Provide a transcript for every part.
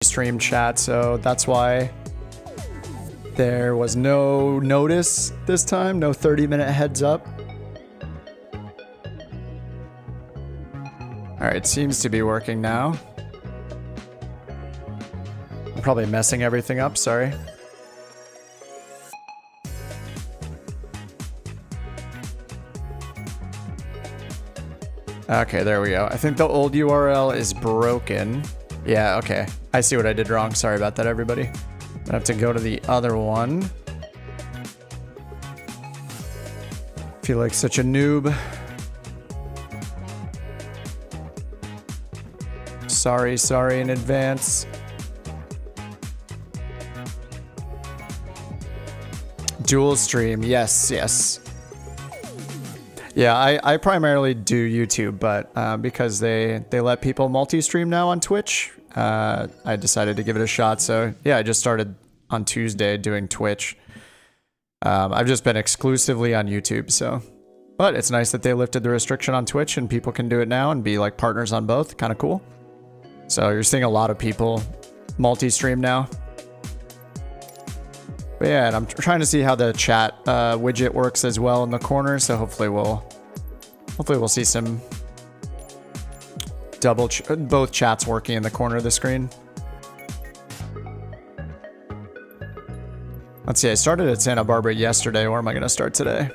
stream chat, so that's why there was no notice this time, no 30-minute heads up. All right, seems to be working now. I'm probably messing everything up, sorry. Okay, there we go. I think the old URL is broken. Yeah, okay. I see what I did wrong. Sorry about that, everybody. I have to go to the other one. Feel like such a noob. Sorry in advance. Dual stream, yes. Yeah, I primarily do YouTube, but because they let people multi-stream now on Twitch, I decided to give it a shot. So yeah, I just started on Tuesday doing Twitch. I've just been exclusively on YouTube, so. But it's nice that they lifted the restriction on Twitch and people can do it now and be like partners on both. Kind of cool. So you're seeing a lot of people multi-stream now. But yeah, and I'm trying to see how the chat widget works as well in the corner. So hopefully we'll see some both chats working in the corner of the screen. Let's see, I started at Santa Barbara yesterday. Where am I going to start today?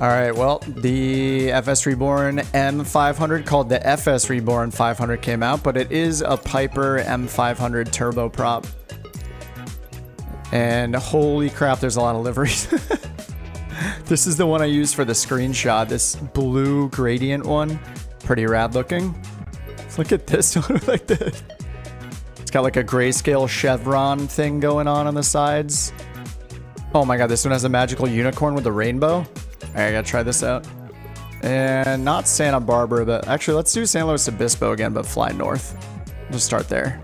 All right, well, the FSReborn M500 called the FSReborn 500 came out, but it is a Piper M500 turboprop. And holy crap, there's a lot of liveries. This is the one I used for the screenshot, this blue gradient one. Pretty rad looking. Look at this one, like this. It's got like a grayscale chevron thing going on the sides. Oh my god, this one has a magical unicorn with a rainbow. Alright, I gotta try this out. And not Santa Barbara, but actually let's do San Luis Obispo again, but fly north. Just start there.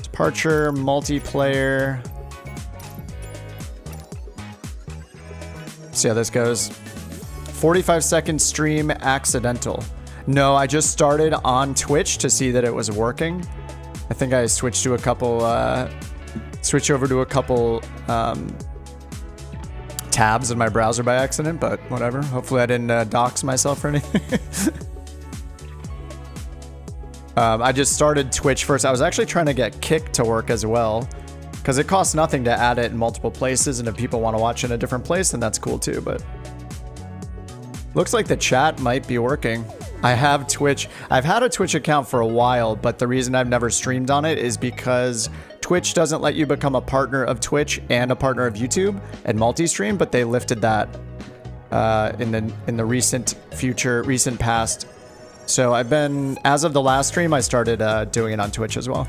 Departure, multiplayer. See how this goes. 45-second stream accidental. No, I just started on Twitch to see that it was working. I think I switched to a couple, switch over to a couple tabs in my browser by accident, but whatever. Hopefully I didn't dox myself or anything. I just started Twitch first. I was actually trying to get Kick to work as well, because it costs nothing to add it in multiple places, and if people want to watch in a different place, then that's cool too, but looks like the chat might be working. I have Twitch. I've had a Twitch account for a while, but the reason I've never streamed on it is because Twitch doesn't let you become a partner of Twitch and a partner of YouTube and multi-stream, but they lifted that in the recent past. So I've been, as of the last stream, I started doing it on Twitch as well.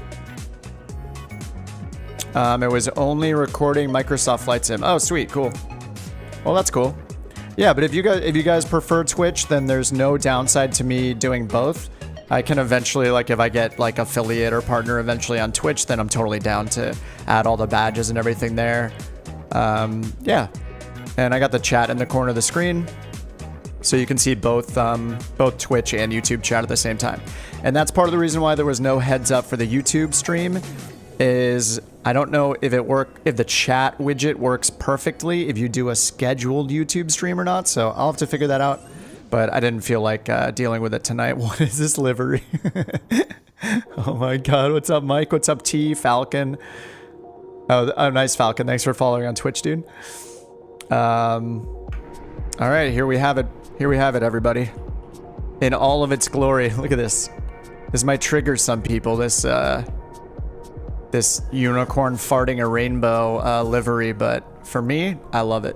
It was only recording Microsoft Flight Sim. Oh, sweet, cool. Well, that's cool. Yeah, but if you guys prefer Twitch, then there's no downside to me doing both. I can eventually, like, if I get like affiliate or partner eventually on Twitch, then I'm totally down to add all the badges and everything there. Yeah, and I got the chat in the corner of the screen, so you can see both Twitch and YouTube chat at the same time. And that's part of the reason why there was no heads up for the YouTube stream. Is I don't know if the chat widget works perfectly if you do a scheduled YouTube stream or not, so I'll have to figure that out. But I didn't feel like dealing with it tonight. What is this livery? Oh my god, what's up, Mike? What's up, T? Falcon? Oh, nice, Falcon. Thanks for following on Twitch, dude. All right, here we have it. Here we have it, everybody. In all of its glory. Look at this. This might trigger some people, this unicorn farting a rainbow livery, but for me, I love it.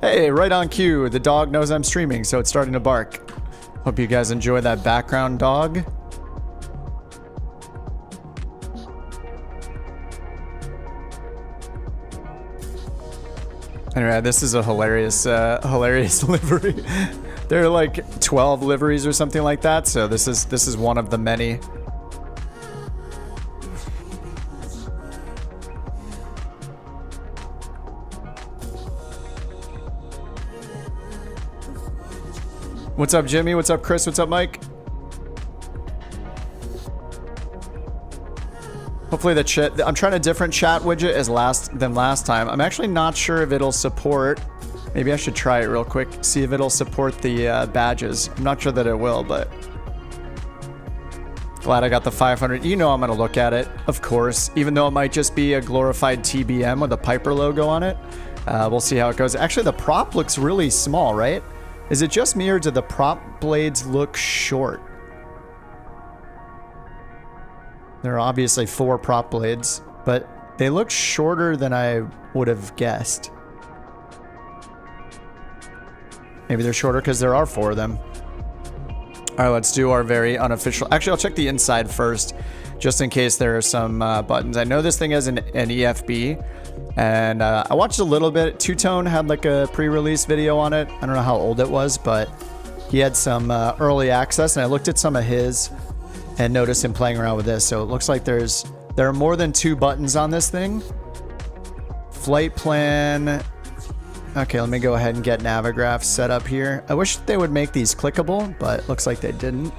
Hey, right on cue. The dog knows I'm streaming, so it's starting to bark. Hope you guys enjoy that background dog. Anyway, this is a hilarious livery. There are like 12 liveries or something like that, so this is one of the many. What's up, Jimmy? What's up, Chris? What's up, Mike? Hopefully the chat, I'm trying a different chat widget than last time. I'm actually not sure if it'll support, maybe I should try it real quick, see if it'll support the badges. I'm not sure that it will, but glad I got the 500. You know I'm gonna look at it, of course, even though it might just be a glorified TBM with a Piper logo on it. We'll see how it goes. Actually, the prop looks really small, right? Is it just me or do the prop blades look short? There are obviously 4 prop blades, but they look shorter than I would have guessed. Maybe they're shorter because there are 4 of them. All right, let's do our very unofficial. Actually, I'll check the inside first, just in case there are some buttons. I know this thing has an EFB, and I watched a little bit. Two Tone had like a pre-release video on it. I don't know how old it was, but he had some early access, and I looked at some of his and noticed him playing around with this. So it looks like there are more than 2 buttons on this thing. Flight plan. Okay, let me go ahead and get Navigraph set up here. I wish they would make these clickable, but looks like they didn't.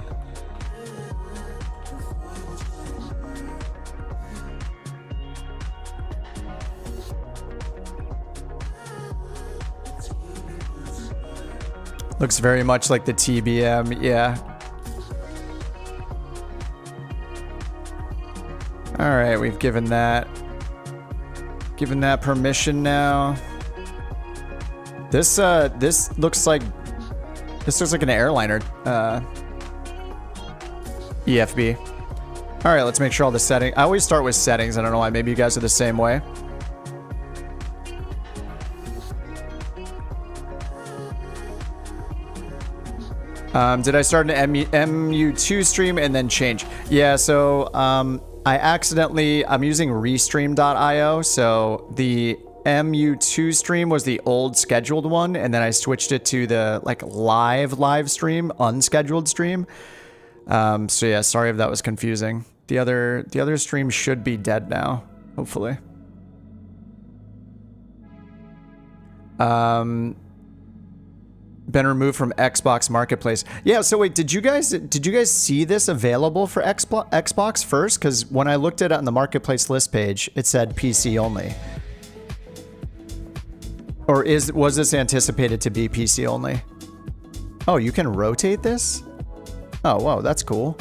Looks very much like the TBM, yeah. All right, we've given that permission now. This looks like an airliner EFB. All right, let's make sure all the settings. I always start with settings. I don't know why. Maybe you guys are the same way. Did I start an MU2 stream and then change? Yeah, so I'm using restream.io, so the MU2 stream was the old scheduled one, and then I switched it to the like live stream, unscheduled stream. So yeah, sorry if that was confusing. The other stream should be dead now, hopefully. Been removed from Xbox Marketplace. Yeah, so wait, did you guys see this available for Xbox first? Because when I looked at it on the Marketplace list page, it said PC only. Or was this anticipated to be PC only? Oh, you can rotate this? Oh, wow, that's cool.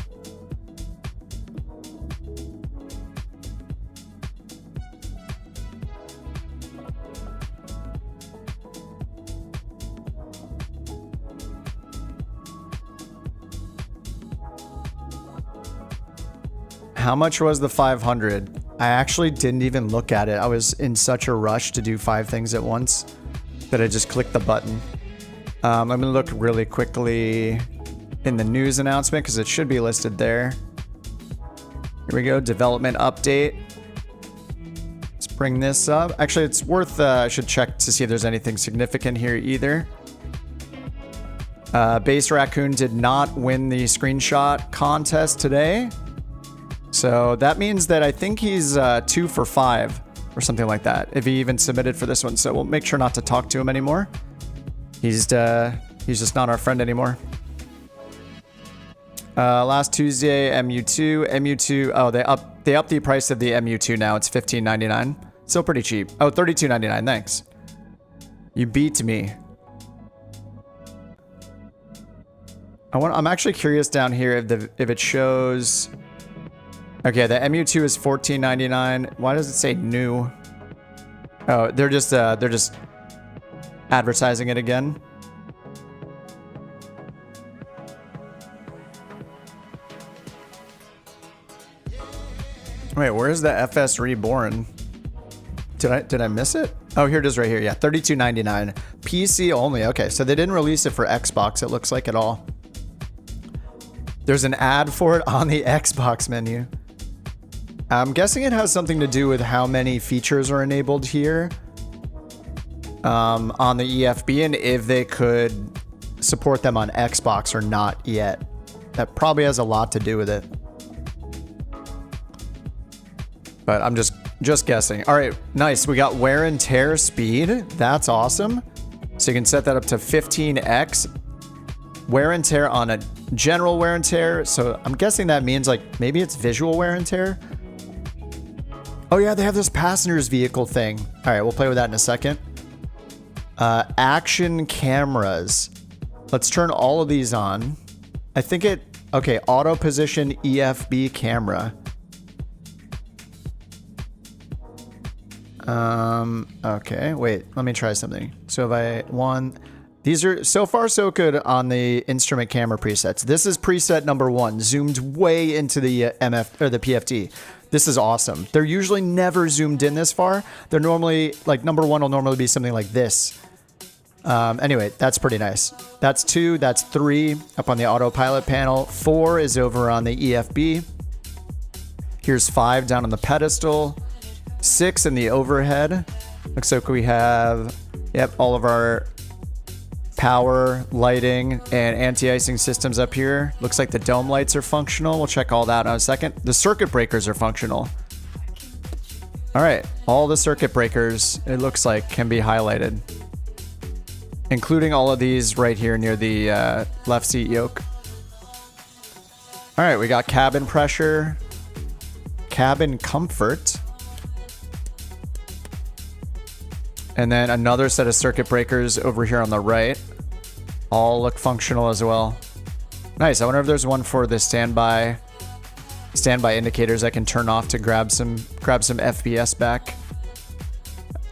How much was the 500? I actually didn't even look at it. I was in such a rush to do 5 things at once that I just clicked the button. I'm gonna look really quickly in the news announcement because it should be listed there. Here we go, development update. Let's bring this up. Actually, it's worth, I should check to see if there's anything significant here either. Base Raccoon did not win the screenshot contest today. So that means that I think he's 2 for 5 or something like that, if he even submitted for this one. So we'll make sure not to talk to him anymore. He's just not our friend anymore. Last Tuesday, MU2. Oh, they upped the price of the MU2 now. It's $15.99. Still pretty cheap. Oh, $32.99. Thanks. You beat me. I'm actually curious down here if it shows. Okay, the MU2 is $14.99. Why does it say new? Oh, they're just advertising it again. Wait, where's the FSReborn? Did I miss it? Oh, here it is right here. Yeah, $32.99. PC only. Okay, so they didn't release it for Xbox, it looks like, at all. There's an ad for it on the Xbox menu. I'm guessing it has something to do with how many features are enabled here on the EFB, and if they could support them on Xbox or not yet. That probably has a lot to do with it. But I'm just guessing. All right, nice. We got wear and tear speed. That's awesome. So you can set that up to 15x. Wear and tear on a general wear and tear. So I'm guessing that means like maybe it's visual wear and tear. Oh yeah, they have this passenger's vehicle thing. All right, we'll play with that in a second. Action cameras. Let's turn all of these on. I think okay, auto position EFB camera. Okay, wait, let me try something. So if these are so far so good on the instrument camera presets. This is preset number 1, zoomed way into the MF or the PFD. This is awesome. They're usually never zoomed in this far. They're normally like number 1 will normally be something like this. Anyway, that's pretty nice. That's 2, that's 3 up on the autopilot panel. 4 is over on the EFB. Here's 5 down on the pedestal. 6 in the overhead. Looks like we have, yep, all of our power, lighting, and anti-icing systems up here. Looks like the dome lights are functional. We'll check all that in a second. The circuit breakers are functional. All right, all the circuit breakers, it looks like, can be highlighted, including all of these right here near the left seat yoke. All right, we got cabin pressure, cabin comfort, and then another set of circuit breakers over here on the right. All look functional as well. Nice. I wonder if there's one for the standby indicators I can turn off to grab some FPS back.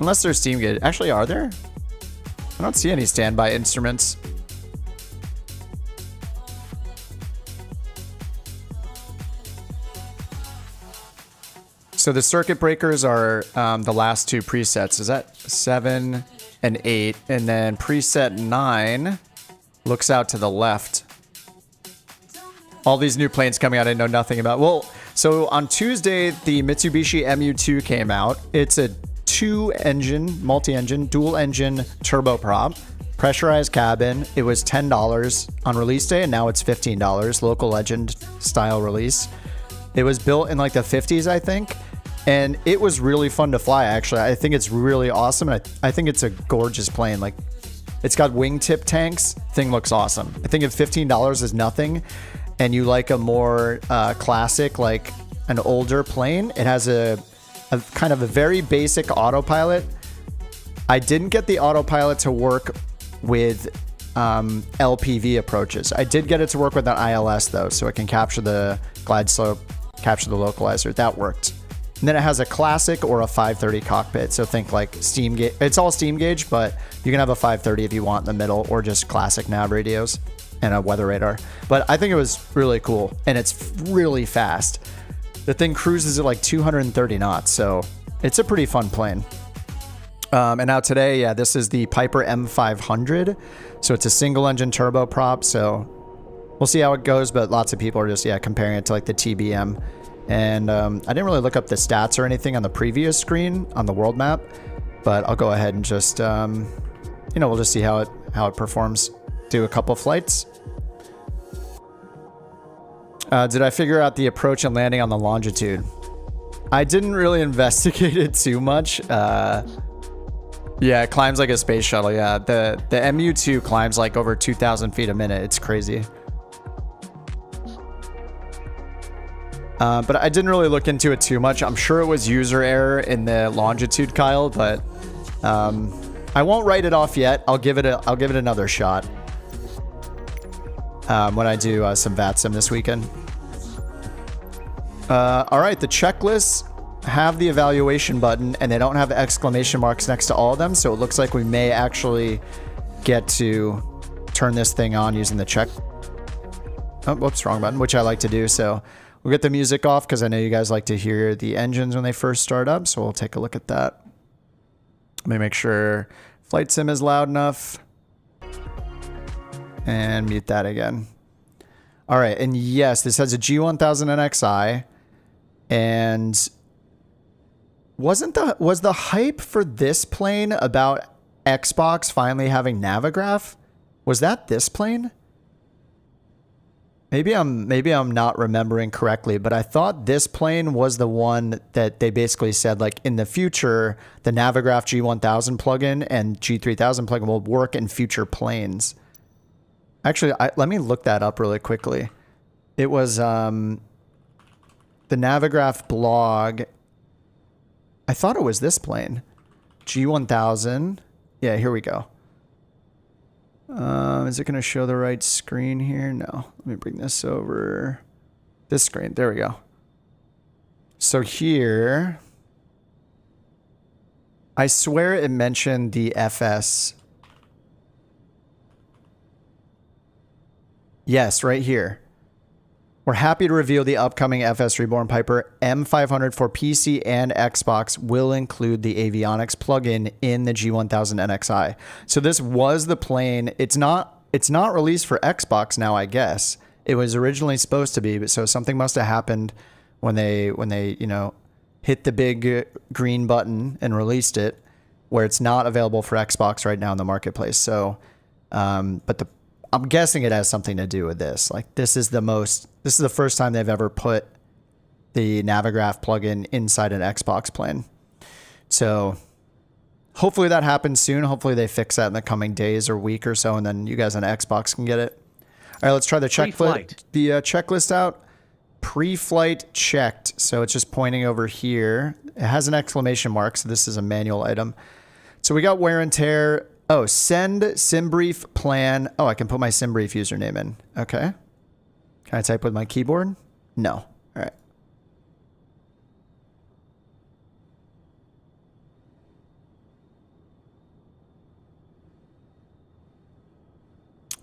Unless there's steam gauge. Actually, are there? I don't see any standby instruments. So the circuit breakers are the last 2 presets. Is that 7 and 8? And then preset 9 looks out to the left. All these new planes coming out I know nothing about. Well, so on Tuesday, the Mitsubishi MU2 came out. It's a 2-engine, multi-engine, dual-engine turboprop, pressurized cabin. It was $10 on release day, and now it's $15, local legend style release. It was built in like the 50s, I think. And it was really fun to fly, actually. I think it's really awesome. I think it's a gorgeous plane. Like, it's got wingtip tanks. Thing looks awesome. I think if $15 is nothing, and you like a more classic, like an older plane, it has a kind of a very basic autopilot. I didn't get the autopilot to work with LPV approaches. I did get it to work with an ILS, though, so it can capture the glide slope, capture the localizer. That worked. And then it has a classic or a 530 cockpit. So think like steam gauge. It's all steam gauge, but you can have a 530 if you want in the middle, or just classic nav radios and a weather radar. But I think it was really cool, and it's really fast. The thing cruises at like 230 knots, so it's a pretty fun plane. And now today, yeah, this is the Piper M500. So it's a single engine turboprop. So we'll see how it goes, but lots of people are just, yeah, comparing it to like the TBM. And I didn't really look up the stats or anything on the previous screen on the world map, but I'll go ahead and just, we'll just see how it performs. Do a couple flights. Did I figure out the approach and landing on the longitude? I didn't really investigate it too much. Yeah, it climbs like a space shuttle. Yeah, the MU2 climbs like over 2,000 feet a minute. It's crazy. But I didn't really look into it too much. I'm sure it was user error in the longitude, Kyle, but I won't write it off yet. I'll give it another shot when I do some VATSIM this weekend. All right, the checklists have the evaluation button, and they don't have exclamation marks next to all of them, so it looks like we may actually get to turn this thing on using the check. Oh, whoops, wrong button, which I like to do, so we'll get the music off because I know you guys like to hear the engines when they first start up, so we'll take a look at that. Let me make sure flight sim is loud enough. And mute that again. All right, and yes, this has a G1000NXi. And was the hype for this plane about Xbox finally having Navigraph? Was that this plane? Maybe I'm not remembering correctly, but I thought this plane was the one that they basically said, like, in the future, the Navigraph G1000 plugin and G3000 plugin will work in future planes. Actually, let me look that up really quickly. It was the Navigraph blog. I thought it was this plane. G1000. Yeah, here we go. Is it going to show the right screen here? No. Let me bring this over. This screen. There we go. So here, I swear it mentioned the FS. Yes, right here. We're happy to reveal the upcoming FSReborn Piper M500 for PC and Xbox will include the avionics plugin in the G1000 NXI. So this was the plane. It's not released for Xbox now, I guess. It was originally supposed to be, but so something must have happened when they you know, hit the big green button and released it, where it's not available for Xbox right now in the marketplace. So, but I'm guessing it has something to do with this. Like, this is the first time they've ever put the Navigraph plugin inside an Xbox plane. So hopefully that happens soon. Hopefully they fix that in the coming days or week or so, and then you guys on Xbox can get it. All right, let's try the checklist out. Pre-flight checked. So it's just pointing over here. It has an exclamation mark, so this is a manual item. So we got wear and tear. Oh, send SimBrief plan. Oh, I can put my SimBrief username in. Okay. Can I type with my keyboard? No. All right.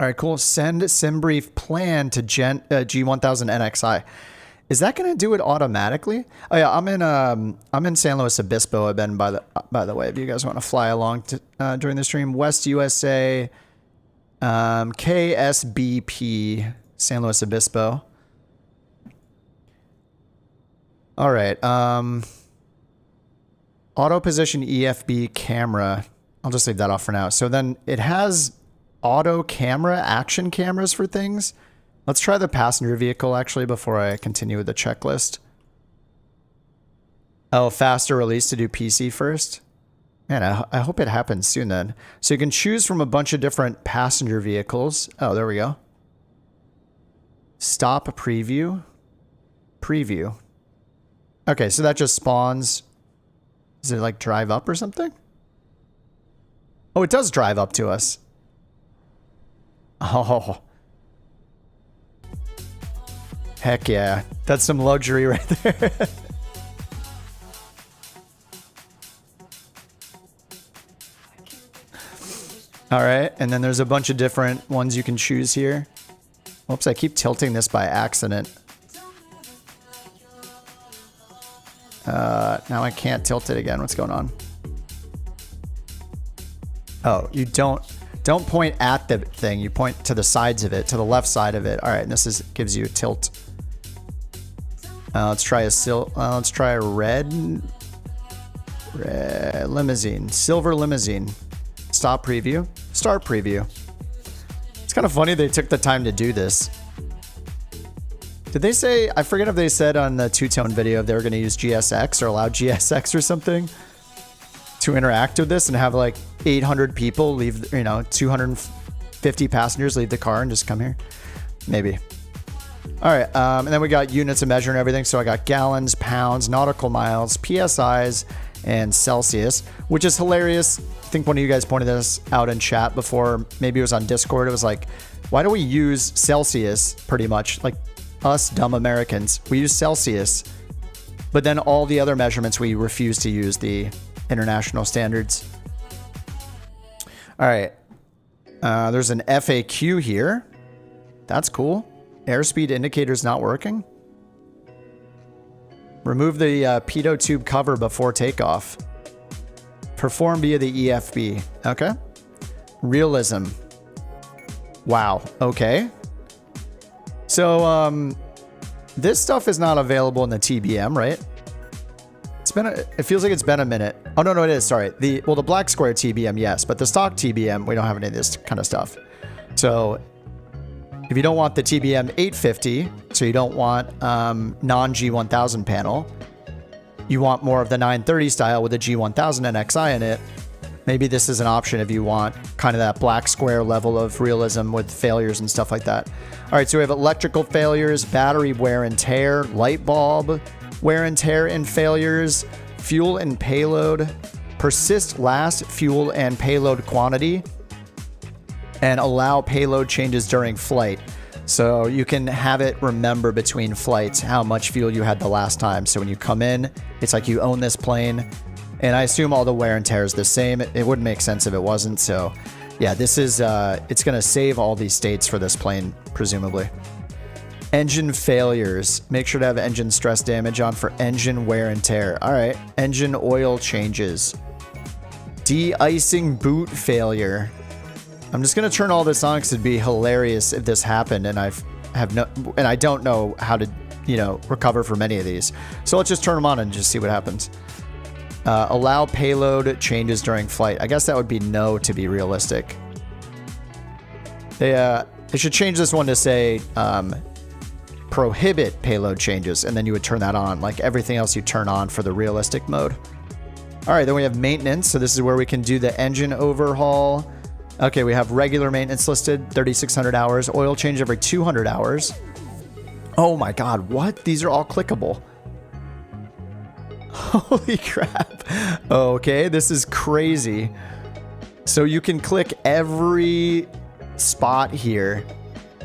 All right, cool. Send SimBrief plan to G1000 NXI. Is that going to do it automatically? Oh yeah, I'm in San Luis Obispo. I've been by the way. If you guys want to fly along to during the stream, West USA, KSBP, San Luis Obispo. All right. Auto position EFB camera. I'll just leave that off for now. So then it has auto camera, action cameras for things. Let's try the passenger vehicle, actually, before I continue with the checklist. Oh, faster release to do PC first? Man, I hope it happens soon then. So you can choose from a bunch of different passenger vehicles. Oh, there we go. Stop preview. Preview. Okay, so that just spawns. Does it like drive up or something? Oh, it does drive up to us. Oh. Heck yeah. That's some luxury right there. All right. And then there's a bunch of different ones you can choose here. Oops, I keep tilting this by accident. Now I can't tilt it again. What's going on? Oh, you don't point at the thing. You point to the sides of it, to the left side of it. All right, and this gives you a tilt. Let's try a red limousine, silver limousine. Stop preview, start preview. It's kind of funny they took the time to do this. Did they say, I forget if they said on the two-tone video if they were going to use GSX or allow GSX or something to interact with this and have like 800 people leave, 250 passengers leave the car and just come here. Maybe. All right, and then we got units of measure and everything. So I got gallons, pounds, nautical miles, PSIs, and Celsius, which is hilarious. I think one of you guys pointed this out in chat before. Maybe it was on Discord. It was like, why do we use Celsius pretty much? Like us dumb Americans, we use Celsius, but then all the other measurements, we refuse to use the international standards. All right, there's an FAQ here. That's cool. Airspeed indicator's not working. Remove the pitot tube cover before takeoff. Perform via the EFB. Okay. Realism. Wow. Okay. So this stuff is not available in the TBM, right? It feels like it's been a minute. Oh no, it is. Sorry. The black square TBM, yes, but the stock TBM, we don't have any of this kind of stuff. So if you don't want the TBM 850, so you don't want non-G1000 panel, you want more of the 930 style with a G1000 and XI in it, maybe this is an option if you want kind of that black square level of realism with failures and stuff like that. All right, so we have electrical failures, battery wear and tear, light bulb wear and tear and failures, fuel and payload, persist last fuel and payload quantity, and allow payload changes during flight. So you can have it remember between flights how much fuel you had the last time. So when you come in, it's like you own this plane. And I assume all the wear and tear is the same. It wouldn't make sense if it wasn't. So yeah, this is, it's going to save all these states for this plane, presumably. Engine failures. Make sure to have engine stress damage on for engine wear and tear. All right. Engine oil changes. De-icing boot failure. I'm just going to turn all this on because it'd be hilarious if this happened and I don't know how to, recover from any of these. So let's just turn them on and just see what happens. Allow payload changes during flight. I guess that would be no to be realistic. They should change this one to say prohibit payload changes, and then you would turn that on like everything else you turn on for the realistic mode. All right, then we have maintenance. So this is where we can do the engine overhaul. Okay, we have regular maintenance listed, 3,600 hours. Oil change every 200 hours. Oh my God, what? These are all clickable. Holy crap. Okay, this is crazy. So you can click every spot here.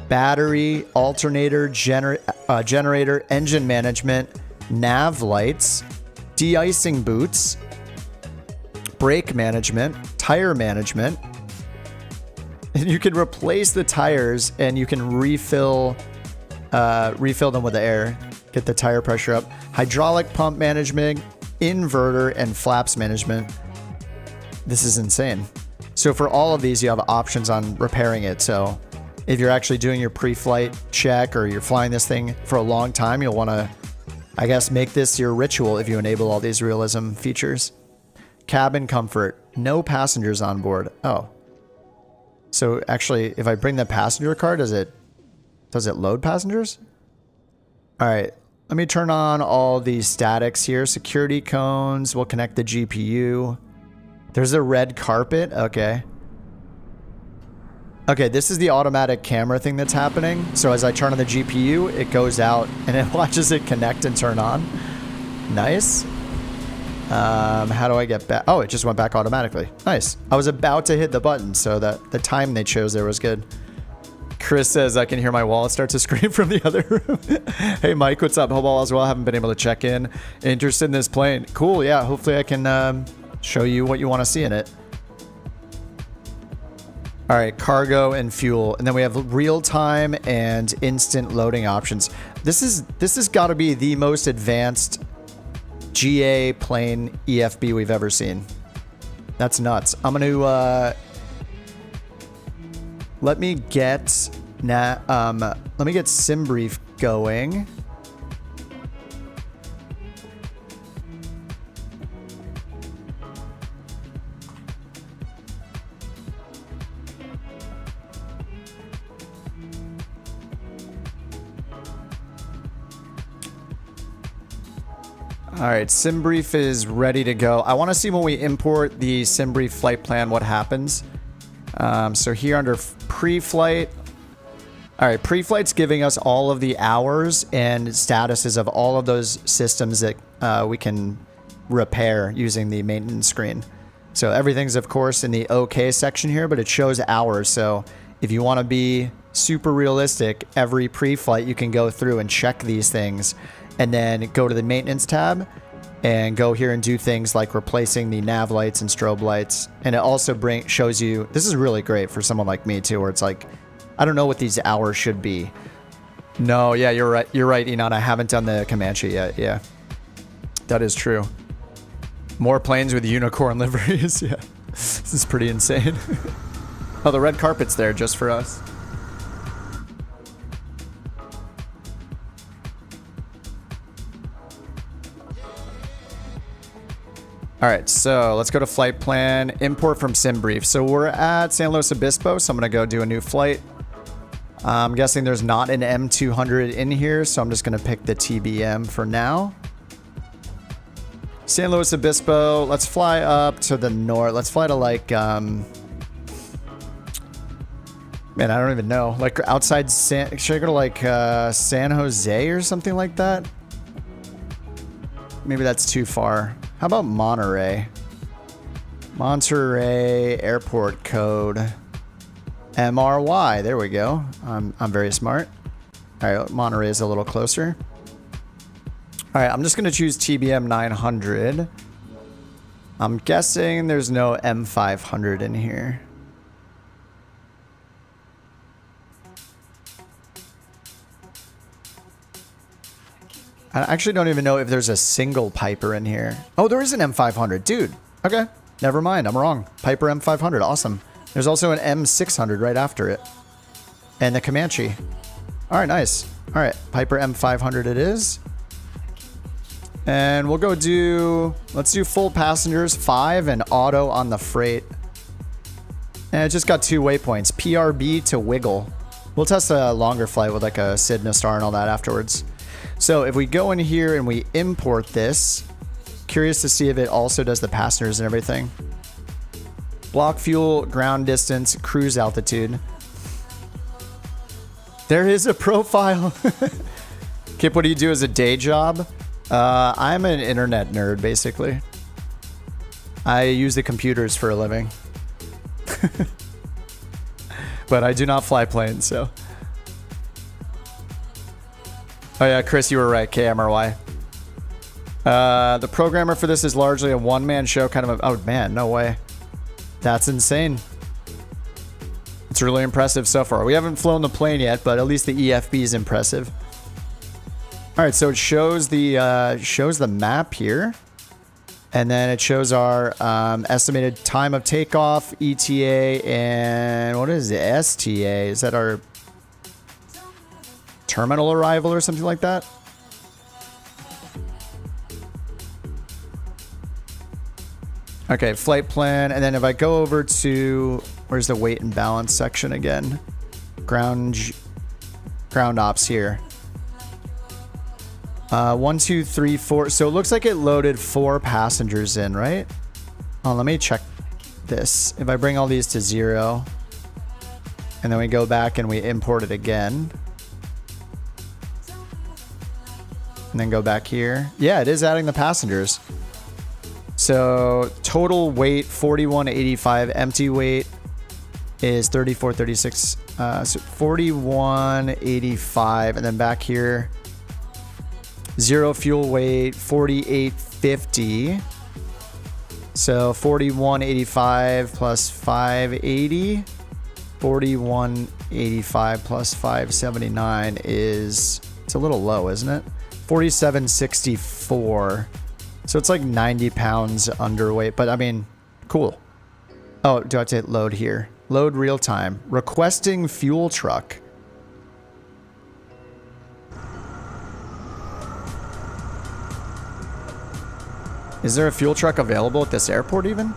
Battery, alternator, generator, engine management, nav lights, de-icing boots, brake management, tire management. And you can replace the tires and you can refill them with air. Get the tire pressure up. Hydraulic pump management, inverter, and flaps management. This is insane. So for all of these, you have options on repairing it. So if you're actually doing your pre-flight check or you're flying this thing for a long time, you'll want to, I guess, make this your ritual if you enable all these realism features. Cabin comfort. No passengers on board. Oh. So actually, if I bring the passenger car, does it load passengers? All right, let me turn on all these statics here. Security cones, we'll connect the GPU. There's a red carpet, okay. Okay, this is the automatic camera thing that's happening. So as I turn on the GPU, it goes out and it watches it connect and turn on. Nice. How do I get back? Oh, it just went back automatically. Nice. I was about to hit the button, so that the time they chose there was good. Chris says, I can hear my wallet start to scream from the other room. Hey, Mike, what's up? Hope all is well. Haven't been able to check in. Interested in this plane. Cool, yeah. Hopefully I can show you what you want to see in it. All right, cargo and fuel. And then we have real-time and instant loading options. This has got to be the most advanced GA plane EFB we've ever seen. That's nuts. I'm going to let me get SimBrief going. All right, SimBrief is ready to go. I want to see when we import the SimBrief flight plan what happens. So here under pre-flight. All right, pre-flight's giving us all of the hours and statuses of all of those systems that we can repair using the maintenance screen. So everything's, of course, in the OK section here, but it shows hours. So if you want to be super realistic, every pre-flight you can go through and check these things and then go to the maintenance tab and go here and do things like replacing the nav lights and strobe lights. And it also shows you, this is really great for someone like me too, where it's like, I don't know what these hours should be. No, yeah, you're right. You're right, Enon. I haven't done the Comanche yet. Yeah, that is true. More planes with unicorn liveries. Yeah, this is pretty insane. Oh, the red carpet's there just for us. All right, so let's go to flight plan, import from SimBrief. So we're at San Luis Obispo, so I'm gonna go do a new flight. I'm guessing there's not an M200 in here, so I'm just gonna pick the TBM for now. San Luis Obispo, let's fly up to the north. Let's fly to like, man, I don't even know. Like outside should I go to like San Jose or something like that? Maybe that's too far. How about Monterey? Monterey airport code. MRY, there we go. I'm very smart. All right, Monterey is a little closer. All right, I'm just gonna choose TBM 900. I'm guessing there's no M500 in here. I actually don't even know if there's a single Piper in here. Oh, there is an M500, dude. Okay, never mind, I'm wrong. Piper M500, awesome. There's also an M600 right after it. And the Comanche. All right, nice. All right, Piper M500 it is. And we'll go do, let's do full passengers, 5 and auto on the freight. And it just got 2 waypoints, PRB to wiggle. We'll test a longer flight with like a Sidna Star and all that afterwards. So if we go in here and we import this, curious to see if it also does the passengers and everything. Block fuel, ground distance, cruise altitude. There is a profile. Kip, what do you do as a day job? I'm an internet nerd, basically. I use the computers for a living. But I do not fly planes, so. Oh yeah, Chris, you were right, KMRY. The programmer for this is largely a one-man show, kind of a, oh man, no way. That's insane. It's really impressive so far. We haven't flown the plane yet, but at least the EFB is impressive. All right, so it shows the map here, and then it shows our estimated time of takeoff, ETA, and what is it? STA? Is that our terminal arrival or something like that? Okay, flight plan, and then if I go over to, where's the weight and balance section again? Ground ops here. 1, 2, 3, 4. So it looks like it loaded 4 passengers in, right? Oh, let me check this. If I bring all these to 0, and then we go back and we import it again. And then go back here. Yeah, it is adding the passengers. So total weight 4185, empty weight is 3436. So 4185, and then back here 0 fuel weight 4850. So 4185 plus 580. 4185 plus 579 is, it's a little low, isn't it? 4764. So it's like 90 pounds underweight, but I mean, cool. Oh, do I have to hit load here? Load real time. Requesting fuel truck. Is there a fuel truck available at this airport even?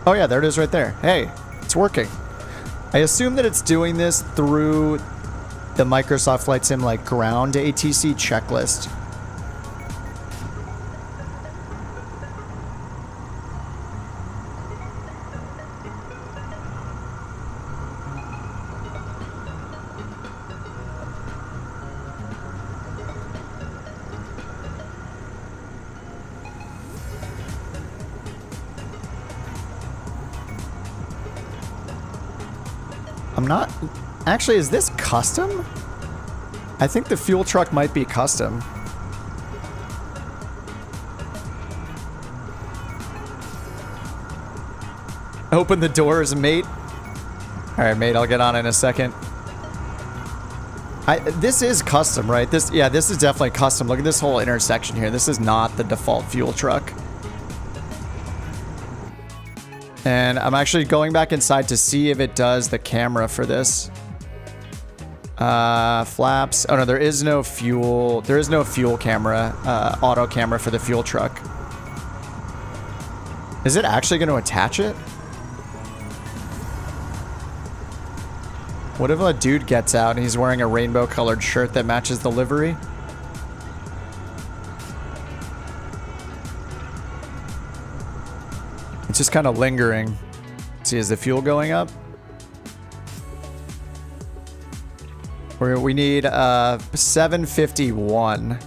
Oh yeah, there it is right there. Hey, it's working. I assume that it's doing this through the Microsoft Flight Sim like ground ATC checklist. I'm not... Actually, is this custom? I think the fuel truck might be custom. Open the doors, mate. Alright, mate, I'll get on in a second. This is custom, right? Yeah, this is definitely custom. Look at this whole intersection here. This is not the default fuel truck. And I'm actually going back inside to see if it does the camera for this. Flaps. Oh no, there is no fuel. There is no fuel camera, auto camera for the fuel truck. Is it actually going to attach it? What if a dude gets out and he's wearing a rainbow colored shirt that matches the livery? It's just kind of lingering. See, is the fuel going up? We need 751.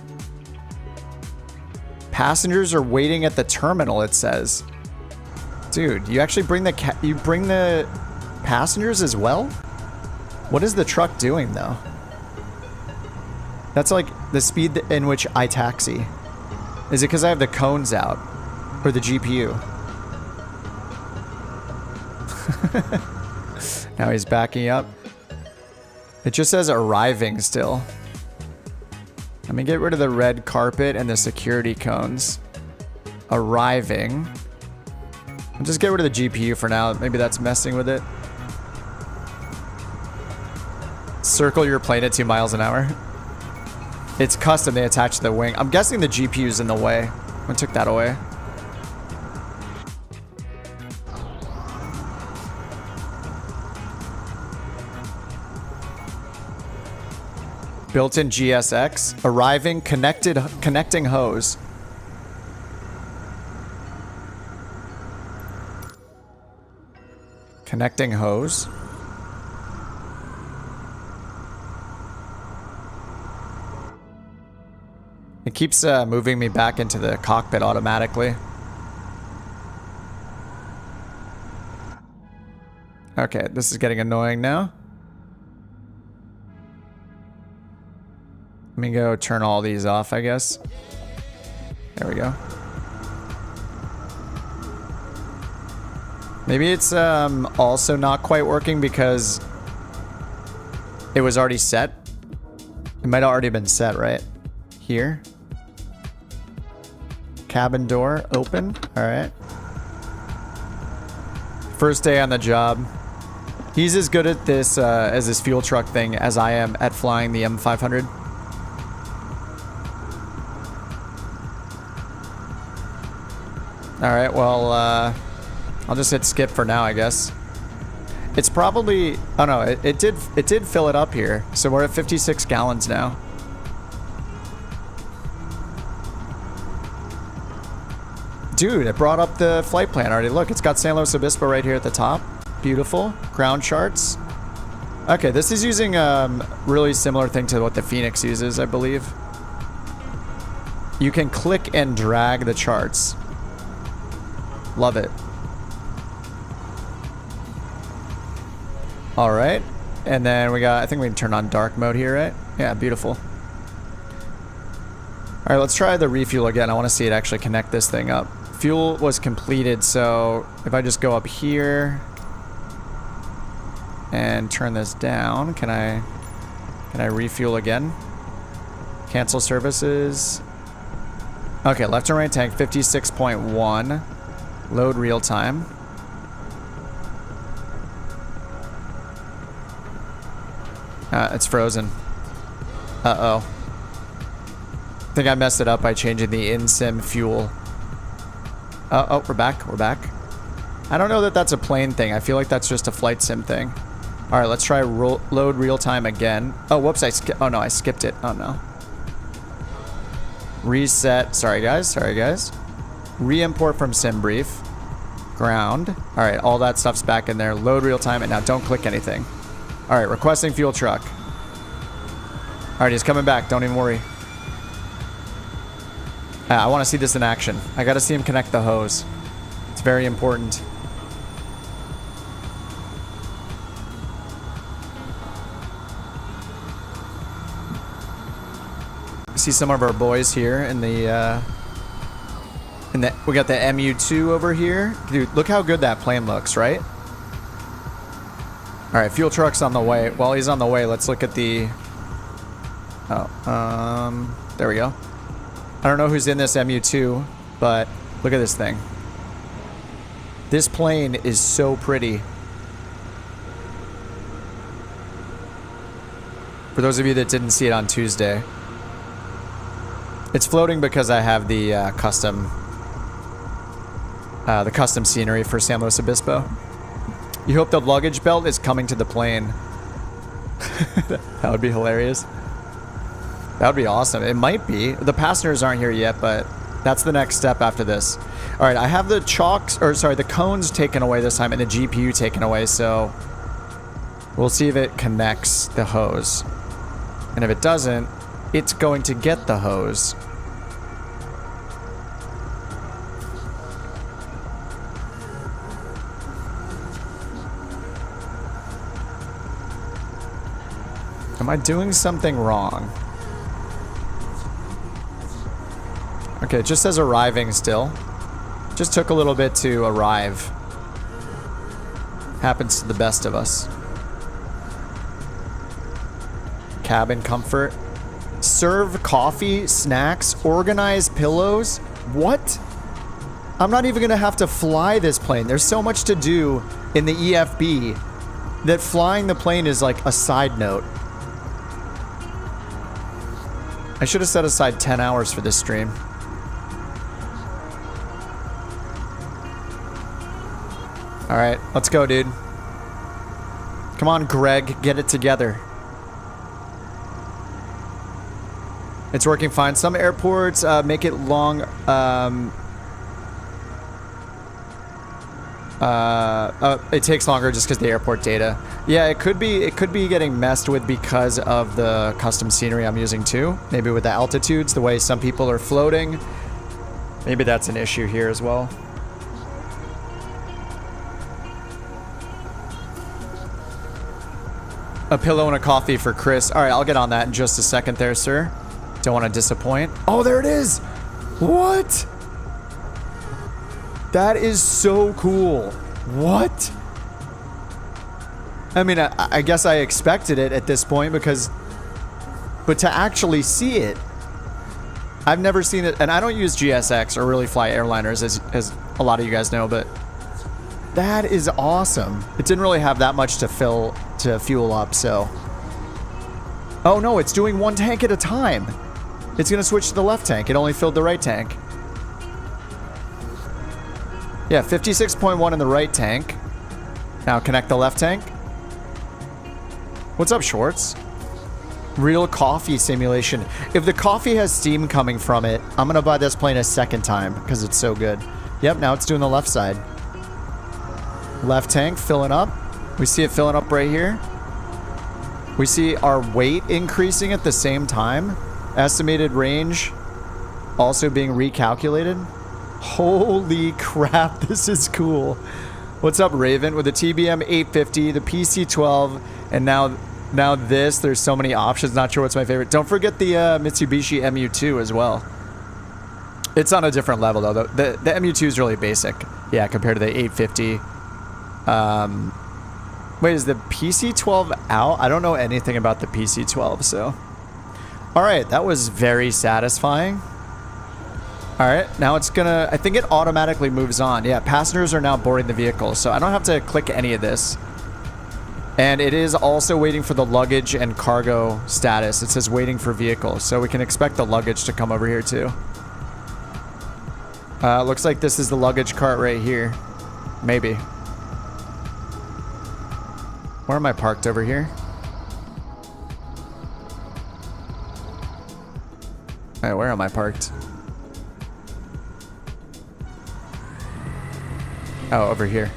Passengers are waiting at the terminal, it says. Dude, you actually bring the passengers as well? What is the truck doing though? That's like the speed in which I taxi. Is it because I have the cones out? Or the GPU? Now he's backing up. It just says arriving still. Let me get rid of the red carpet and the security cones. Arriving. I'll just get rid of the GPU for now. Maybe that's messing with it. Circle your plane at 2 miles an hour. It's custom. They attach to the wing. I'm guessing the GPU's in the way. I took that away. Built-in GSX. Arriving. Connecting hose. Connecting hose. It keeps moving me back into the cockpit automatically. Okay, this is getting annoying now. Let me go turn all these off, I guess. There we go. Maybe it's also not quite working because it was already set. It might have already been set, right? Here. Cabin door open. All right. First day on the job. He's as good at this as this fuel truck thing as I am at flying the M500. All right, well, I'll just hit skip for now, I guess. It's probably, oh no, it did fill it up here. So we're at 56 gallons now. Dude, it brought up the flight plan already. Look, it's got San Luis Obispo right here at the top. Beautiful. Ground charts. Okay, this is using really similar thing to what the Phoenix uses, I believe. You can click and drag the charts. Love it. All right. And then we got, I think we can turn on dark mode here, right? Yeah, beautiful. All right, let's try the refuel again. I want to see it actually connect this thing up. Fuel was completed, so if I just go up here and turn this down, can I refuel again? Cancel services. Okay, left and right tank, 56.1. Load real time. It's frozen. Uh-oh. I think I messed it up by changing the in-sim fuel. Oh, we're back. We're back. I don't know that that's a plane thing. I feel like that's just a flight sim thing. All right, let's try load real time again. Oh, whoops. Oh, no, I skipped it. Oh, no. Reset. Sorry, guys. Sorry, guys. Re-import from SimBrief. Ground. All right, all that stuff's back in there. Load real time, and now don't click anything. All right, requesting fuel truck. All right, he's coming back. Don't even worry. I want to see this in action. I got to see him connect the hose. It's very important. See some of our boys here in the we got the MU2 over here. Dude, look how good that plane looks, right? All right, fuel truck's on the way. While he's on the way, let's look at the... Oh, there we go. I don't know who's in this MU2, but look at this thing. This plane is so pretty. For those of you that didn't see it on Tuesday, it's floating because I have the custom the custom scenery for San Luis Obispo. You hope the luggage belt is coming to the plane. That would be hilarious. That would be awesome. It might be. The passengers aren't here yet, but that's the next step after this. All right, I have the the cones taken away this time and the GPU taken away, so we'll see if it connects the hose. And if it doesn't, it's going to get the hose. Am I doing something wrong? Okay, it just says arriving still. Just took a little bit to arrive. Happens to the best of us. Cabin comfort. Serve coffee, snacks, organize pillows. What? I'm not even gonna have to fly this plane. There's so much to do in the EFB that flying the plane is like a side note. I should have set aside 10 hours for this stream. All right, let's go, dude. Come on, Greg, get it together. It's working fine. Some airports make it long. It takes longer just because the airport data. Yeah, it could be getting messed with because of the custom scenery I'm using too. Maybe with the altitudes, the way some people are floating. Maybe that's an issue here as well. A pillow and a coffee for Chris. All right, I'll get on that in just a second there, sir. Don't want to disappoint. Oh, there it is. What? That is so cool. What? I mean, I guess I expected it at this point because... But to actually see it... I've never seen it, and I don't use GSX or really fly airliners, as a lot of you guys know, but... That is awesome. It didn't really have that much to fuel up, so... Oh no, it's doing one tank at a time. It's gonna switch to the left tank. It only filled the right tank. Yeah, 56.1 in the right tank. Now connect the left tank. What's up, Shorts? Real coffee simulation. If the coffee has steam coming from it, I'm gonna buy this plane a second time because it's so good. Yep, now it's doing the left side. Left tank filling up. We see it filling up right here. We see our weight increasing at the same time. Estimated range also being recalculated. Holy crap, this is cool. What's up, Raven? With the TBM 850, the PC12, and now this. There's so many options. Not sure what's my favorite. Don't forget the Mitsubishi MU2 as well. It's on a different level, though. The MU2 is really basic. Yeah, compared to the 850. Wait, is the PC12 out? I don't know anything about the PC12, so... Alright, that was very satisfying. Alright, now it's gonna... I think it automatically moves on. Yeah, passengers are now boarding the vehicle, so I don't have to click any of this. And it is also waiting for the luggage and cargo status. It says waiting for vehicle, so we can expect the luggage to come over here too. Looks like this is the luggage cart right here. Maybe. Where am I parked over here? Alright, where am I parked? Oh, over here.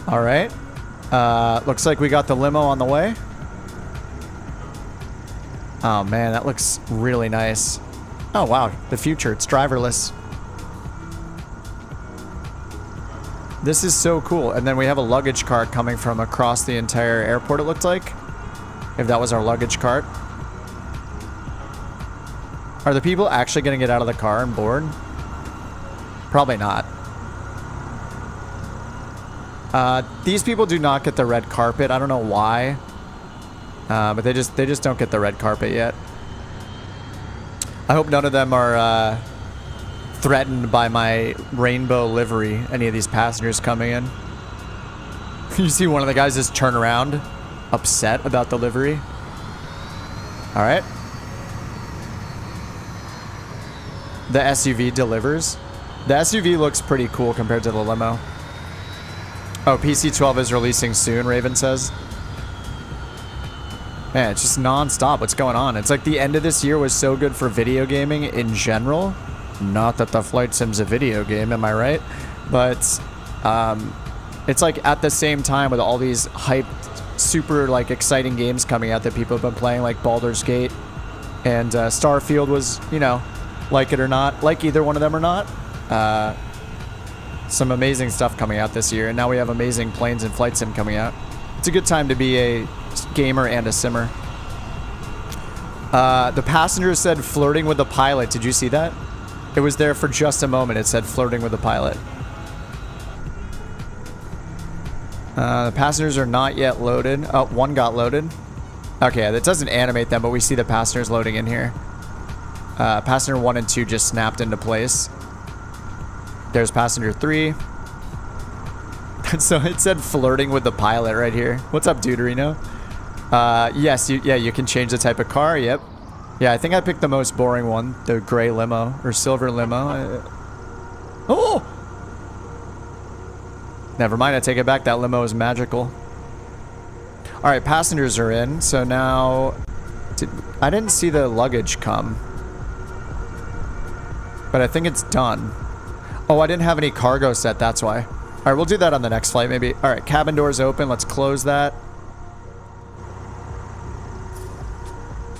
Alright. Looks like we got the limo on the way. Oh man, that looks really nice. Oh wow, the future, it's driverless. This is so cool. And then we have a luggage cart coming from across the entire airport, it looked like. If that was our luggage cart. Are the people actually going to get out of the car and board? Probably not. These people do not get the red carpet. I don't know why. But they just don't get the red carpet yet. I hope none of them are threatened by my rainbow livery, any of these passengers coming in. You see one of the guys just turn around, upset about the livery. All right. The SUV delivers. The SUV looks pretty cool compared to the limo. Oh, PC12 is releasing soon, Raven says. Man, it's just non-stop. What's going on? It's like the end of this year was so good for video gaming in general. Not that the flight sim's a video game, am I right? But it's like at the same time with all these hyped, super like exciting games coming out that people have been playing, like Baldur's Gate and Starfield was, you know, like it or not, like either one of them or not. Some amazing stuff coming out this year, and now we have amazing planes and flight sim coming out. It's a good time to be a gamer and a simmer. The passenger said flirting with the pilot. Did you see that? It was there for just a moment. It said flirting with the pilot. The passengers are not yet loaded. Oh, one got loaded. Okay, that doesn't animate them, but we see the passengers loading in here. Passenger 1 and 2 just snapped into place. There's passenger 3. So it said flirting with the pilot right here. What's up, Deuterino? Yes, you can change the type of car. Yep. Yeah, I think I picked the most boring one, the gray limo or silver limo. Oh! Never mind, I take it back. That limo is magical. All right, passengers are in. So now, I didn't see the luggage come, but I think it's done. Oh, I didn't have any cargo set. That's why. All right, we'll do that on the next flight, maybe. All right, cabin doors open. Let's close that.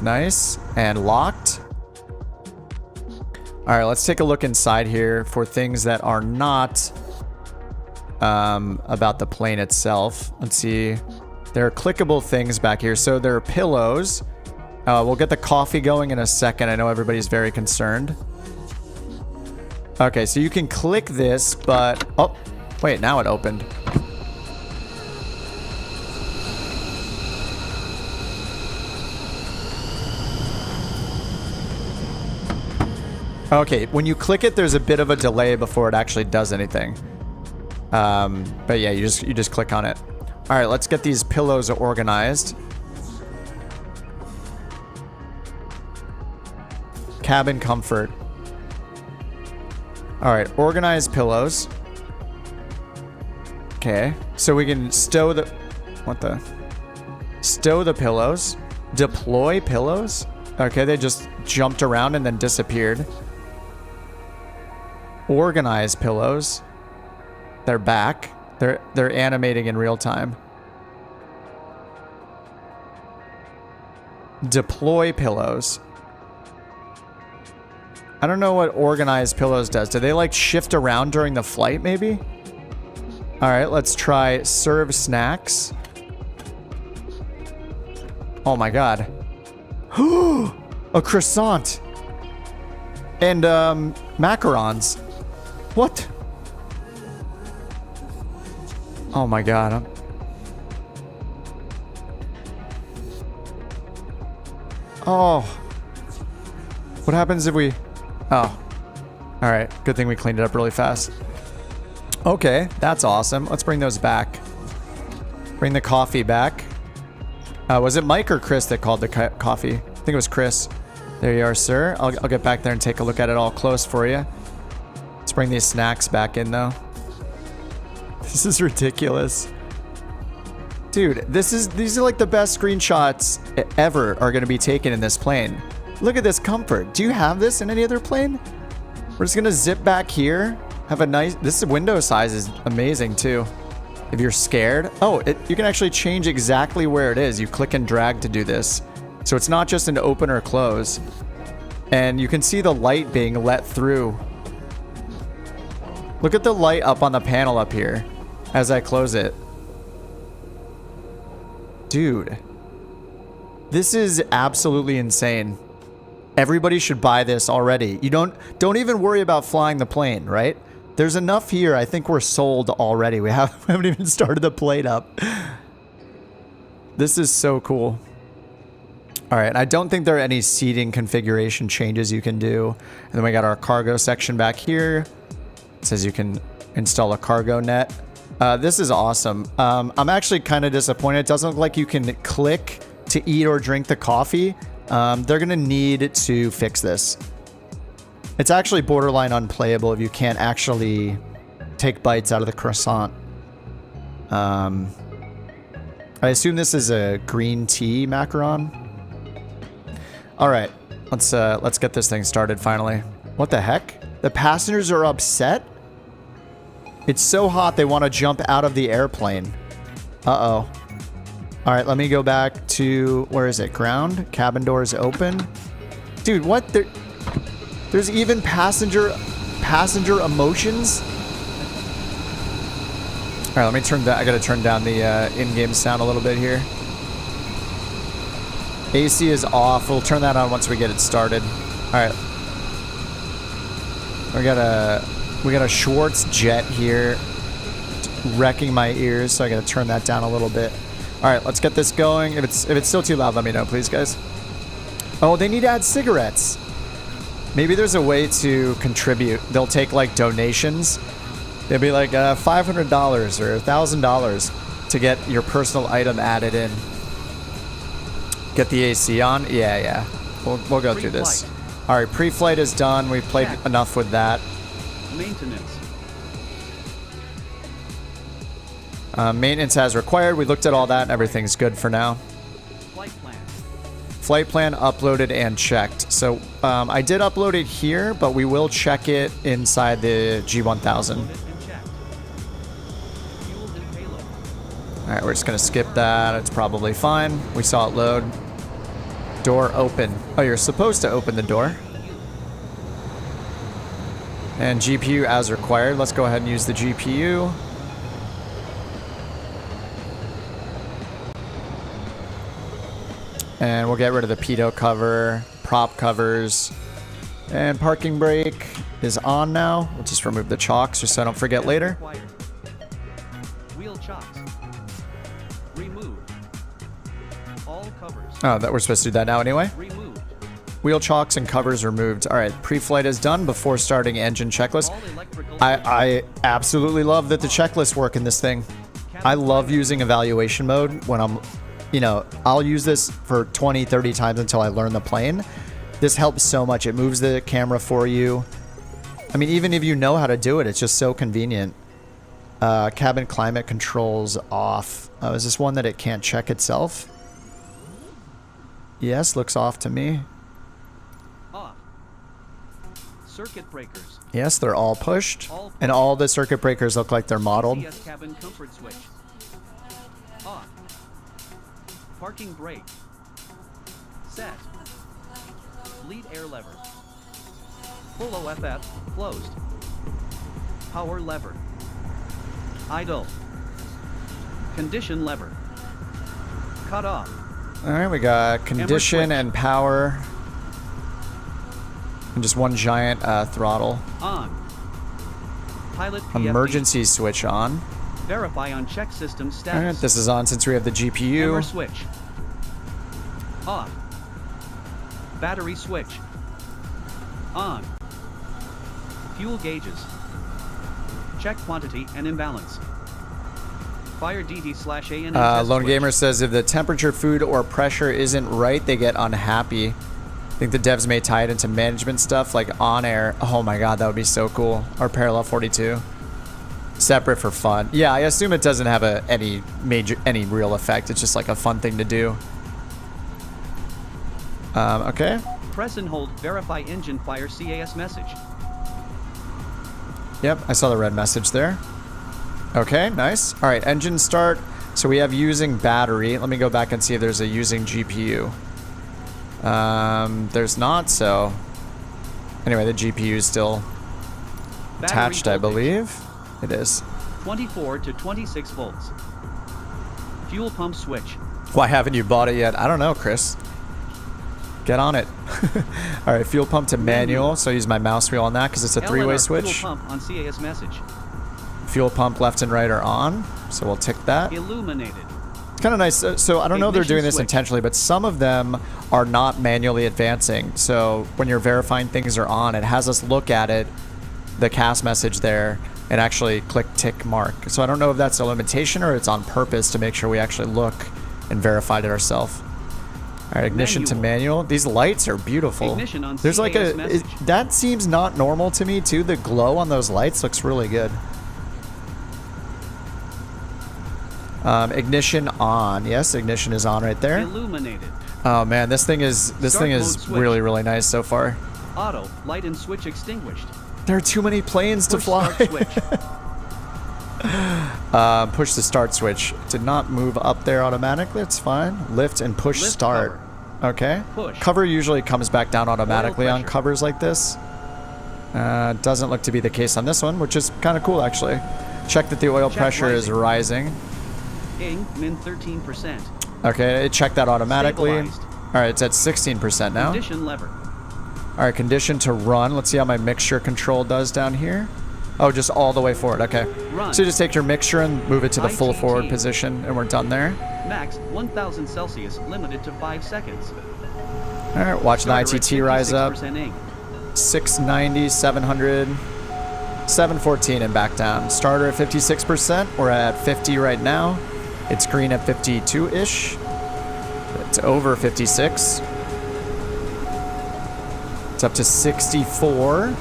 Nice. And locked. All right, let's take a look inside here for things that are not about the plane itself. Let's see. There are clickable things back here. So there are pillows. We'll get the coffee going in a second. I know everybody's very concerned. Okay, so you can click this, but... Oh, wait, now it opened. Okay, when you click it, there's a bit of a delay before it actually does anything. But yeah, you just click on it. All right, let's get these pillows organized. Cabin comfort. All right, organize pillows. Okay, so we can stow the... What the? Stow the pillows. Deploy pillows? Okay, they just jumped around and then disappeared. Organize pillows. They're back. They're animating in real time. Deploy pillows. I don't know what organize pillows does. Do they like shift around during the flight maybe? All right, let's try serve snacks. Oh my god. A croissant. And macarons. What? Oh my god. Oh. What happens if we... Oh. Alright, good thing we cleaned it up really fast. Okay, that's awesome. Let's bring those back. Bring the coffee back. Was it Mike or Chris that called the coffee? I think it was Chris. There you are, sir. I'll get back there and take a look at it all close for you. Let's bring these snacks back in, though. This is ridiculous. Dude, these are like the best screenshots ever are going to be taken in this plane. Look at this comfort. Do you have this in any other plane? We're just going to zip back here. Have a nice... This window size is amazing, too. If you're scared... Oh, you can actually change exactly where it is. You click and drag to do this. So it's not just an open or close. And you can see the light being let through. Look at the light up on the panel up here as I close it. Dude. This is absolutely insane. Everybody should buy this already. You don't even worry about flying the plane, right? There's enough here. I think we're sold already. We haven't even started the plate up. This is so cool. All right, I don't think there are any seating configuration changes you can do. And then we got our cargo section back here. It says you can install a cargo net. This is awesome. I'm actually kind of disappointed. It doesn't look like you can click to eat or drink the coffee. They're going to need to fix this. It's actually borderline unplayable if you can't actually take bites out of the croissant. I assume this is a green tea macaron. All right, let's get this thing started finally. What the heck? The passengers are upset? It's so hot they want to jump out of the airplane. Uh-oh. All right, let me go back to, where is it? Ground? Cabin doors open. Dude, what? There's even passenger emotions? All right, let me turn that. I gotta turn down the in-game sound a little bit here. AC is off. We'll turn that on once we get it started. All right. We got a Schwartz jet here, wrecking my ears, so I gotta turn that down a little bit. All right, let's get this going. If it's still too loud, let me know, please, guys. Oh, they need to add cigarettes. Maybe there's a way to contribute. They'll take like donations. They'll be like $500 or $1,000 to get your personal item added in. Get the AC on. Yeah. We'll go through this. All right, pre-flight is done. We've played enough with that. Maintenance. Maintenance as required. We looked at all that. Everything's good for now. Flight plan. Flight plan uploaded and checked. So I did upload it here, but we will check it inside the G1000. All right, we're just going to skip that. It's probably fine. We saw it load. Door open. Oh, you're supposed to open the door. And GPU as required. Let's go ahead and use the GPU. And we'll get rid of the pitot cover, prop covers, and parking brake is on now. We'll just remove the chocks just so I don't forget later. Wheel chocks. Remove. All covers. Oh, that we're supposed to do that now anyway. Removed. Wheel chocks and covers removed. All right, pre-flight is done before starting engine checklist. I absolutely love that the checklists work in this thing. I love using evaluation mode when I'm, you know, I'll use this for 20, 30 times until I learn the plane. This helps so much. It moves the camera for you. I mean, even if you know how to do it, it's just so convenient. Cabin climate controls off. Is this one that it can't check itself? Yes, looks off to me. Off. Circuit breakers. Yes, they're all pushed. And all the circuit breakers look like they're modeled. CS cabin comfort switch. Off. Parking brake. Set. Lead air lever. Full OFF. Closed. Power lever. Idle. Condition lever. Cut off. All right, we got condition and power. And just one giant throttle. On. Pilot PFD. Emergency switch on. Verify on check system status. All right, this is on since we have the GPU. Hammer switch. Off. Battery switch. On. Fuel gauges. Check quantity and imbalance. Fire DD/AN. Lone Gamer says if the temperature, food, or pressure isn't right, they get unhappy. I think the devs may tie it into management stuff like on air. Oh my god, that would be so cool. Or Parallel 42. Separate for fun. Yeah, I assume it doesn't have any real effect. It's just like a fun thing to do. Okay. Press and hold verify engine fire CAS message. Yep, I saw the red message there. Okay, nice. All right, engine start. So we have using battery. Let me go back and see if there's a using GPU. There's not, so... Anyway, the GPU is still attached, I believe. It is. 24 to 26 volts. Fuel pump switch. Why haven't you bought it yet? I don't know, Chris. Get on it. All right, fuel pump to manual. So I use my mouse wheel on that because it's a three-way switch. Fuel pump on CAS message. Fuel pump left and right are on, so we'll tick that. Illuminated. It's kind of nice. So I don't know if they're doing this switch. intentionally, but some of them are not manually advancing. So when you're verifying things are on, it has us look at it, the CAS message there, and actually click tick mark. So I don't know if that's a limitation or it's on purpose to make sure we actually look and verified it ourselves. All right, ignition to manual. These lights are beautiful. Ignition on There's like CAS message. that seems not normal to me too. The glow on those lights looks really good. Ignition on. Yes, ignition is on right there. Illuminated. Oh man, this thing is really, really nice so far. Auto, light and switch extinguished. There are too many planes to Push fly. start switch. Push the start switch. Did not move up there automatically. It's fine. Lift and push Lift start. cover. Okay. Push. Cover usually comes back down automatically on pressure. covers like this. Doesn't look to be the case on this one, which is kind of cool actually. Check that the oil Check pressure is rising. Ing, min 13%. Okay, it checked that automatically. Stabilized. All right, it's at 16% now. Condition lever. All right, condition to run. Let's see how my mixture control does down here. Oh, just all the way forward. Okay. Run. So you just take your mixture and move it to the full ITT. forward position, and we're done there. Max 1000 Celsius, limited to 5 seconds. All right, watch the Starter at ITT rise up. 56% ing. 690, 700, 714 and back down. Starter at 56%. We're at 50 right now. It's green at 52-ish. It's over 56. It's up to 64.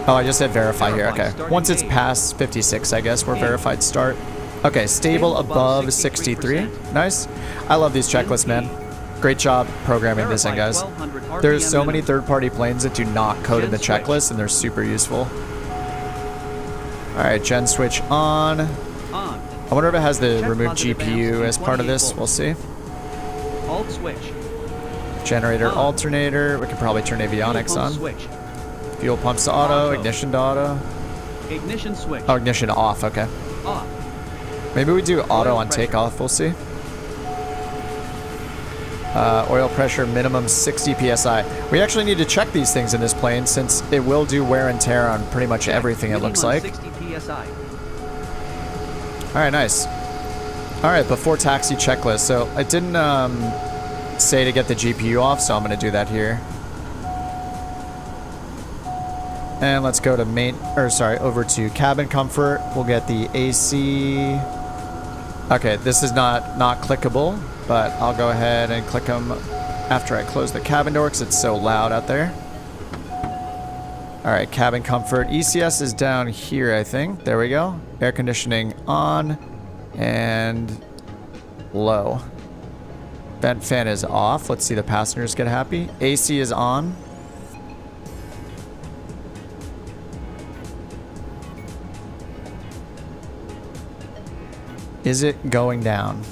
Oh, I just hit verify here. Verify, Okay. starting Once it's gauge. past 56, I guess we're In. verified start. Okay, stable Stable above above 63. 63%. Nice. I love these checklists, man. Great job programming this in, Verify guys. 1200 There's RPM so many minimum. third-party planes that do not code in the Gen switch. checklist, and they're super useful. All right, gen switch on. On. I wonder if it has the Check remove positive GPU amps as part of 28 this. We'll volts. see. Alt switch. Generator On. alternator. We can probably turn avionics Fuel on. pump switch. Fuel pumps to auto. Auto. Ignition to auto. Ignition switch. Oh, ignition off. Okay. Off. Maybe we do auto Oil on pressure. takeoff. We'll see. Oil pressure minimum 60 psi. We actually need to check these things in this plane since it will do wear and tear on pretty much everything. It looks Minimum like. 60 psi. All right, nice. All right, before taxi checklist. So I didn't say to get the GPU off, so I'm going to do that here. And let's go to over to cabin comfort. We'll get the AC. Okay, this is not clickable, but I'll go ahead and click them after I close the cabin door because it's so loud out there. All right, cabin comfort. ECS is down here, I think. There we go. Air conditioning on and low. Vent fan is off. Let's see the passengers get happy. AC is on. Is it going down?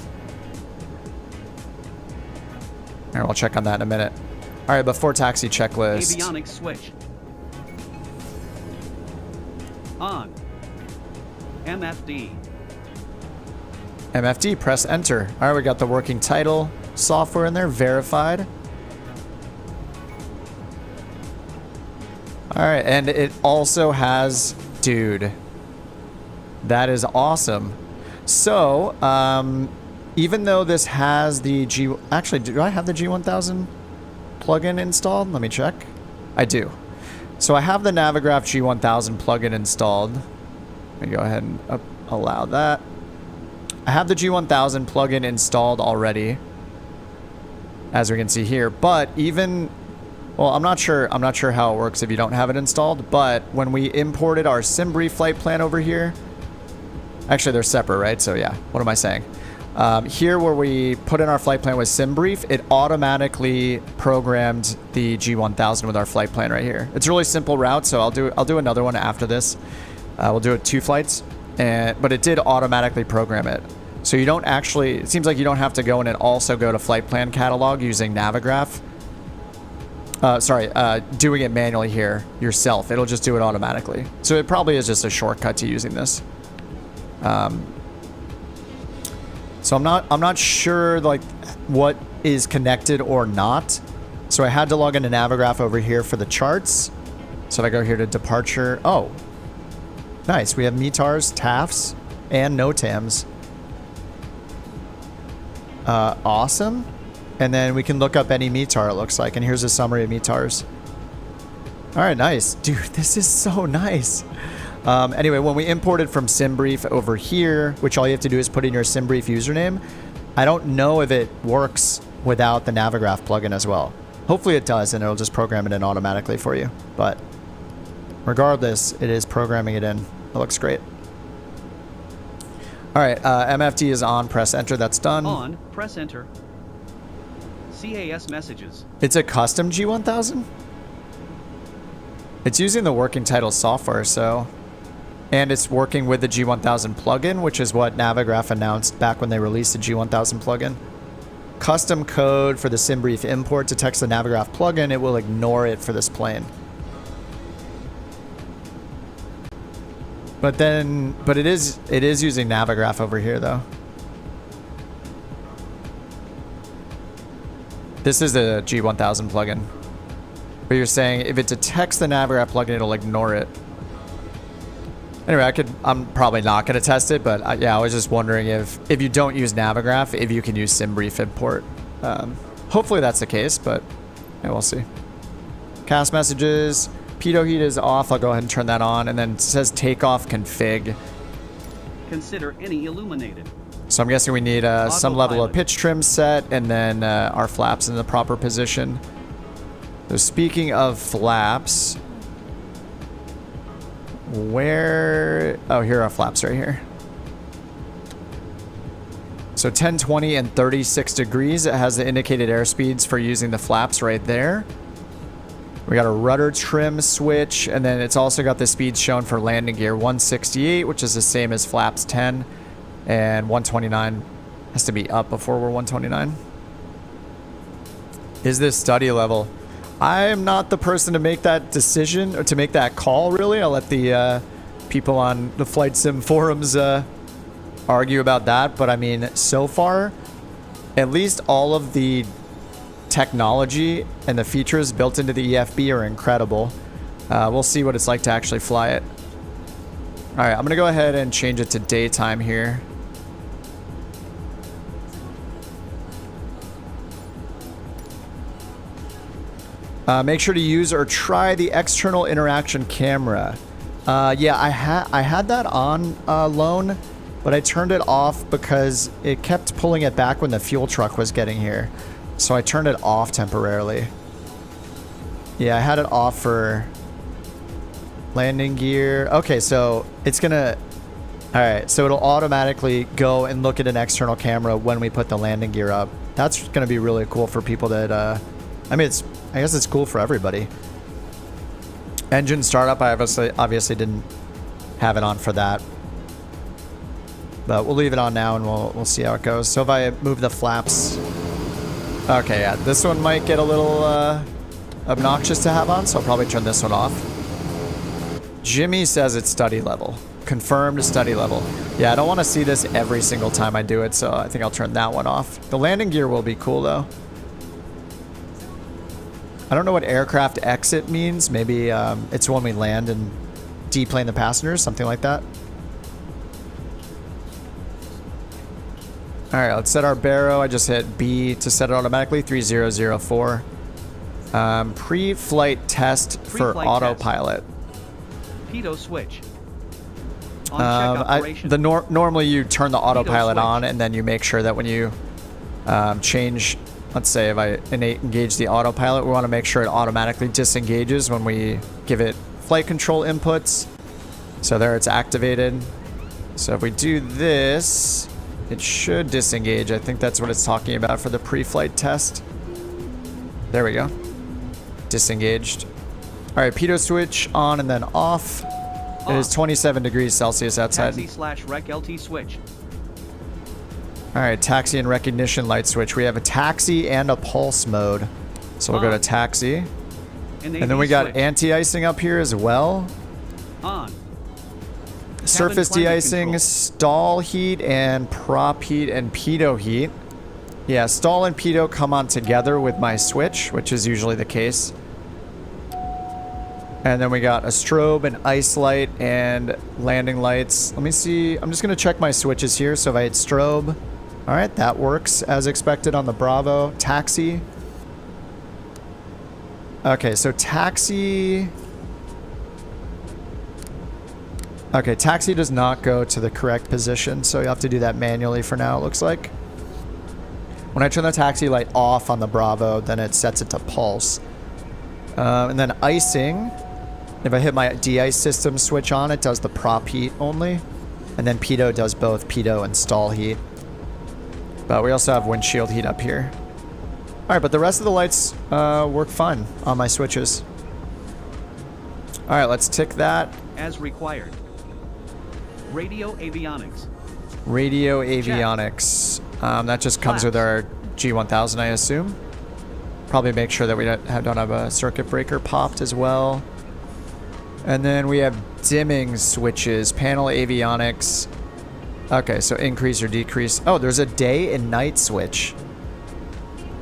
All right, we'll check on that in a minute. All right, before taxi checklist. Avionics switch. On. MFD. MFD, press enter. All right, we got the working title software in there, verified. All right, and it also has, dude, that is awesome. So, even though this has the actually, do I have the G1000 plugin installed? Let me check. I do. So I have the Navigraph G1000 plugin installed. Let me go ahead and allow that. I have the G1000 plugin installed already, as we can see here. But well, I'm not sure how it works if you don't have it installed. But when we imported our SimBrief flight plan over here, actually they're separate, right? So yeah, what am I saying? Here where we put in our flight plan with SimBrief, it automatically programmed the G1000 with our flight plan right here. It's a really simple route, so I'll do another one after this. We'll do it 2 flights, but it did automatically program it. So you don't actually, it seems like you don't have to go in and also go to flight plan catalog using Navigraph. Doing it manually here yourself. It'll just do it automatically. So it probably is just a shortcut to using this. So I'm not sure like what is connected or not. So I had to log into Navigraph over here for the charts. So if I go here to departure, oh, nice. We have METARs, TAFs, and NOTAMs. Awesome. And then we can look up any METAR, it looks like. And here's a summary of METARs. All right, nice. Dude, this is so nice. Anyway, when we imported from SimBrief over here, which all you have to do is put in your SimBrief username, I don't know if it works without the Navigraph plugin as well. Hopefully it does, and it'll just program it in automatically for you. But regardless, it is programming it in. It looks great. All right, MFD is on. Press enter. That's done. On. Press enter. CAS messages. It's a custom G1000? It's using the working title software, so... And it's working with the G1000 plugin, which is what Navigraph announced back when they released the G1000 plugin. Custom code for the SimBrief import detects the Navigraph plugin. It will ignore it for this plane. But it is using Navigraph over here, though. This is the G1000 plugin. But you're saying if it detects the Navigraph plugin, it'll ignore it. Anyway, I'm probably not going to test it, but yeah, I was just wondering if you don't use Navigraph, if you can use SimBrief import. Hopefully that's the case, but yeah, we'll see. Cast messages. Pitot heat is off. I'll go ahead and turn that on. And then it says takeoff config. Consider any illuminated. So I'm guessing we need some level of pitch trim set, and then our flaps in the proper position. So speaking of flaps, where... Oh, here are flaps right here. So 10, 20, and 36 degrees. It has the indicated airspeeds for using the flaps right there. We got a rudder trim switch, and then it's also got the speeds shown for landing gear. 168, which is the same as flaps 10, and 129 has to be up before we're 129. Is this study level? I am not the person to make that decision, or to make that call, really. I'll let the people on the Flight Sim forums argue about that. But I mean, so far, at least all of the technology and the features built into the EFB are incredible. We'll see what it's like to actually fly it. All right, I'm gonna go ahead and change it to daytime here. Make sure to use or try the external interaction camera. Yeah, I had that on loan, but I turned it off because it kept pulling it back when the fuel truck was getting here. So I turned it off temporarily. Yeah, I had it off for landing gear. Okay, so it's gonna... Alright, so it'll automatically go and look at an external camera when we put the landing gear up. That's gonna be really cool for people that... I mean, I guess it's cool for everybody. Engine startup, I obviously didn't have it on for that. But we'll leave it on now and we'll see how it goes. So if I move the flaps... Okay, yeah, this one might get a little obnoxious to have on, so I'll probably turn this one off. Jimmy says it's study level. Confirmed study level. Yeah, I don't want to see this every single time I do it, so I think I'll turn that one off. The landing gear will be cool, though. I don't know what aircraft exit means. Maybe it's when we land and deplane the passengers, something like that. All right, let's set our baro. I just hit B to set it automatically, 3004. Pre-flight test for autopilot. Pitot switch. On check operation. Normally you turn the autopilot on, and then you make sure that when you change, let's say if I engage the autopilot, we want to make sure it automatically disengages when we give it flight control inputs. So there it's activated. So if we do this, it should disengage. I think that's what it's talking about for the pre-flight test. There we go. Disengaged. All right, pitot switch on and then off. It is 27 degrees Celsius outside. Taxi/rec LT switch. All right, taxi and recognition light switch. We have a taxi and a pulse mode. So we'll go to taxi. And then we got anti-icing up here as well. On. Surface de-icing, stall heat, and prop heat and pitot heat. Yeah, stall and pitot come on together with my switch, which is usually the case. And then we got a strobe, an ice light, and landing lights. Let me see. I'm just going to check my switches here. So if I hit strobe. All right, that works as expected on the Bravo. Taxi. Okay, so taxi... Okay, taxi does not go to the correct position, so you have to do that manually for now, it looks like. When I turn the taxi light off on the Bravo, then it sets it to pulse. And then icing, if I hit my de-ice system switch on, it does the prop heat only. And then pitot does both pitot and stall heat. But we also have windshield heat up here. Alright, but the rest of the lights work fine on my switches. Alright, let's tick that. As required. Radio avionics. Radio avionics. That just comes with our G1000, I assume. Probably make sure that we don't have a circuit breaker popped as well. And then we have dimming switches, panel avionics. Okay, so increase or decrease. Oh, there's a day and night switch.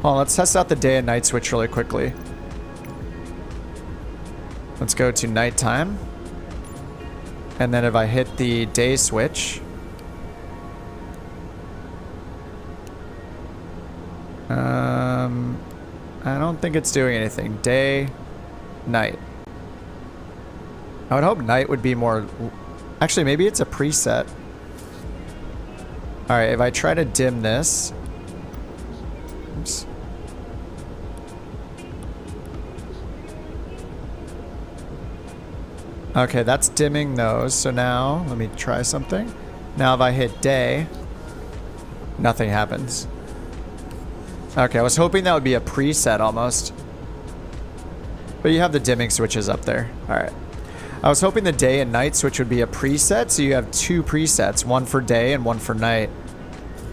Oh, let's test out the day and night switch really quickly. Let's go to nighttime. And then if I hit the day switch, I don't think it's doing anything. Day, night. I would hope night would be more... Actually, maybe it's a preset. Alright, if I try to dim this... Oops. Okay, that's dimming those. So now, let me try something. Now if I hit day, nothing happens. Okay, I was hoping that would be a preset almost. But you have the dimming switches up there. Alright. I was hoping the day and night switch would be a preset, so you have two presets, one for day and one for night.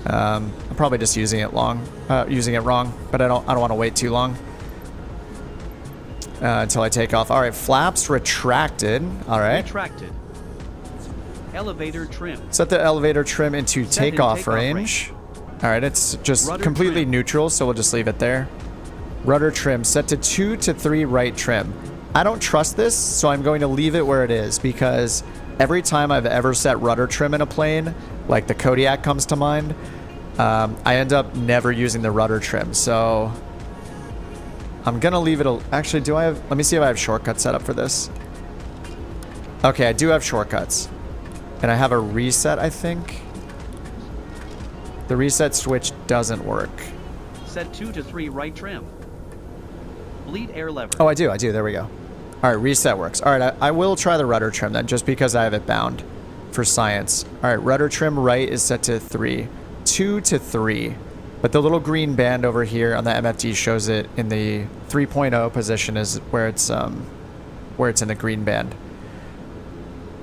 I'm probably just using it wrong, but I don't want to wait too long until I take off. All right, flaps retracted. All right. Retracted. Elevator trim. Set the elevator trim into takeoff range. All right, it's just Rudder completely trim. neutral, so we'll just leave it there. Rudder trim set to 2 to 3 right trim. I don't trust this, so I'm going to leave it where it is, because every time I've ever set rudder trim in a plane, like the Kodiak comes to mind, I end up never using the rudder trim. So I'm gonna leave it. Actually, do I have? Let me see if I have shortcuts set up for this. Okay, I do have shortcuts, and I have a reset. I think the reset switch doesn't work. Set 2 to 3 right trim. Bleed air lever. Oh, I do. There we go. All right, reset works. All right, I will try the rudder trim then, just because I have it bound for science. All right, rudder trim right is set to 3. 2 to 3. But the little green band over here on the MFD shows it in the 3.0 position is where it's in the green band.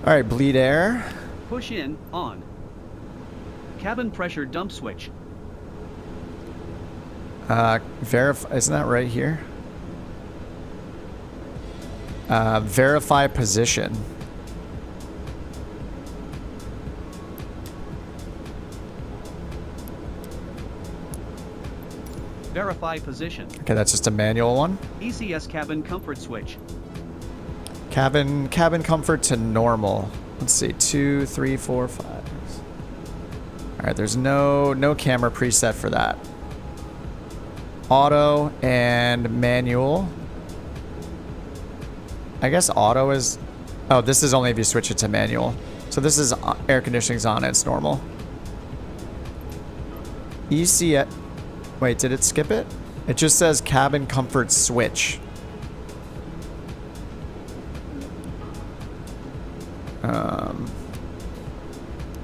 All right, bleed air. Push in, on. Cabin pressure dump switch. Verify, isn't that right here? Verify position. Verify position. Okay, that's just a manual one. ECS cabin comfort switch. Cabin comfort to normal. Let's see, 2, 3, 4, 5. All right, there's no camera preset for that. Auto and manual. I guess auto is... Oh, this is only if you switch it to manual. So this is air conditioning's on, it's normal. ECS... Wait, did it skip it? It just says cabin comfort switch.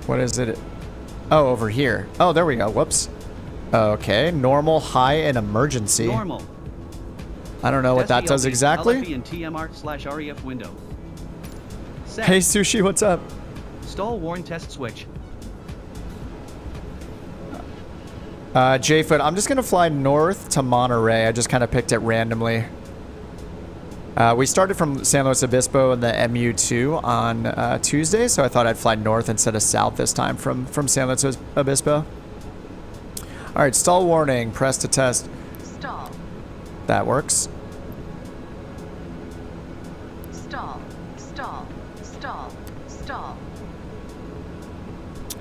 What is it? Oh, over here. Oh, there we go. Whoops. Okay, normal, high, and emergency. Normal. I don't know what that does exactly. LFE and TMR/REF window. Set. Hey, Sushi, what's up? Stall warn test switch. J-Foot, I'm just going to fly north to Monterey. I just kind of picked it randomly. We started from San Luis Obispo in the MU2 on Tuesday, so I thought I'd fly north instead of south this time from San Luis Obispo. All right, stall warning. Press to test. Stall. That works. Stall. Stall. Stall. Stall.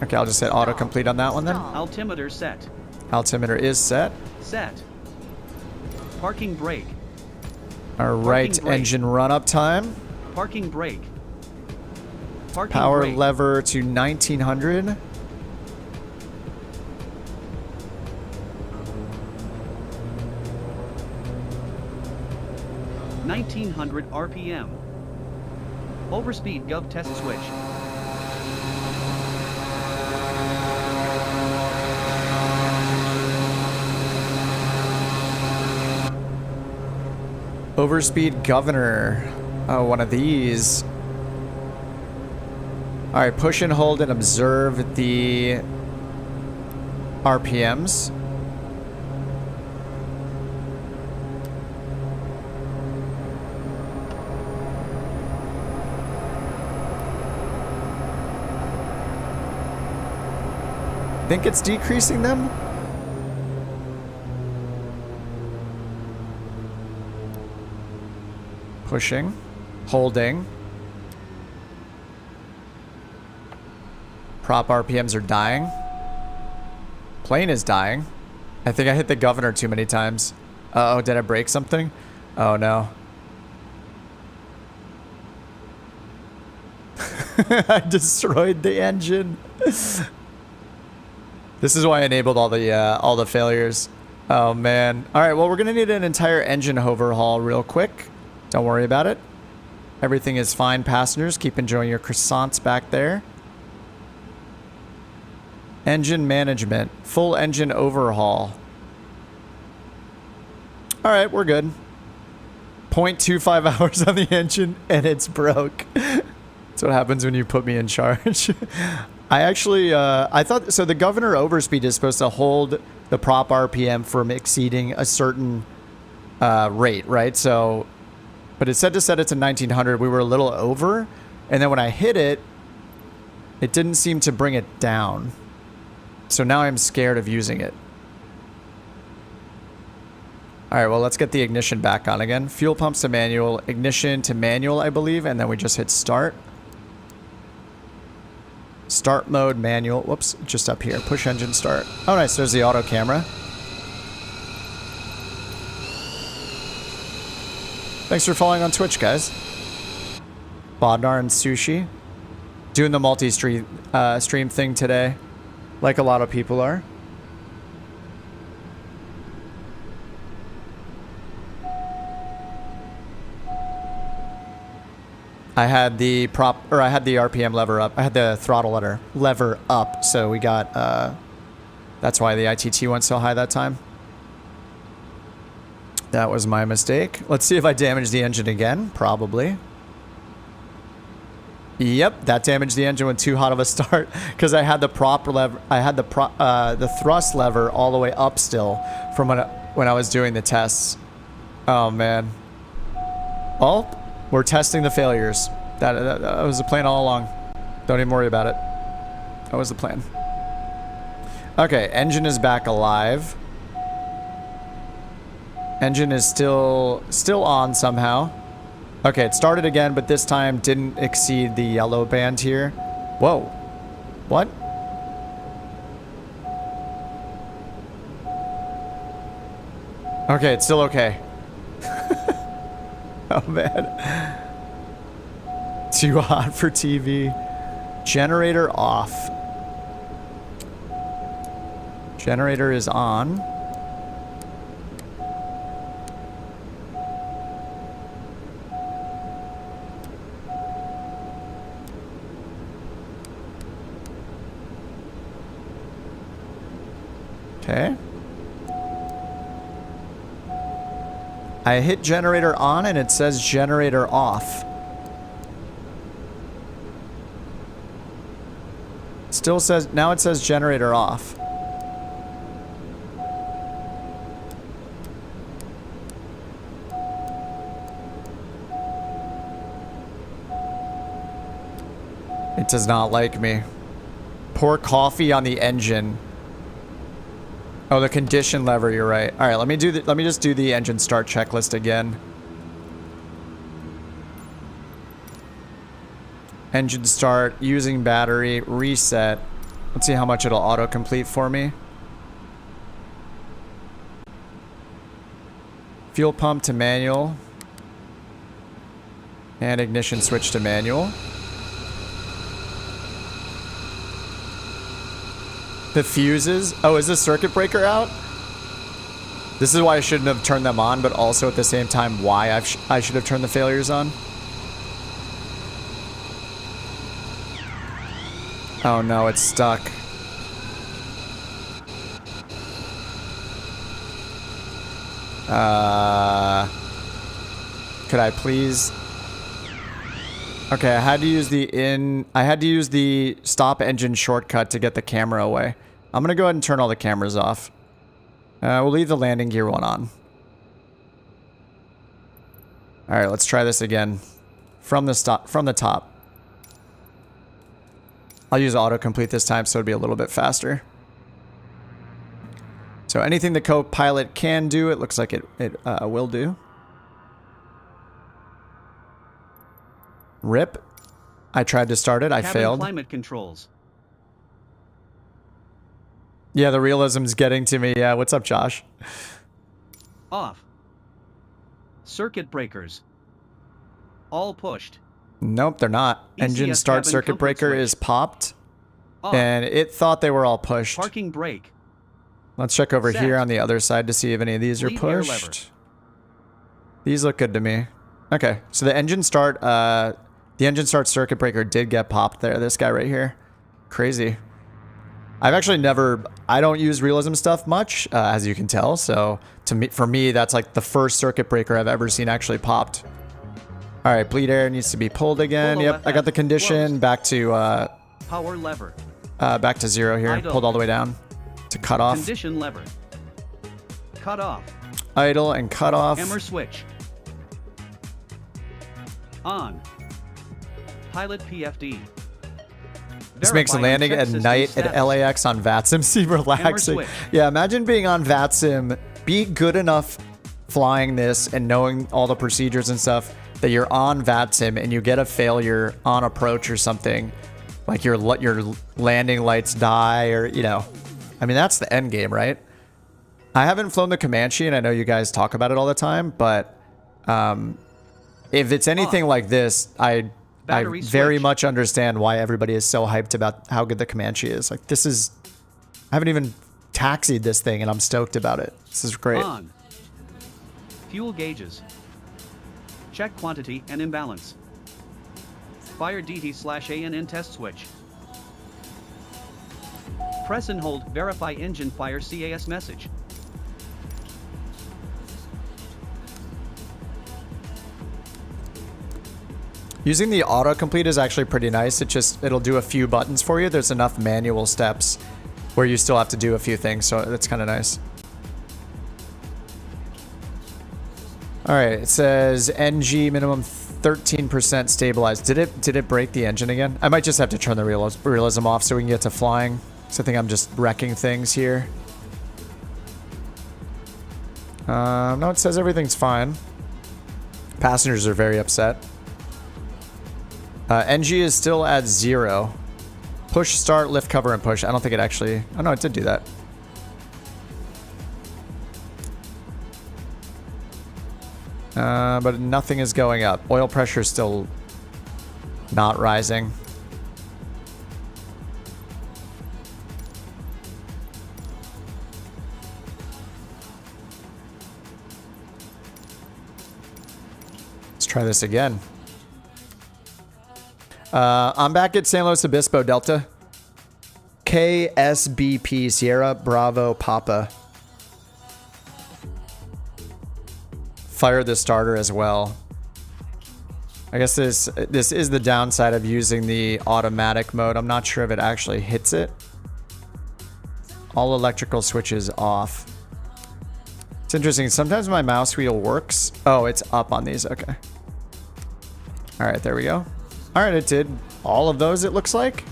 Okay, I'll just hit autocomplete on that one then. Altimeter set. Altimeter is set. Set. Parking brake. All right, Parking brake. engine run-up time. Parking brake. Parking Power brake. lever to 1900. RPM. Overspeed gov test switch. Overspeed governor. Oh, one of these. All right, push and hold and observe the RPMs. Think it's decreasing them? Pushing, holding. Prop RPMs are dying. Plane is dying. I think I hit the governor too many times. Uh-oh, did I break something? Oh no. I destroyed the engine. This is why I enabled all the failures. Oh man. All right, well, we're gonna need an entire engine overhaul real quick. Don't worry about it. Everything is fine, passengers. Keep enjoying your croissants back there. Engine management. Full engine overhaul. All right, we're good. 0.25 hours on the engine and it's broke. That's what happens when you put me in charge. I actually, I thought, so the governor overspeed is supposed to hold the prop RPM from exceeding a certain rate, right? So, but it said to set it to 1900. We were a little over. And then when I hit it, it didn't seem to bring it down. So now I'm scared of using it. All right, well, let's get the ignition back on again. Fuel pumps to manual, ignition to manual, I believe. And then we just hit start. Start mode, manual. Whoops, just up here. Push engine start. Oh, nice. There's the auto camera. Thanks for following on Twitch, guys. Bodnar and Sushi. Doing the multi-stream stream thing today, like a lot of people are. I had the I had the RPM lever up. I had the throttle lever up, so we got, that's why the ITT went so high that time. That was my mistake. Let's see if I damaged the engine again. Probably. Yep, that damaged the engine with too hot of a start because I had the prop lever. I had the thrust lever all the way up still from when I was doing the tests. Oh man. Well, we're testing the failures. That was the plan all along. Don't even worry about it. That was the plan. Okay, engine is back alive. Engine is still on somehow. Okay, it started again, but this time didn't exceed the yellow band here. Whoa. What? Okay, it's still okay. Oh, man. Too hot for TV. Generator off. Generator is on. Okay. I hit generator on and it says generator off. Still says, now it says generator off. It does not like me. Pour coffee on the engine. Oh, the condition lever, you're right. All right, let me just do the engine start checklist again. Engine start, using battery, reset. Let's see how much it'll auto-complete for me. Fuel pump to manual. And ignition switch to manual. The fuses. Oh, is the circuit breaker out? This is why I shouldn't have turned them on, but also at the same time why I should have turned the failures on. Oh no, it's stuck. Could I please? Okay, I had to use the stop engine shortcut to get the camera away. I'm gonna go ahead and turn all the cameras off. We'll leave the landing gear one on. All right, let's try this again from the top. I'll use autocomplete this time so it'll be a little bit faster. So anything the co-pilot can do, it looks like it will do. RIP. I tried to start it. I failed. Climate controls. Yeah, the realism's getting to me. Yeah, what's up, Josh? Off. Circuit breakers. All pushed. Nope, they're not. Engine start circuit breaker is popped. Off. And it thought they were all pushed. Parking brake. Let's check over Set. here on the other side to see if any of these are Lead air lever. pushed. These look good to me. Okay, so the engine start circuit breaker did get popped there. This guy right here. Crazy. I've actually I don't use realism stuff much, as you can tell. So for me, that's like the first circuit breaker I've ever seen actually popped. All right, bleed air needs to be pulled again. Yep, I got the condition back to power lever. Back to 0 here. Idle. Pulled all the way down to cut off. Condition lever. Cut off. Idle and cut off. Hammer switch. On. Pilot PFD. This makes landing at night at LAX on VATSIM seem relaxing. Yeah, imagine being on VATSIM, be good enough flying this and knowing all the procedures and stuff that you're on VATSIM and you get a failure on approach or something, like your landing lights die or, you know, I mean, that's the end game, right? I haven't flown the Comanche and I know you guys talk about it all the time, but if it's anything like this, I very much understand why everybody is so hyped about how good the Comanche is. Like, this is... I haven't even taxied this thing, and I'm stoked about it. This is great. On. Fuel gauges. Check quantity and imbalance. Fire DT/AN in test switch. Press and hold verify engine fire CAS message. Using the autocomplete is actually pretty nice. It'll do a few buttons for you. There's enough manual steps where you still have to do a few things, so that's kind of nice. All right, it says NG minimum 13% stabilized. Did it break the engine again? I might just have to turn the realism off so we can get to flying. So I think I'm just wrecking things here. No, it says everything's fine. Passengers are very upset. NG is still at 0. Push, start, lift, cover, and push. I don't think it actually... Oh, no, it did do that. But nothing is going up. Oil pressure is still not rising. Let's try this again. I'm back at San Luis Obispo, Delta. KSBP, Sierra Bravo Papa. Fire the starter as well. I guess this is the downside of using the automatic mode. I'm not sure if it actually hits it. All electrical switches off. It's interesting. Sometimes my mouse wheel works. Oh, it's up on these. Okay. All right, there we go. All right, it did all of those, it looks like.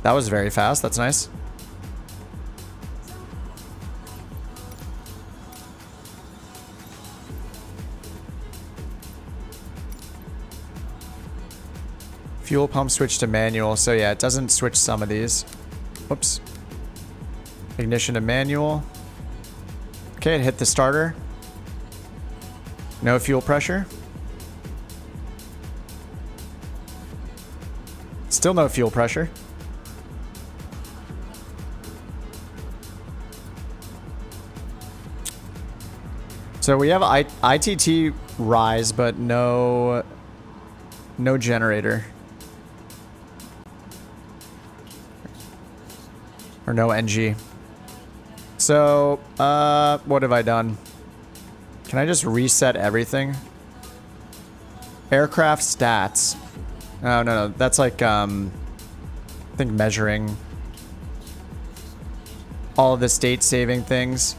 That was very fast. That's nice. Fuel pump switch to manual. So yeah, it doesn't switch some of these. Whoops. Ignition to manual. Okay, it hit the starter. No fuel pressure. Still no fuel pressure. So we have ITT rise, but no generator. Or no NG. So, what have I done? Can I just reset everything? Aircraft stats. Oh, no. That's like, I think measuring all of the state saving things.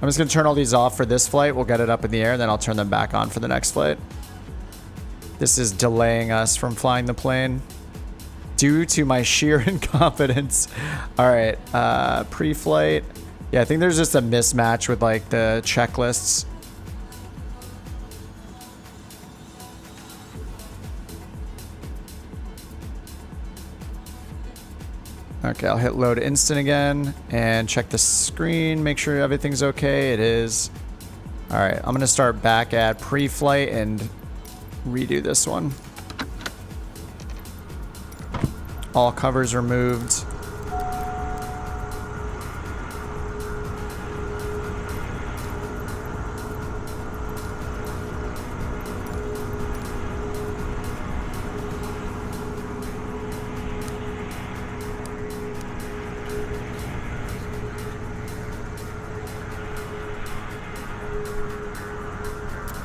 I'm just going to turn all these off for this flight. We'll get it up in the air, and then I'll turn them back on for the next flight. This is delaying us from flying the plane due to my sheer incompetence. All right, pre-flight. Yeah, I think there's just a mismatch with like the checklists. Okay, I'll hit load instant again and check the screen, make sure everything's okay. It is. All right, I'm gonna start back at pre-flight and redo this one. All covers removed.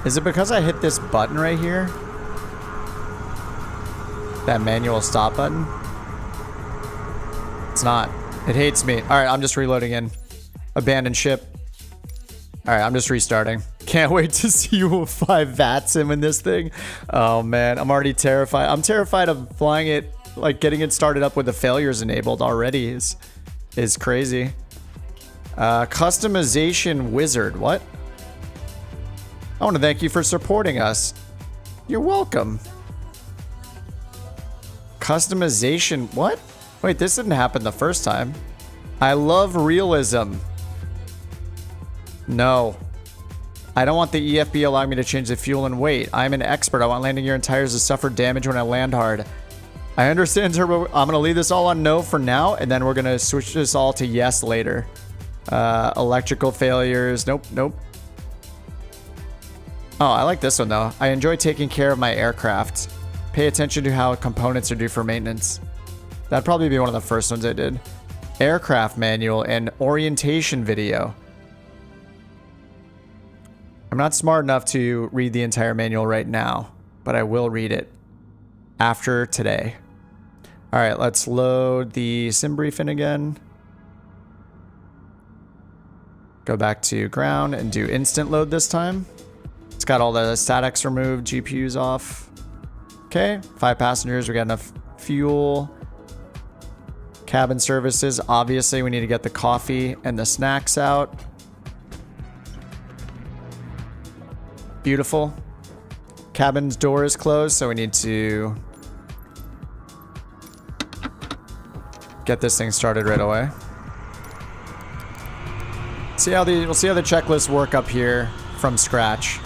Is it because I hit this button right here? That manual stop button? It's not. It hates me. All right, I'm just reloading in. Abandon ship. All right, I'm just restarting. Can't wait to see you fly VATSIM in this thing. Oh man, I'm already terrified. I'm terrified of flying it, like getting it started up with the failures enabled already is crazy. Customization wizard, what? I want to thank you for supporting us. You're welcome. Customization, what? Wait, this didn't happen the first time. I love realism. No. I don't want the EFB allowing me to change the fuel and weight. I'm an expert. I want landing gear and tires to suffer damage when I land hard. I understand turbo. I'm going to leave this all on no for now, and then we're going to switch this all to yes later. Electrical failures. Nope, nope. Oh, I like this one though. I enjoy taking care of my aircraft. Pay attention to how components are due for maintenance. That'd probably be one of the first ones I did. Aircraft manual and orientation video. I'm not smart enough to read the entire manual right now, but I will read it after today. All right, let's load the SimBrief in again. Go back to ground and do instant load this time. It's got all the statics removed, GPUs off. Okay, 5 passengers, we got enough fuel. Cabin services, obviously we need to get the coffee and the snacks out. Beautiful. Cabin's door is closed, so we need to get this thing started right away. We'll see how the checklists work up here from scratch.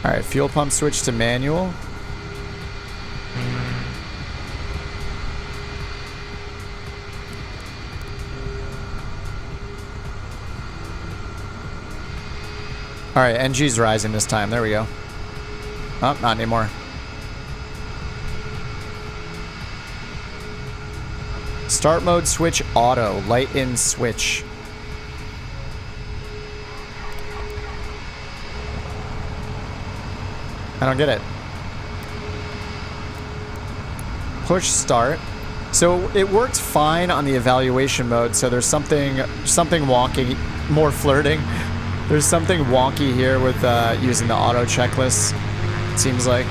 All right, fuel pump switch to manual. All right, NG's rising this time. There we go. Oh, not anymore. Start mode switch auto. Light in switch. I don't get it. Push start. So it worked fine on the evaluation mode. So there's something wonky, more flirting. There's something wonky here with using the auto checklist. It seems like.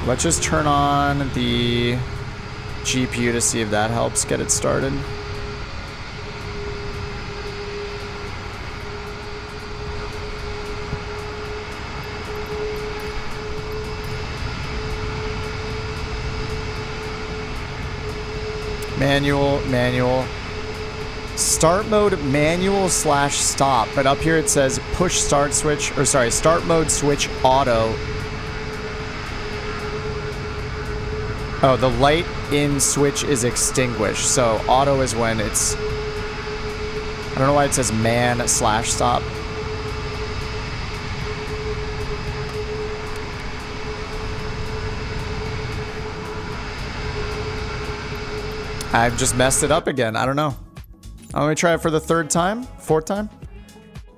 Let's just turn on the GPU to see if that helps get it started. Manual. Start mode manual / stop, but up here it says push start switch, or sorry, start mode switch auto. Oh, the light in switch is extinguished, so auto is when it's, I don't know why it says man / stop. I've just messed it up again. I don't know. Let me try it for the 3rd time? 4th time?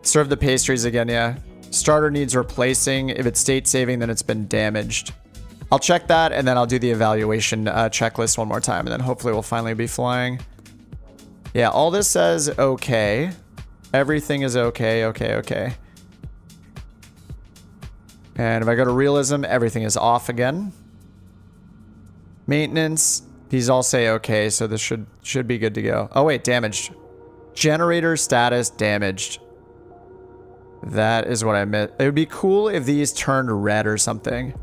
Serve the pastries again, yeah. Starter needs replacing. If it's state saving, then it's been damaged. I'll check that, and then I'll do the evaluation checklist one more time, and then hopefully we'll finally be flying. Yeah, all this says okay. Everything is okay, okay, okay. And if I go to realism, everything is off again. Maintenance, these all say okay, so this should be good to go. Oh wait, damaged. Generator status damaged. That is what I meant. It would be cool if these turned red or something.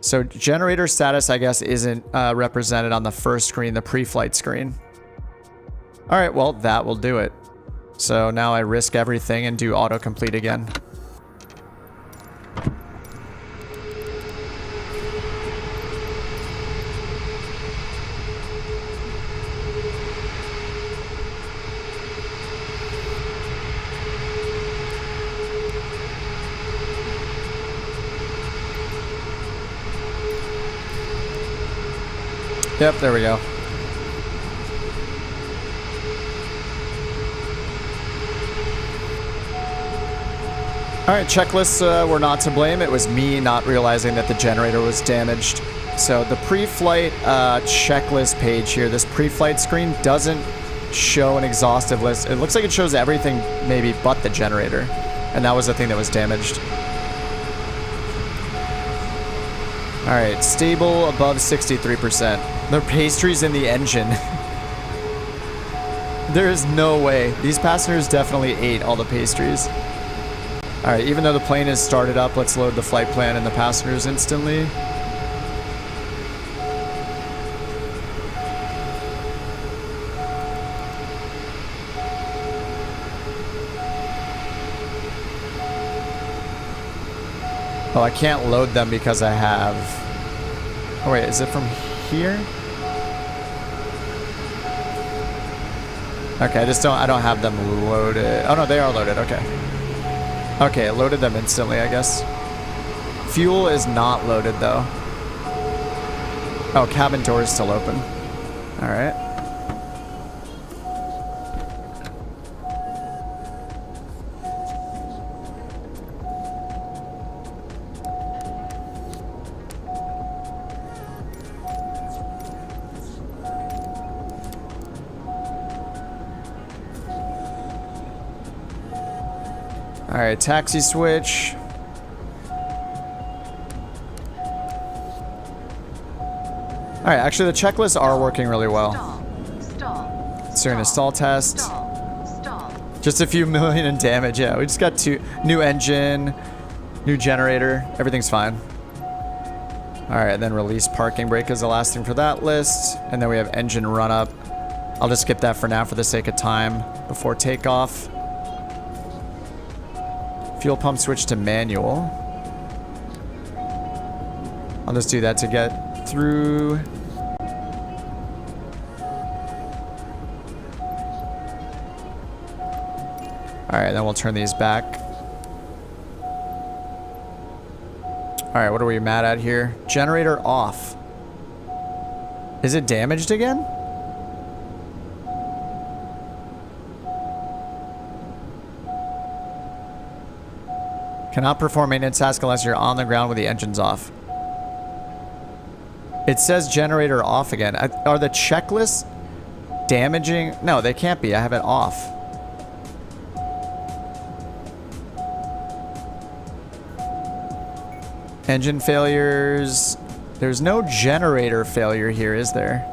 So generator status, I guess, isn't represented on the first screen, the pre-flight screen. All right, well, that will do it. So now I risk everything and do autocomplete again. Yep, there we go. Alright, checklists were not to blame. It was me not realizing that the generator was damaged. So the pre-flight checklist page here, this pre-flight screen doesn't show an exhaustive list. It looks like it shows everything maybe but the generator. And that was the thing that was damaged. Alright, stable above 63%. The pastries in the engine. There is no way. These passengers definitely ate all the pastries. Alright, even though the plane is started up, let's load the flight plan and the passengers instantly. Oh, I can't load them because I have... Oh wait, is it from here? Okay, I don't have them loaded. Oh no, they are loaded, okay. Okay, it loaded them instantly, I guess. Fuel is not loaded though. Oh, cabin door is still open. Alright. Alright, taxi switch. Alright, actually the checklists are working really well. It's doing a stall test. Just a few million in damage, yeah. We just got new engine, new generator, everything's fine. Alright, then release parking brake is the last thing for that list. And then we have engine run up. I'll just skip that for now for the sake of time before takeoff. Fuel pump switch to manual. I'll just do that to get through. Alright, then we'll turn these back. Alright, what are we mad at here? Generator off. Is it damaged again? Cannot perform maintenance task unless you're on the ground with the engines off. It says generator off again. Are the checklists damaging? No, they can't be. I have it off. Engine failures. There's no generator failure here, is there?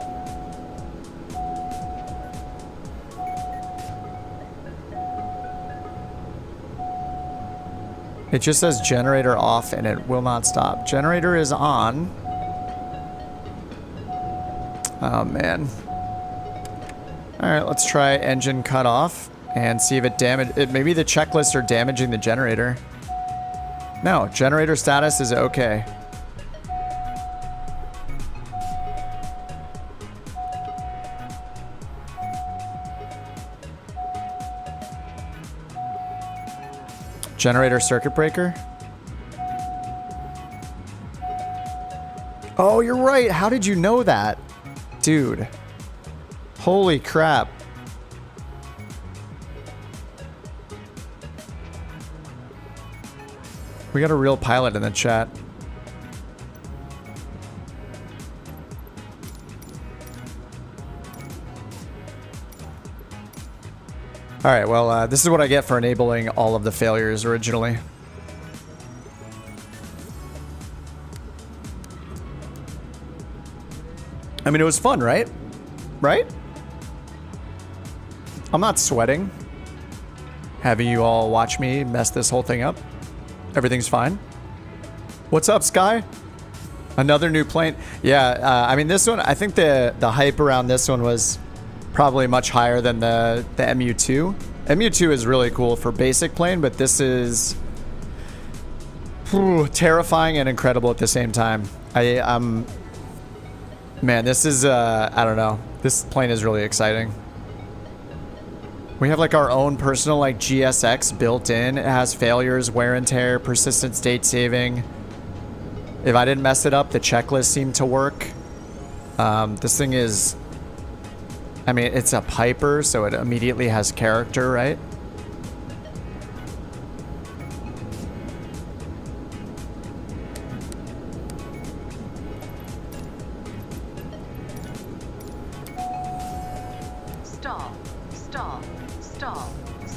It just says generator off and it will not stop. Generator is on. Oh man. All right, let's try engine cut off and see if it maybe the checklists are damaging the generator. No, generator status is okay. Generator circuit breaker. Oh, you're right. How did you know that? Dude. Holy crap. We got a real pilot in the chat. All right, well, this is what I get for enabling all of the failures originally. I mean, it was fun, right? Right? I'm not sweating having you all watch me mess this whole thing up. Everything's fine. What's up, Sky? Another new plane. Yeah, I mean, this one, I think the hype around this one was probably much higher than the MU2. MU2 is really cool for basic plane, but this is terrifying and incredible at the same time. Man, this is, I don't know. This plane is really exciting. We have like our own personal like GSX built in. It has failures, wear and tear, persistent state saving. If I didn't mess it up, the checklist seemed to work. This thing is, I mean, it's a Piper, so it immediately has character, right? Stall.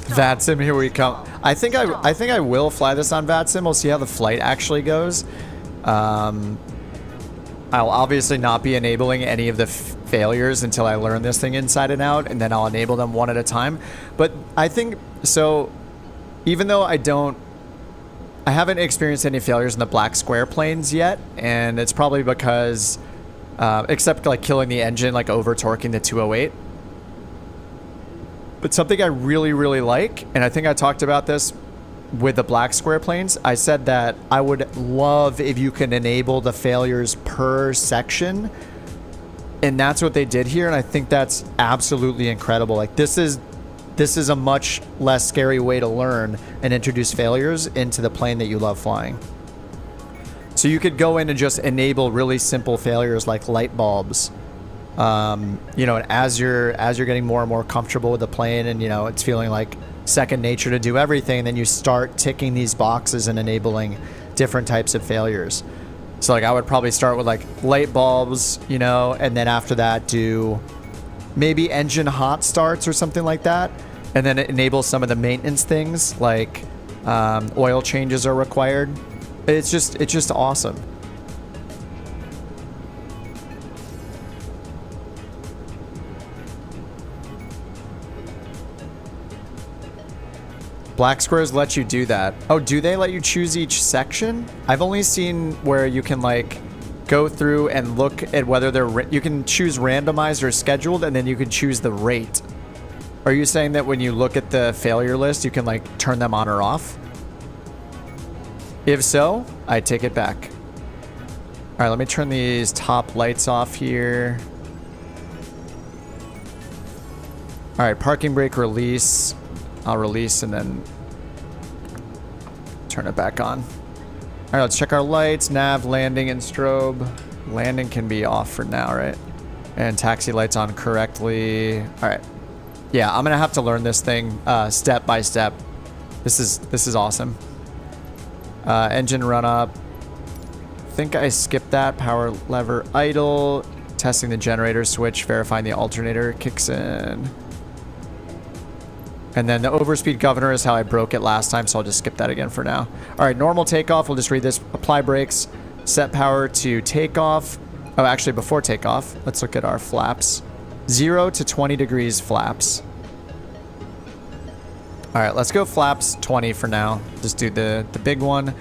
VATSIM, here we come. I think I will fly this on VATSIM. We'll see how the flight actually goes. I'll obviously not be enabling any of the failures until I learn this thing inside and out, and then I'll enable them one at a time. But I think, so even though I haven't experienced any failures in the black square planes yet, and it's probably because, except like killing the engine, like over torquing the 208. But something I really, really like, and I think I talked about this with the black square planes, I said that I would love if you can enable the failures per section. And that's what they did here, and I think that's absolutely incredible. Like this is a much less scary way to learn and introduce failures into the plane that you love flying. So you could go in and just enable really simple failures like light bulbs. You know, and as you're getting more and more comfortable with the plane, and you know it's feeling like second nature to do everything, then you start ticking these boxes and enabling different types of failures. So like I would probably start with like light bulbs, you know, and then after that do maybe engine hot starts or something like that, and then enable some of the maintenance things like oil changes are required. It's just awesome. Black squares let you do that. Oh, do they let you choose each section? I've only seen where you can like go through and look at whether you can choose randomized or scheduled, and then you can choose the rate. Are you saying that when you look at the failure list, you can like turn them on or off? If so, I take it back. All right, let me turn these top lights off here. All right, parking brake release. I'll release and then turn it back on. All right, let's check our lights, nav, landing, and strobe. Landing can be off for now, right? And taxi lights on correctly. All right. Yeah, I'm gonna have to learn this thing step by step. This is awesome. Engine run up. I think I skipped that. Power lever idle. Testing the generator switch, verifying the alternator kicks in. And then the overspeed governor is how I broke it last time, so I'll just skip that again for now. All right, normal takeoff. We'll just read this. Apply brakes. Set power to takeoff. Oh, actually, before takeoff, let's look at our flaps. 0 to 20 degrees flaps. All right, let's go flaps 20 for now. Just do the big one.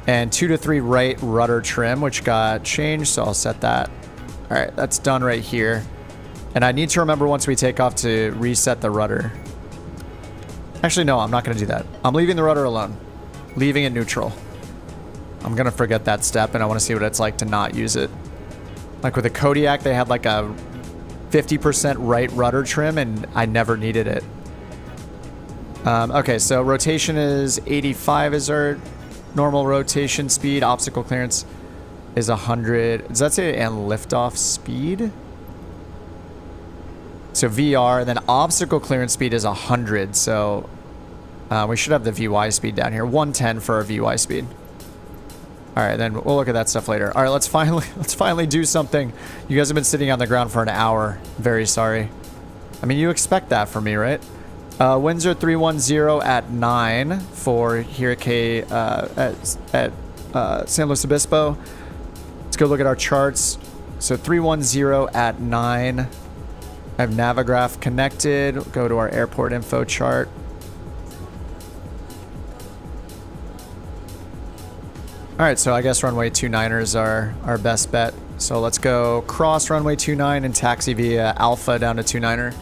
And 2 to 3 right rudder trim, which got changed, so I'll set that. All right, that's done right here. And I need to remember once we take off to reset the rudder. Actually, no, I'm not going to do that. I'm leaving the rudder alone. Leaving it neutral. I'm going to forget that step, and I want to see what it's like to not use it. Like with the Kodiak, they had like a 50% right rudder trim, and I never needed it. Okay, so rotation is 85 is our normal rotation speed. Obstacle clearance is 100. Does that say and liftoff speed? So VR, and then obstacle clearance speed is 100. So we should have the VY speed down here. 110 for our VY speed. All right, then we'll look at that stuff later. All right, let's finally do something. You guys have been sitting on the ground for an hour. Very sorry. I mean, you expect that from me, right? Windsor 310 at 9 for Hurricane at San Luis Obispo. Let's go look at our charts. So 310 at 9. I have Navigraph connected. Go to our airport info chart. All right, so I guess runway 29ers are our best bet. So let's go cross runway 29 and taxi via Alpha down to 29er.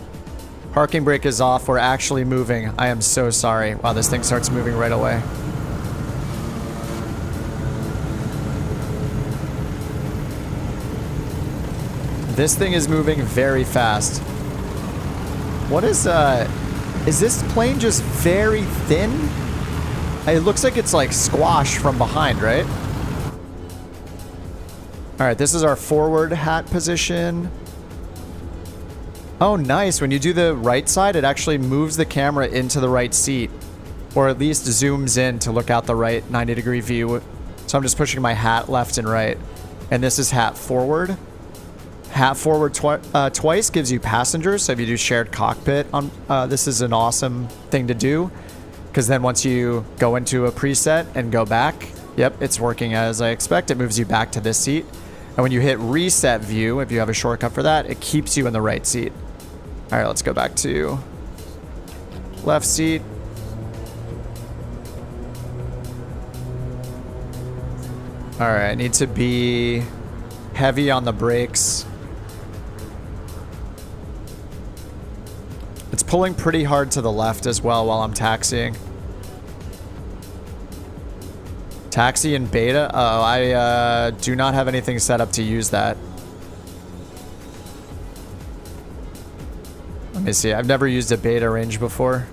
Parking brake is off. We're actually moving. I am so sorry. Wow, this thing starts moving right away. This thing is moving very fast. What is this plane just very thin? It looks like it's like squashed from behind, right? All right, this is our forward hat position. Oh, nice. When you do the right side, it actually moves the camera into the right seat, or at least zooms in to look out the right 90-degree view. So I'm just pushing my hat left and right. And this is hat forward. Hat forward twice gives you passengers. So if you do shared cockpit, this is an awesome thing to do. Because then once you go into a preset and go back, yep, it's working as I expect. It moves you back to this seat. And when you hit reset view, if you have a shortcut for that, it keeps you in the right seat. All right, let's go back to left seat. All right, I need to be heavy on the brakes. It's pulling pretty hard to the left as well while I'm taxiing. Taxi and beta? Oh, I do not have anything set up to use that. Let me see. I've never used a beta range before.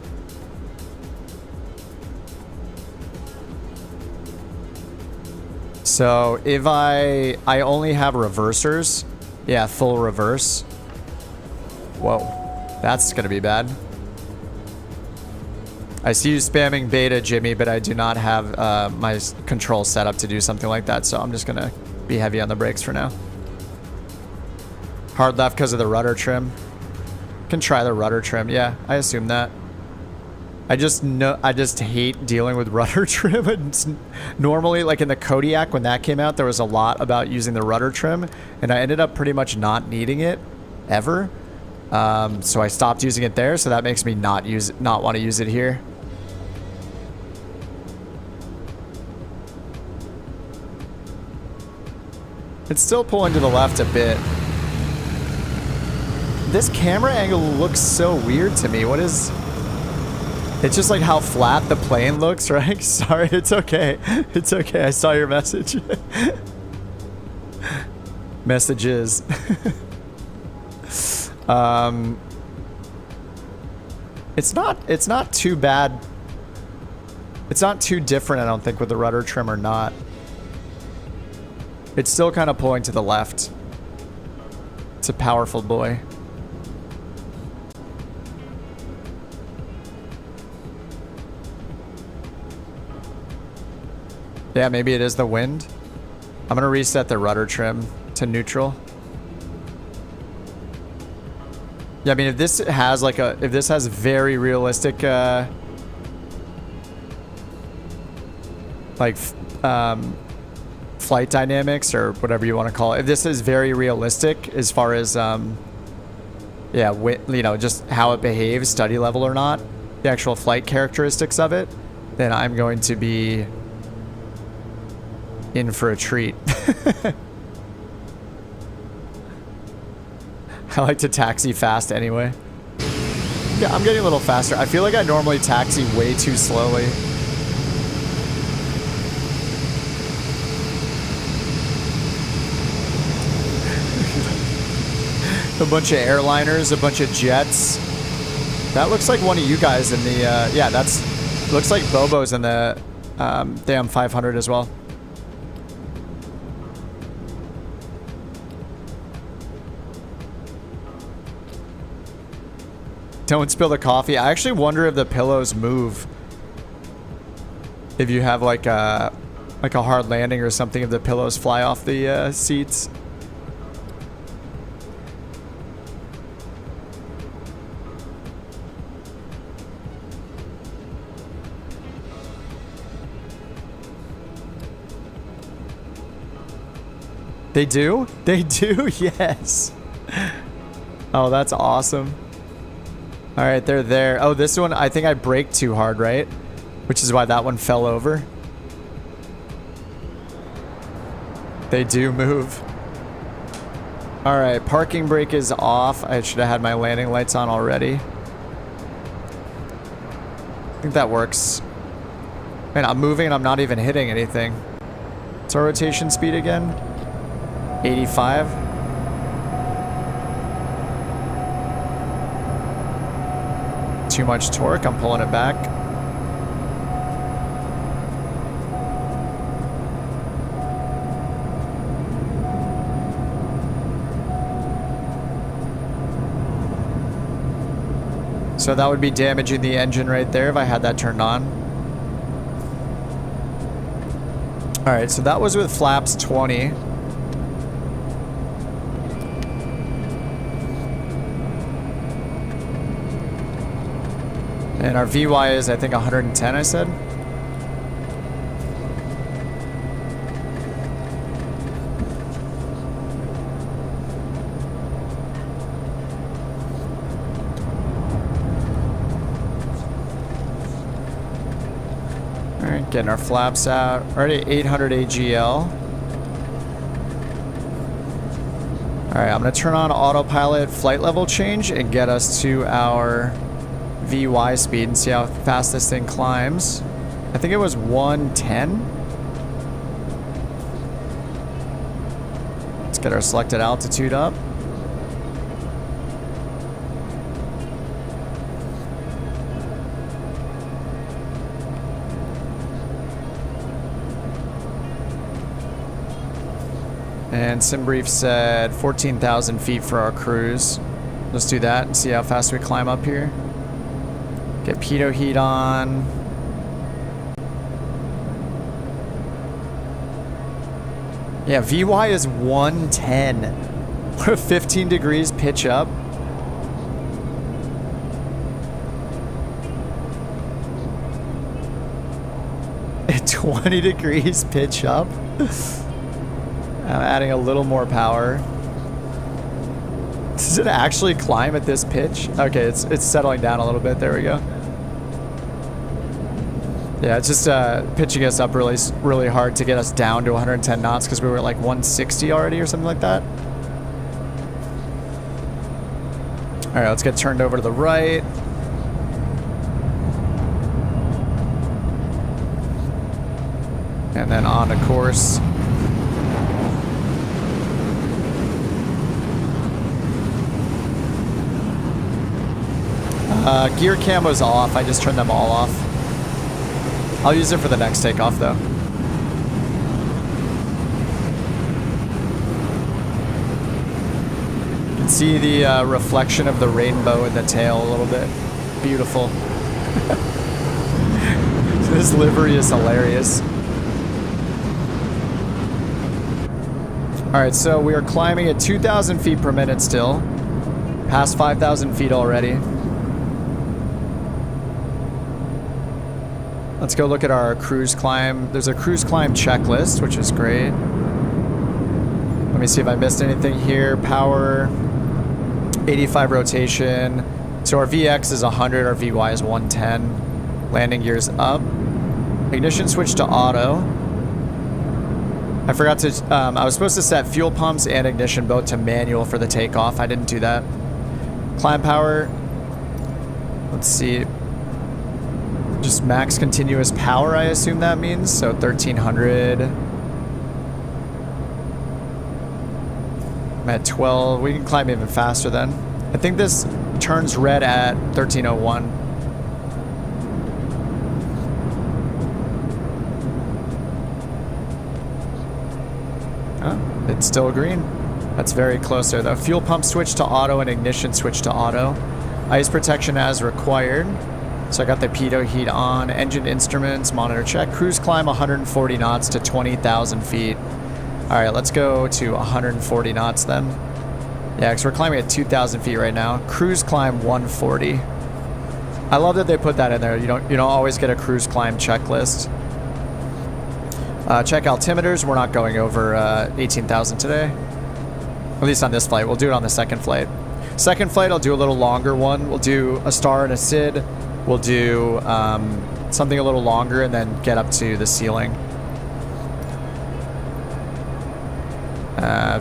So if I only have reversers. Yeah, full reverse. Whoa. That's going to be bad. I see you spamming beta, Jimmy, but I do not have my control set up to do something like that, so I'm just going to be heavy on the brakes for now. Hard left because of the rudder trim. Can try the rudder trim. Yeah, I assume that. I just hate dealing with rudder trim. It's normally, like in the Kodiak, when that came out, there was a lot about using the rudder trim, and I ended up pretty much not needing it ever. So I stopped using it there, so that makes me not want to use it here. It's still pulling to the left a bit. This camera angle looks so weird to me. What is... It's just like how flat the plane looks, right? Sorry, it's okay. It's okay. I saw your message. Messages. It's not too bad. It's not too different, I don't think, with the rudder trim or not. It's still kind of pulling to the left. It's a powerful boy. Yeah, maybe it is the wind. I'm gonna reset the rudder trim to neutral. Yeah, I mean, if this has like if this has very realistic, flight dynamics or whatever you want to call it. If this is very realistic as far as, yeah, you know, just how it behaves, study level or not, the actual flight characteristics of it, then I'm going to be in for a treat. I like to taxi fast anyway. Yeah, I'm getting a little faster. I feel like I normally taxi way too slowly. A bunch of airliners, a bunch of jets. That looks like one of you guys in the, yeah, looks like Bobo's in the damn 500 as well. Don't spill the coffee. I actually wonder if the pillows move. If you have like a hard landing or something, if the pillows fly off the seats. They do? They do? Yes. Oh, that's awesome. All right, they're there. Oh, this one, I think I braked too hard, right? Which is why that one fell over. They do move. All right, parking brake is off. I should have had my landing lights on already. I think that works. Man, I'm moving and I'm not even hitting anything. What's our rotation speed again? 85. Too much torque, I'm pulling it back. So that would be damaging the engine right there if I had that turned on. All right, so that was with flaps 20. And our VY is, I think, 110, I said. All right, getting our flaps out. Already 800 AGL. All right, I'm gonna turn on autopilot flight level change and get us to our VY speed and see how fast this thing climbs. I think it was 110. Let's get our selected altitude up. And SimBrief said 14,000 feet for our cruise. Let's do that and see how fast we climb up here. Get pitot heat on. Yeah, VY is 110. We're 15 degrees pitch up. At 20 degrees pitch up. I'm adding a little more power. Does it actually climb at this pitch? Okay, it's settling down a little bit. There we go. Yeah, it's just pitching us up really hard to get us down to 110 knots because we were at like 160 already or something like that. All right, let's get turned over to the right. And then on to course. Gear camo's off. I just turned them all off. I'll use it for the next takeoff though. You can see the reflection of the rainbow in the tail a little bit. Beautiful. This livery is hilarious. Alright, so we are climbing at 2,000 feet per minute still. Past 5,000 feet already. Let's go look at our cruise climb. There's a cruise climb checklist, which is great. Let me see if I missed anything here. Power, 85 rotation. So our VX is 100, our VY is 110. Landing gears up. Ignition switch to auto. I forgot to, I was supposed to set fuel pumps and ignition both to manual for the takeoff. I didn't do that. Climb power. Let's see. Just max continuous power, I assume that means. So 1300. I'm at 12. We can climb even faster then. I think this turns red at 1301. Oh, it's still green. That's very close there though. Fuel pump switch to auto and ignition switch to auto. Ice protection as required. So I got the pitot heat on. Engine instruments, monitor check. Cruise climb 140 knots to 20,000 feet. All right, let's go to 140 knots then. Yeah, because we're climbing at 2,000 feet right now. Cruise climb 140. I love that they put that in there. You don't always get a cruise climb checklist. Check altimeters. We're not going over 18,000 today. At least on this flight. We'll do it on the second flight. Second flight, I'll do a little longer one. We'll do a star and a SID. We'll do something a little longer and then get up to the ceiling.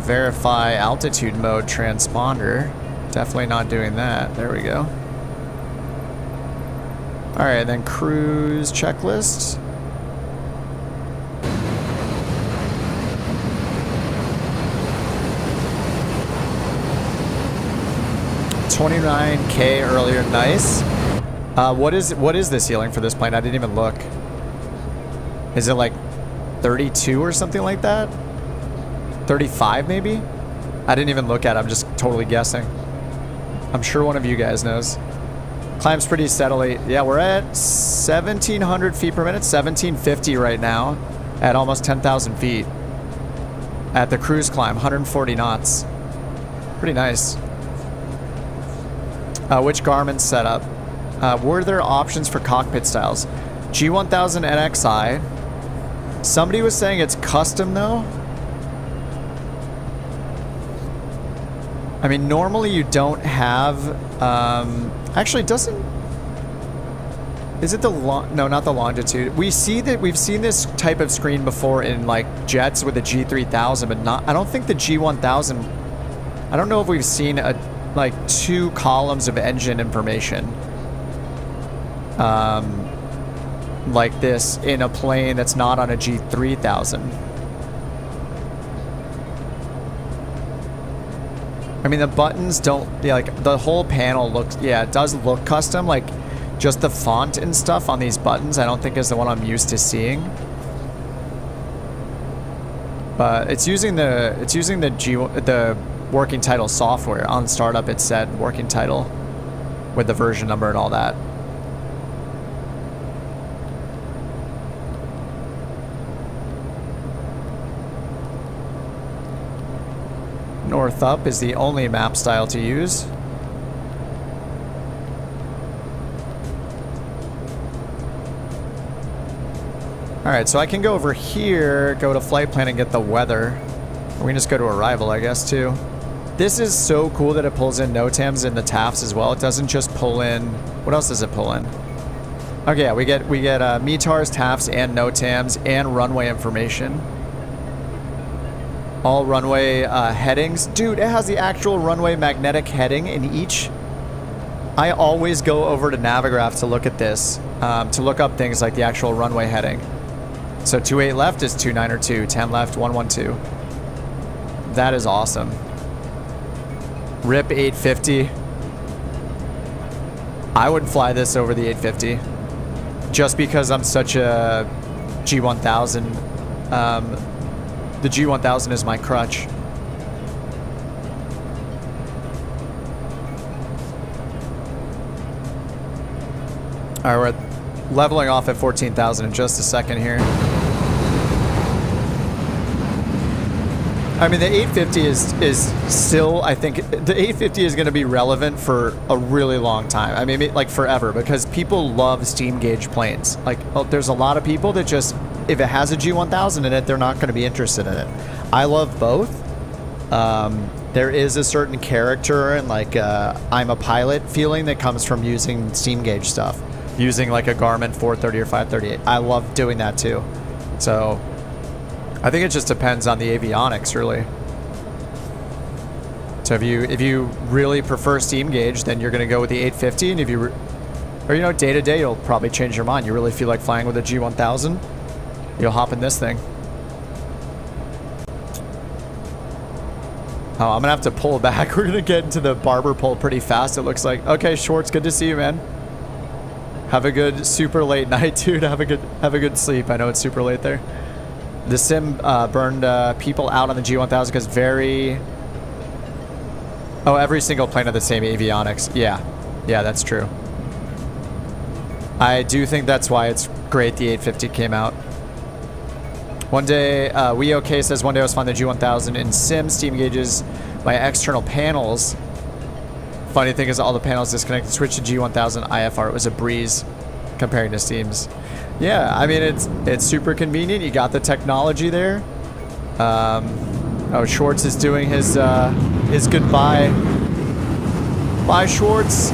Verify altitude mode transponder. Definitely not doing that. There we go. All right, then cruise checklist. $29K earlier, nice. What is the ceiling for this plane? I didn't even look. Is it like 32 or something like that? 35 maybe? I didn't even look at it. I'm just totally guessing. I'm sure one of you guys knows. Climbs pretty steadily. Yeah, we're at 1,700 feet per minute, 1,750 right now at almost 10,000 feet. At the cruise climb, 140 knots. Pretty nice. Which Garmin setup? Were there options for cockpit styles? G1000 NXI. Somebody was saying it's custom though. I mean, normally you don't have, actually doesn't, is it the, no, not the longitude. We've seen this type of screen before in like jets with the G3000, but not, I don't think the G1000, I don't know if we've seen like 2 columns of engine information like this in a plane that's not on a G3000. I mean, the buttons don't, yeah, like the whole panel looks, yeah, it does look custom. Like just the font and stuff on these buttons, I don't think is the one I'm used to seeing. But it's using the working title software. On startup it said working title with the version number and all that. North up is the only map style to use. Alright, so I can go over here, go to flight plan and get the weather. Or we can just go to arrival, I guess, too. This is so cool that it pulls in NOTAMs and the TAFs as well. It doesn't just pull in... What else does it pull in? Okay, yeah, we get METARs, TAFs, and NOTAMs, and runway information. All runway headings. Dude, it has the actual runway magnetic heading in each. I always go over to Navigraph to look at this, to look up things like the actual runway heading. So 28 left is 29 or 2, 10 left, 112. That is awesome. RIP 850. I would fly this over the 850 just because I'm such a G1000. The G1000 is my crutch. All right, we're leveling off at 14,000 in just a second here. I mean, the 850 is still, I think, the 850 is going to be relevant for a really long time. I mean, like forever, because people love steam gauge planes. Like, there's a lot of people that just, if it has a G1000 in it, they're not going to be interested in it. I love both. There is a certain character and like I'm a pilot feeling that comes from using steam gauge stuff, using like a Garmin 430 or 538. I love doing that too. So I think it just depends on the avionics, really. So if you really prefer steam gauge, then you're going to go with the 850, and if you or you know, day to day, you'll probably change your mind. You really feel like flying with a G1000, you'll hop in this thing. Oh, I'm gonna have to pull back. We're gonna get into the barber pole pretty fast, it looks like. Okay, Schwartz, good to see you, man. Have a good super late night, dude. Have a good sleep. I know it's super late there. The sim burned people out on the G1000 because every single plane had the same avionics. Yeah, that's true. I do think that's why it's great the 850 came out. One day, We OK says, one day I was flying the G1000 in sim steam gauges by external panels. Funny thing is all the panels disconnected, switched to G1000 IFR. It was a breeze comparing to steams. Yeah, I mean, it's super convenient. You got the technology there. Oh, Schwartz is doing his goodbye. Bye, Schwartz.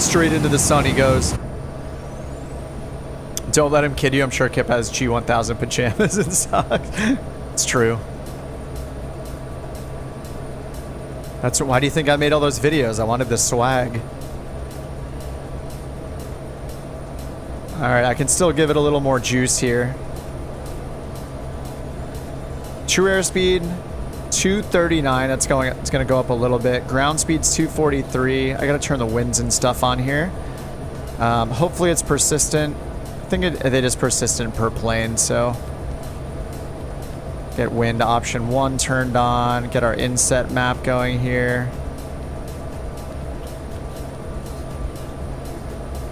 Straight into the sun he goes. Don't let him kid you. I'm sure Kip has G1000 pajamas and socks. It's true. Why do you think I made all those videos? I wanted the swag. Alright, I can still give it a little more juice here. True airspeed 239. It's gonna go up a little bit. Ground speed's 243. I gotta turn the winds and stuff on here. Hopefully it's persistent. I think it is persistent per plane, so get wind option 1 turned on. Get our inset map going here.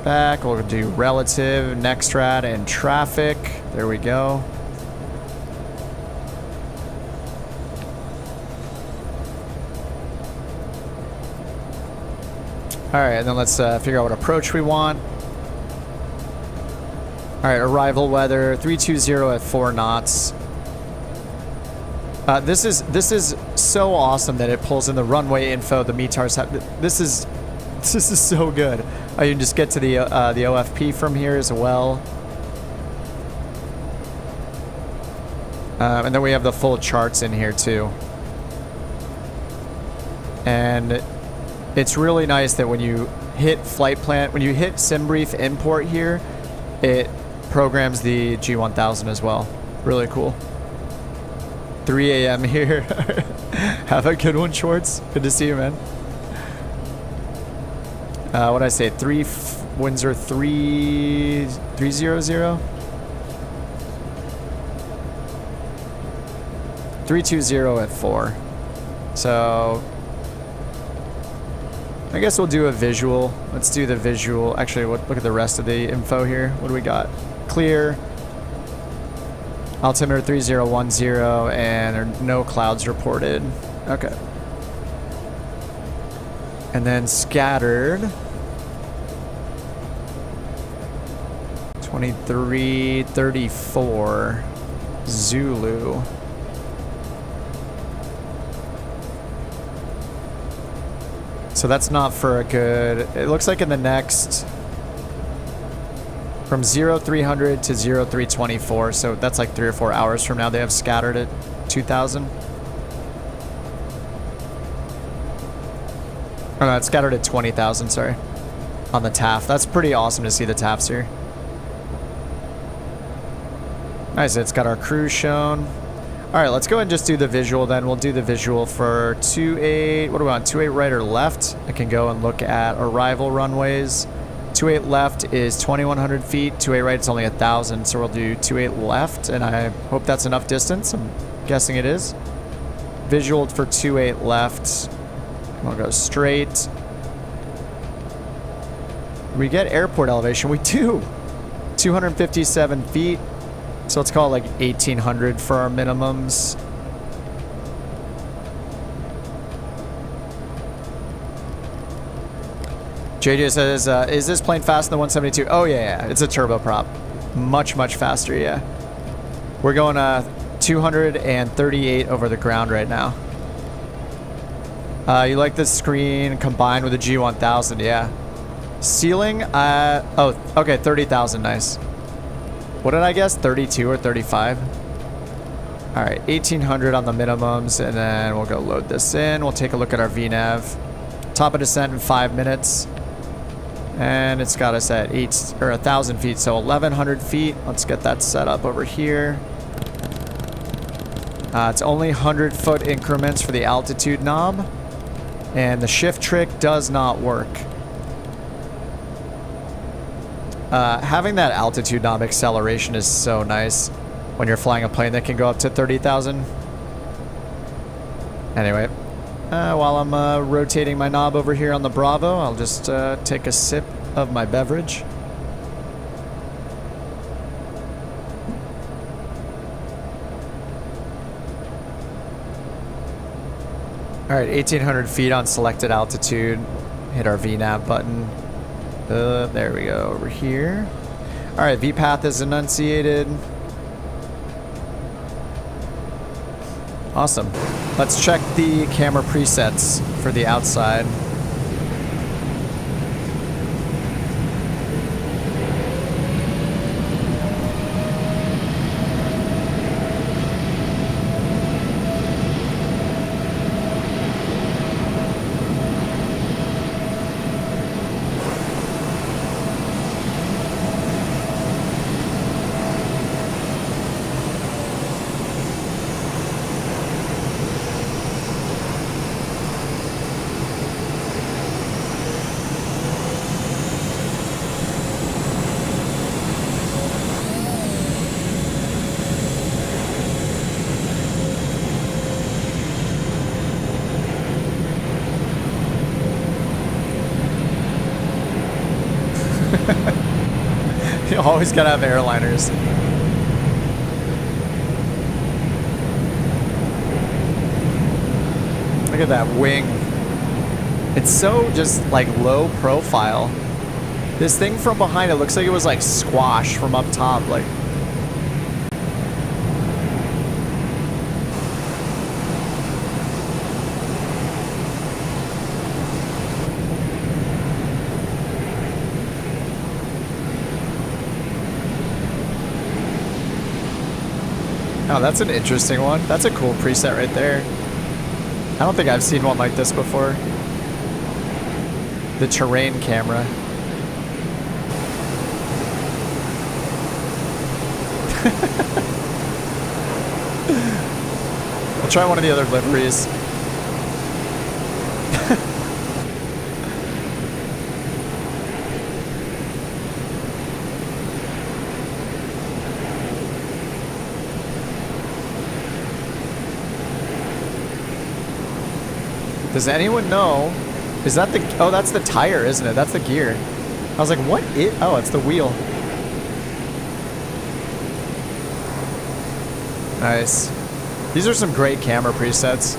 Back, we'll do relative, Nextrad, and traffic. There we go. Alright, and then let's figure out what approach we want. Alright, arrival weather, 320 at 4 knots. This is so awesome that it pulls in the runway info, the METARs have. This is so good. Oh, you can just get to the OFP from here as well. And then we have the full charts in here too. And it's really nice that when you hit flight plan, when you hit SimBrief import here, it programs the G1000 as well. Really cool. 3 a.m. here. Have a good one, Schwartz. Good to see you, man. What did I say? Windsor 300? 320 at 4. So I guess we'll do a visual. Let's do the visual. Actually, look at the rest of the info here. What do we got? Clear. Altimeter 3010, and there are no clouds reported. Okay. And then scattered. 2334 Zulu. So that's not for a good, it looks like in the next, from 0300 to 0324, so that's like 3 or 4 hours from now, they have scattered at 2000. Oh no, it's scattered at 20,000, sorry, on the TAF. That's pretty awesome to see the TAFs here. Nice, it's got our cruise shown. All right, let's go ahead and just do the visual then. We'll do the visual for 28, what do we want, 28 right or left? I can go and look at arrival runways. 28 left is 2,100 feet, 28 right is only 1,000, so we'll do 28 left, and I hope that's enough distance. I'm guessing it is. Visual for 28 left. We'll go straight. We get airport elevation, we do. 257 feet. So let's call it like 1,800 for our minimums. JJ says, is this plane faster than the 172? Oh yeah, it's a turboprop. Much, much faster, yeah. We're going 238 over the ground right now. You like this screen combined with the G1000, yeah. Ceiling, oh, okay, 30,000, nice. What did I guess? 32 or 35? All right, 1,800 on the minimums, and then we'll go load this in. We'll take a look at our VNav. Top of descent in 5 minutes. And it's got us at 1,000 feet, so 1,100 feet. Let's get that set up over here. It's only 100-foot increments for the altitude knob. And the shift trick does not work. Having that altitude knob acceleration is so nice when you're flying a plane that can go up to 30,000. Anyway, while I'm rotating my knob over here on the Bravo, I'll just take a sip of my beverage. All right, 1,800 feet on selected altitude. Hit our VNav button. There we go, over here. All right, VPath is enunciated. Awesome. Let's check the camera presets for the outside. You always gotta have airliners. Look at that wing. It's so just like low profile. This thing from behind, it looks like it was like squash from up top. Like, oh, that's an interesting one. That's a cool preset right there. I don't think I've seen one like this before. The terrain camera. I'll try one of the other liveries. Does anyone know? Is that the... Oh, that's the tire, isn't it? That's the gear. I was like, what is... Oh, it's the wheel. Nice. These are some great camera presets.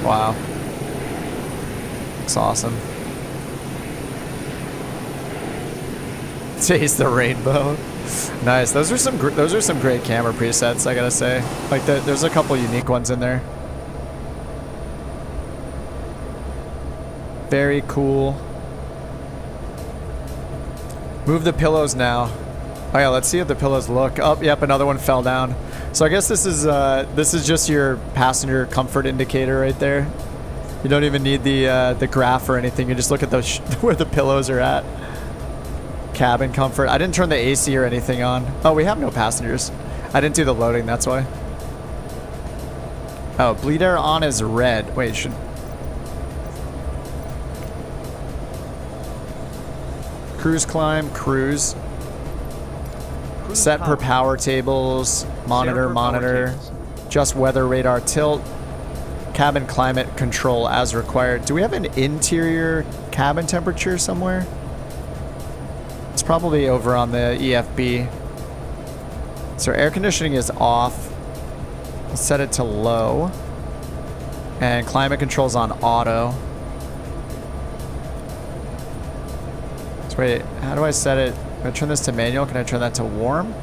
Wow. It's awesome. Taste the rainbow. Nice. Those are some great camera presets, I gotta say. Like there's a couple unique ones in there. Very cool. Move the pillows now. Oh yeah, let's see if the pillows look. Oh, yep, another one fell down. So I guess this is just your passenger comfort indicator right there. You don't even need the graph or anything. You just look at those where the pillows are at. Cabin comfort. I didn't turn the AC or anything on. Oh, we have no passengers. I didn't do the loading, that's why. Oh, bleed air on is red. Wait, should... Cruise climb, cruise. Set per power tables. Monitor. Just weather radar tilt. Cabin climate control as required. Do we have an interior cabin temperature somewhere? It's probably over on the EFB. So air conditioning is off. We'll set it to low. And climate control's on auto. So wait, how do I set it? Can I turn this to manual? Can I turn that to warm?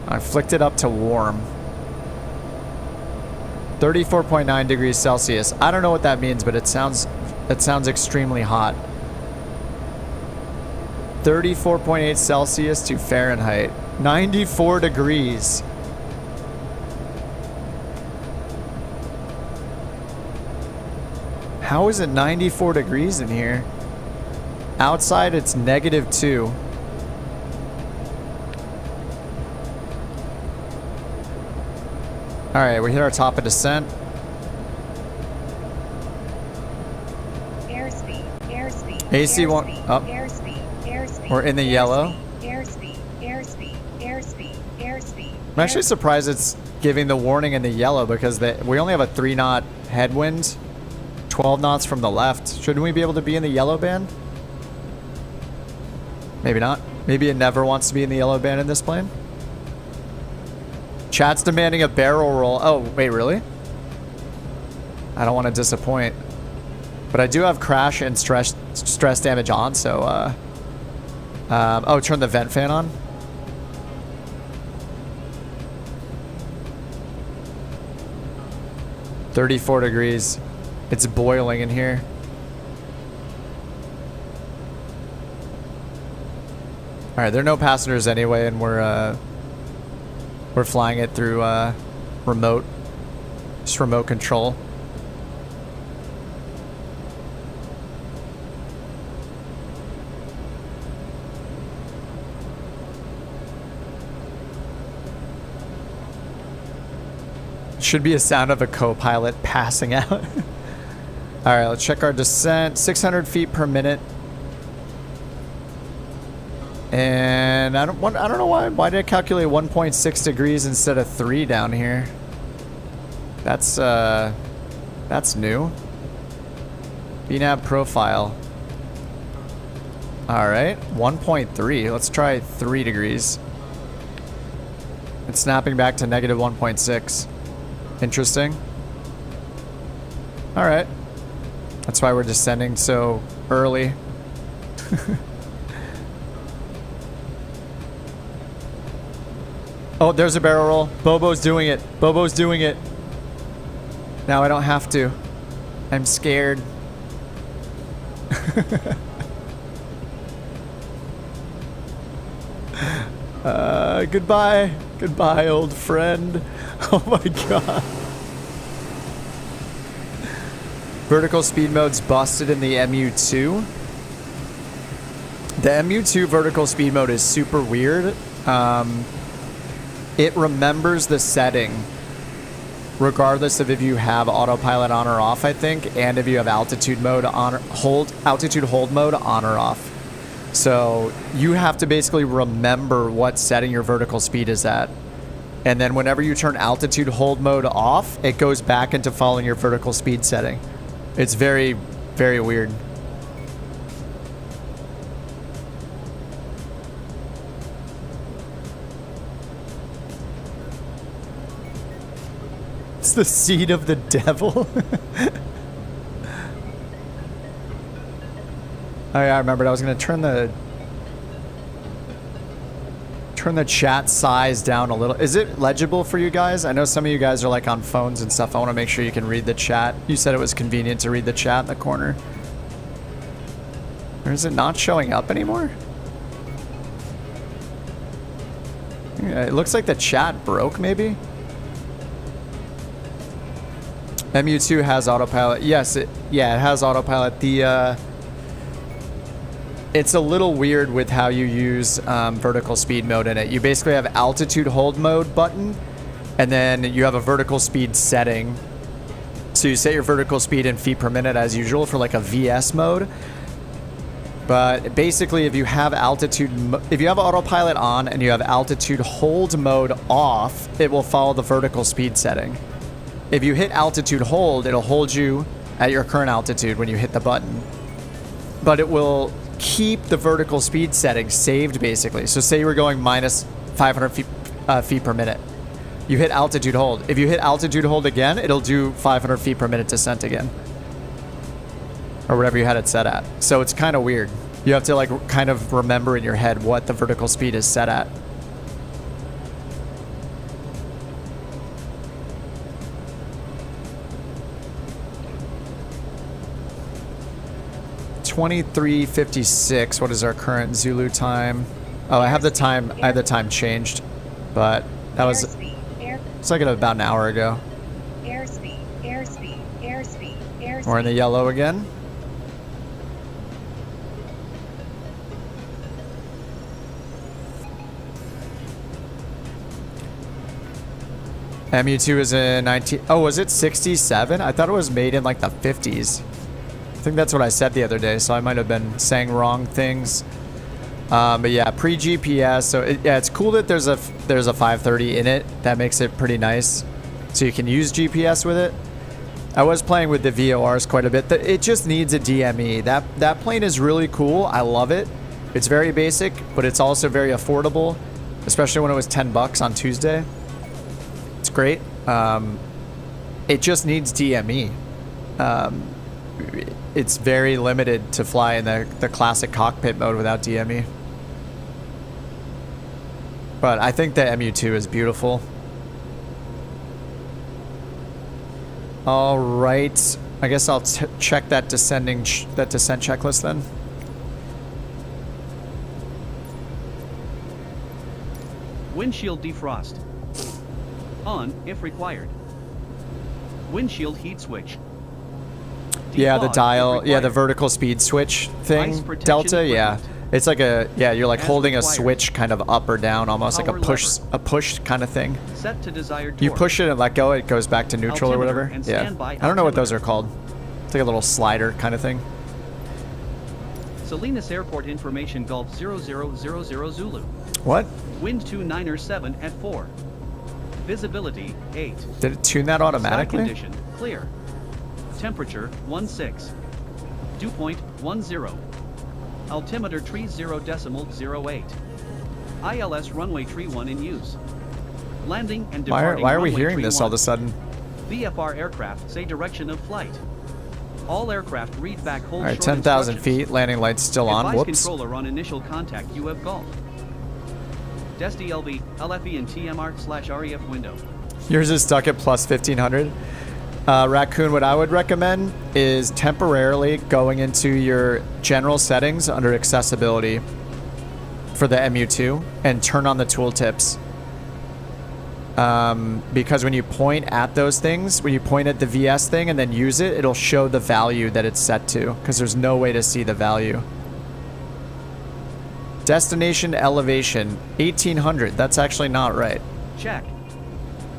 I flicked it up to warm. 34.9 degrees Celsius. I don't know what that means, but it sounds extremely hot. 34.8 Celsius to Fahrenheit. 94 degrees. How is it 94 degrees in here? Outside it's -2. All right, we hit our top of descent. Airspeed, airspeed. AC one up. Airspeed, airspeed. We're in the yellow. Airspeed, airspeed, airspeed, airspeed. I'm actually surprised it's giving the warning in the yellow because we only have a 3-knot headwind, 12 knots from the left. Shouldn't we be able to be in the yellow band? Maybe not. Maybe it never wants to be in the yellow band in this plane. Chat's demanding a barrel roll. Oh, wait, really? I don't want to disappoint. But I do have crash and stress damage on, so... oh, turn the vent fan on. $34 degrees. It's boiling in here. All right, there are no passengers anyway, and we're flying it through remote control. Should be a sound of a co-pilot passing out. All right, let's check our descent. 600 feet per minute. And I don't know why did I calculate 1.6 degrees instead of 3 down here? That's new. VNAV profile. All right, 1.3. Let's try 3 degrees. It's snapping back to -1.6. Interesting. All right. That's why we're descending so early. Oh, there's a barrel roll. Bobo's doing it. Bobo's doing it. Now I don't have to. I'm scared. Goodbye. Goodbye, old friend. Oh my god. Vertical speed mode's busted in the MU2. The MU2 vertical speed mode is super weird. It remembers the setting regardless of if you have autopilot on or off, I think, and if you have altitude mode on or altitude hold mode on or off. So you have to basically remember what setting your vertical speed is at. And then whenever you turn altitude hold mode off, it goes back into following your vertical speed setting. It's very, very weird. It's the seed of the devil. Oh yeah, I remembered. I was going to turn the chat size down a little. Is it legible for you guys? I know some of you guys are like on phones and stuff. I want to make sure you can read the chat. You said it was convenient to read the chat in the corner. Or is it not showing up anymore? Yeah, it looks like the chat broke maybe. MU2 has autopilot. Yes, it has autopilot. It's a little weird with how you use vertical speed mode in it. You basically have altitude hold mode button, and then you have a vertical speed setting. So you set your vertical speed in feet per minute as usual for like a VS mode. But basically, if you have autopilot on and you have altitude hold mode off, it will follow the vertical speed setting. If you hit altitude hold, it'll hold you at your current altitude when you hit the button. But it will keep the vertical speed setting saved, basically. So say you were going minus 500 feet per minute. You hit altitude hold. If you hit altitude hold again, it'll do 500 feet per minute descent again. Or whatever you had it set at. So it's kind of weird. You have to like kind of remember in your head what the vertical speed is set at. 23:56. What is our current Zulu time? Oh, I have the time. I have the time changed, but that was. Airspeed. Air. It's like about an hour ago. Airspeed. Airspeed. Airspeed. Airspeed. We're in the yellow again. MU2 is in 19. Oh, was it 67? I thought it was made in like the 50s. I think that's what I said the other day, so I might have been saying wrong things. But yeah, pre-GPS. So yeah, it's cool that there's a 530 in it. That makes it pretty nice. So you can use GPS with it. I was playing with the VORs quite a bit. It just needs a DME. That plane is really cool. I love it. It's very basic, but it's also very affordable, especially when it was 10 bucks on Tuesday. It's great. It just needs DME. It's very limited to fly in the classic cockpit mode without DME. But I think the MU2 is beautiful. All right. I guess I'll check that descent checklist then. Windshield defrost. On, if required. Windshield heat switch. Yeah, the Defog if dial, yeah, required. the vertical speed switch Ice thing, protection Delta, yeah. equipment. It's like you're like As holding required. a switch kind of up or down, almost like Power a push kind of thing. Set to desired You torque. push it and let go, it goes back to neutral or Altimeter whatever. and Yeah. standby I don't know what those are altimeter. called. It's like a little slider kind of thing. Salinas Airport information Gulf 0000 Zulu. What? Wind 297 at 4. Visibility 8. Did it tune that Sky automatically? condition clear. Temperature 16. Dew point 10. Altimeter tree 0.08. ILS runway tree 1 in use. Landing and departing Why are we runway hearing tree this all 1. of a sudden? VFR aircraft say direction of flight. All aircraft read back hold All right, short 10,000 instructions. feet, landing lights still on. Advise Whoops. controller on initial contact UF Gulf. DESDLV, LFE and TMR/REF window. Yours is stuck at plus 1500. Raccoon, what I would recommend is temporarily going into your general settings under accessibility for the MU2 and turn on the tooltips. Because when you point at those things, when you point at the VS thing and then use it, it'll show the value that it's set to, because there's no way to see the value. Destination elevation, 1800. That's actually not right. Check.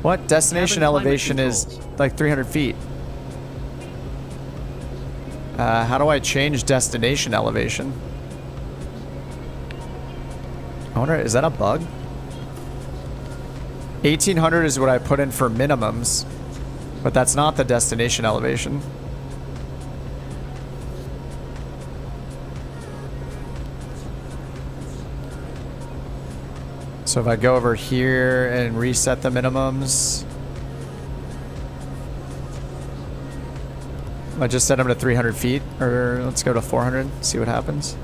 What? Destination Cabin climate elevation is controls. like 300 feet. How do I change destination elevation? I wonder, is that a bug? 1800 is what I put in for minimums, but that's not the destination elevation. So if I go over here and reset the minimums, I just set them to 300 feet, or let's go to 400, see what happens.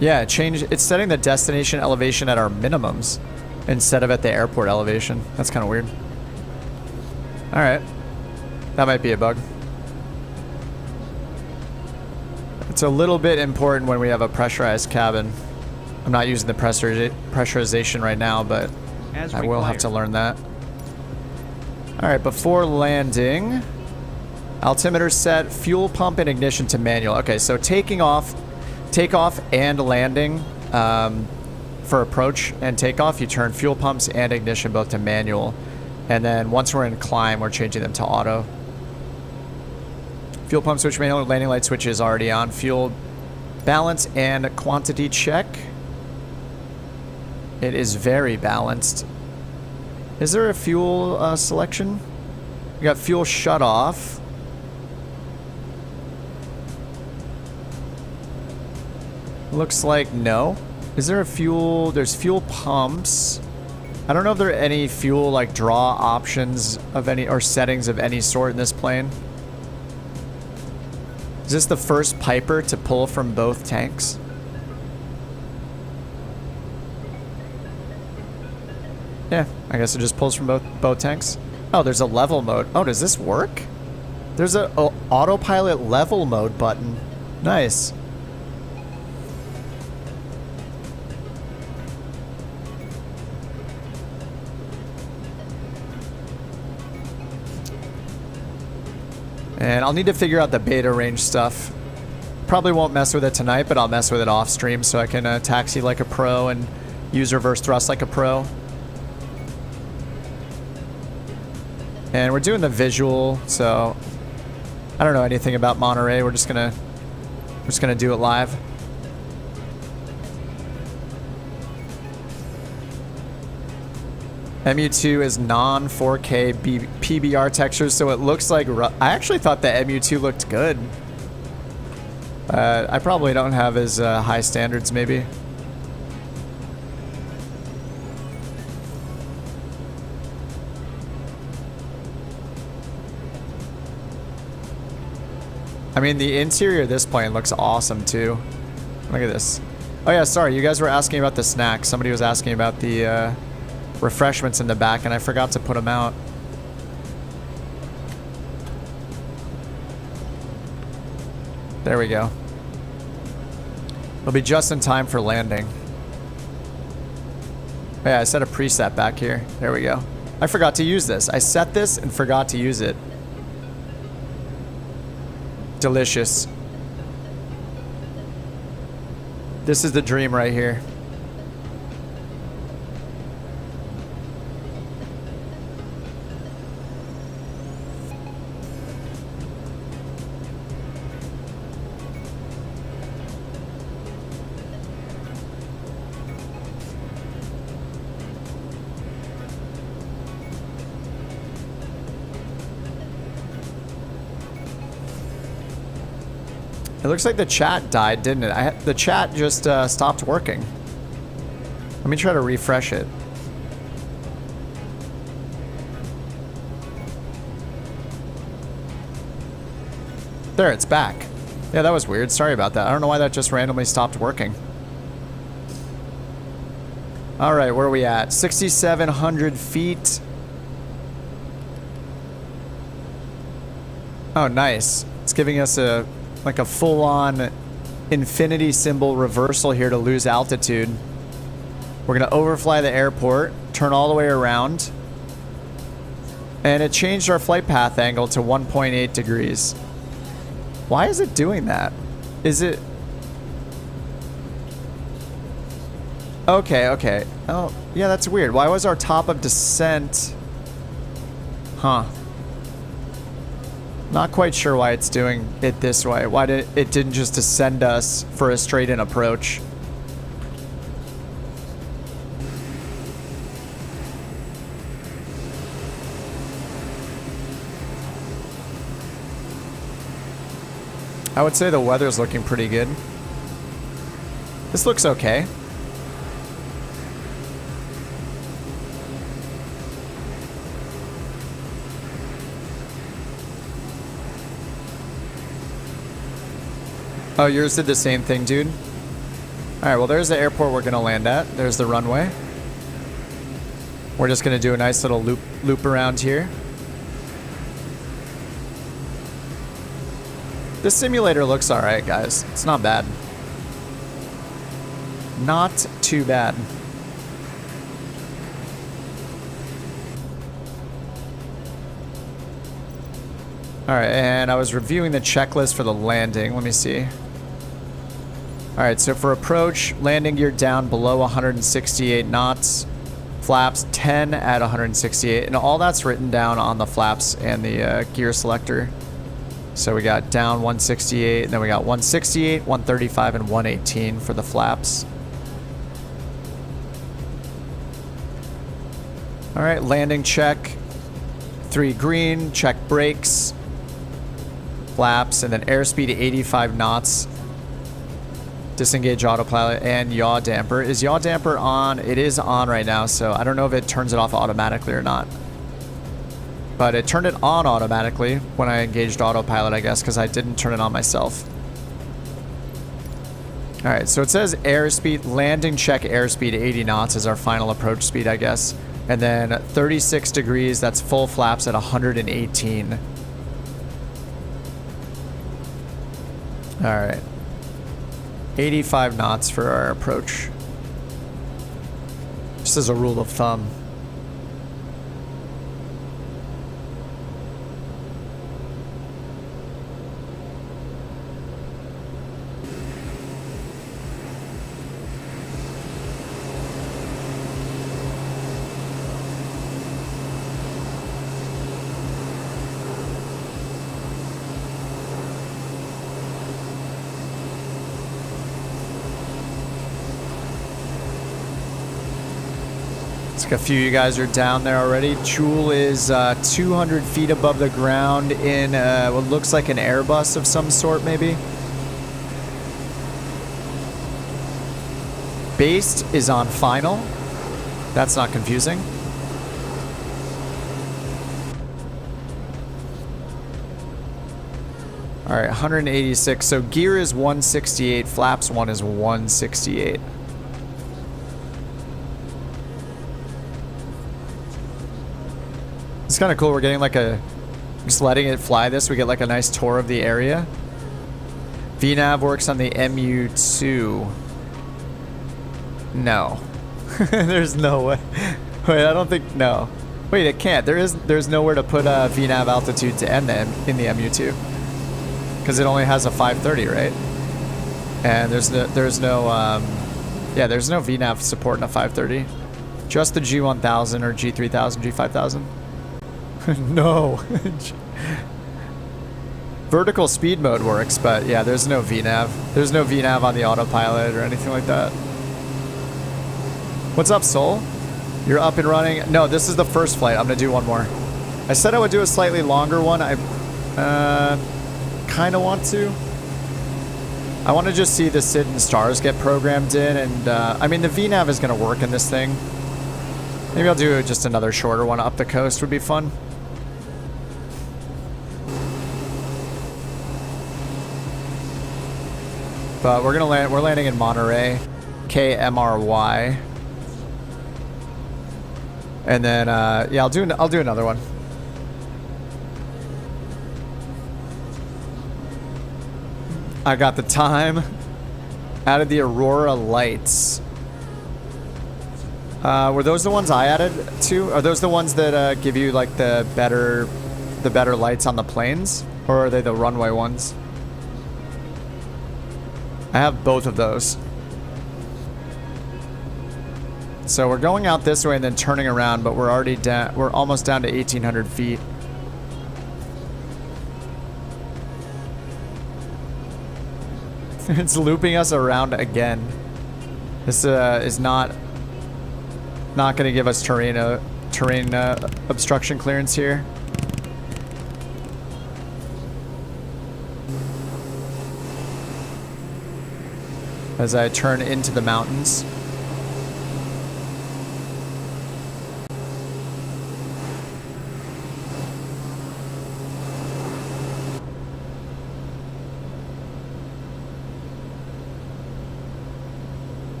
Yeah, it's setting the destination elevation at our minimums instead of at the airport elevation. That's kind of weird. All right, that might be a bug. It's a little bit important when we have a pressurized cabin. I'm not using the pressurization right now, but As I will have required. to learn that. All right, before landing, altimeter set, fuel pump and ignition to manual. Okay, so takeoff and landing, for approach and takeoff, you turn fuel pumps and ignition both to manual. And then once we're in climb, we're changing them to auto. Fuel pump switch manual, landing light switch is already on. Fuel balance and quantity check. It is very balanced. Is there a fuel selection? We got fuel shut off. Looks like no. Is there a fuel? There's fuel pumps. I don't know if there are any fuel like draw options of any or settings of any sort in this plane. Is this the first Piper to pull from both tanks? Yeah, I guess it just pulls from both tanks. Oh, there's a level mode. Oh, does this work? There's a autopilot level mode button. Nice. And I'll need to figure out the beta range stuff. Probably won't mess with it tonight, but I'll mess with it off stream so I can taxi like a pro and use reverse thrust like a pro. And we're doing the visual, so I don't know anything about Monterey. We're just gonna do it live. MU2 is non-4K PBR textures, so it looks like... I actually thought the MU2 looked good. I probably don't have as high standards, maybe. I mean, the interior of this plane looks awesome, too. Look at this. Oh, yeah, sorry. You guys were asking about the snacks. Somebody was asking about the... refreshments in the back, and I forgot to put them out. There we go. It'll be just in time for landing. Oh, yeah, I set a preset back here. There we go. I forgot to use this. I set this and forgot to use it. Delicious. This is the dream right here. It looks like the chat died, didn't it? The chat just stopped working. Let me try to refresh it. There, it's back. Yeah, that was weird. Sorry about that. I don't know why that just randomly stopped working. All right, where are we at? 6,700 feet. Oh, nice. It's giving us a... like a full-on infinity symbol reversal here to lose altitude. We're going to overfly the airport, turn all the way around, and it changed our flight path angle to 1.8 degrees. Why is it doing that? Is it... Okay, okay. Oh, yeah, that's weird. Why was our top of descent... Huh. Not quite sure why it's doing it this way. Why did it didn't just descend us for a straight-in approach? I would say the weather's looking pretty good. This looks okay. Oh, yours did the same thing, dude? Alright, well there's the airport we're going to land at. There's the runway. We're just going to do a nice little loop around here. This simulator looks alright, guys. It's not bad. Not too bad. Alright, and I was reviewing the checklist for the landing. Let me see. Alright, so for approach, landing gear down below 168 knots. Flaps 10 at 168. And all that's written down on the flaps and the gear selector. So we got down 168, and then we got 168, 135, and 118 for the flaps. Alright, landing check. 3 green, check brakes. Flaps, and then airspeed 85 knots. Disengage autopilot and yaw damper. Is yaw damper on? It is on right now, so I don't know if it turns it off automatically or not. But it turned it on automatically when I engaged autopilot, I guess, because I didn't turn it on myself. Alright, so it says airspeed, landing check airspeed 80 knots is our final approach speed, I guess. And then 36 degrees, that's full flaps at 118. All right. 85 knots for our approach. Just as a rule of thumb. A few of you guys are down there already. Chul is 200 feet above the ground in what looks like an Airbus of some sort, maybe. Based is on final. That's not confusing. All right, 186. So gear is 168. Flaps 1 is 168. It's kind of cool. We're getting like just letting it fly this. We get like a nice tour of the area. VNav works on the MU2. No. There's no way. Wait, I don't think, no. Wait, it can't. There's nowhere to put VNav altitude to end in the MU2. Because it only has a 530, right? And there's no VNav support in a 530. Just the G1000 or G3000, G5000. No. Vertical speed mode works, but yeah, there's no VNav. There's no VNav on the autopilot or anything like that. What's up, Soul? You're up and running? No, this is the first flight. I'm gonna do one more. I said I would do a slightly longer one. I kind of want to. I want to just see the SID and stars get programmed in, and I mean the VNav is gonna work in this thing. Maybe I'll do just another shorter one up the coast. Would be fun. But we're gonna land. We're landing in Monterey, KMRY, and then yeah, I'll do another one. I got the time. Added the Aurora lights. Were those the ones I added to? Are those the ones that give you like the better lights on the planes, or are they the runway ones? I have both of those. So we're going out this way and then turning around, but we're already down. We're almost down to 1,800 feet. It's looping us around again. This is not going to give us terrain obstruction clearance here. As I turn into the mountains.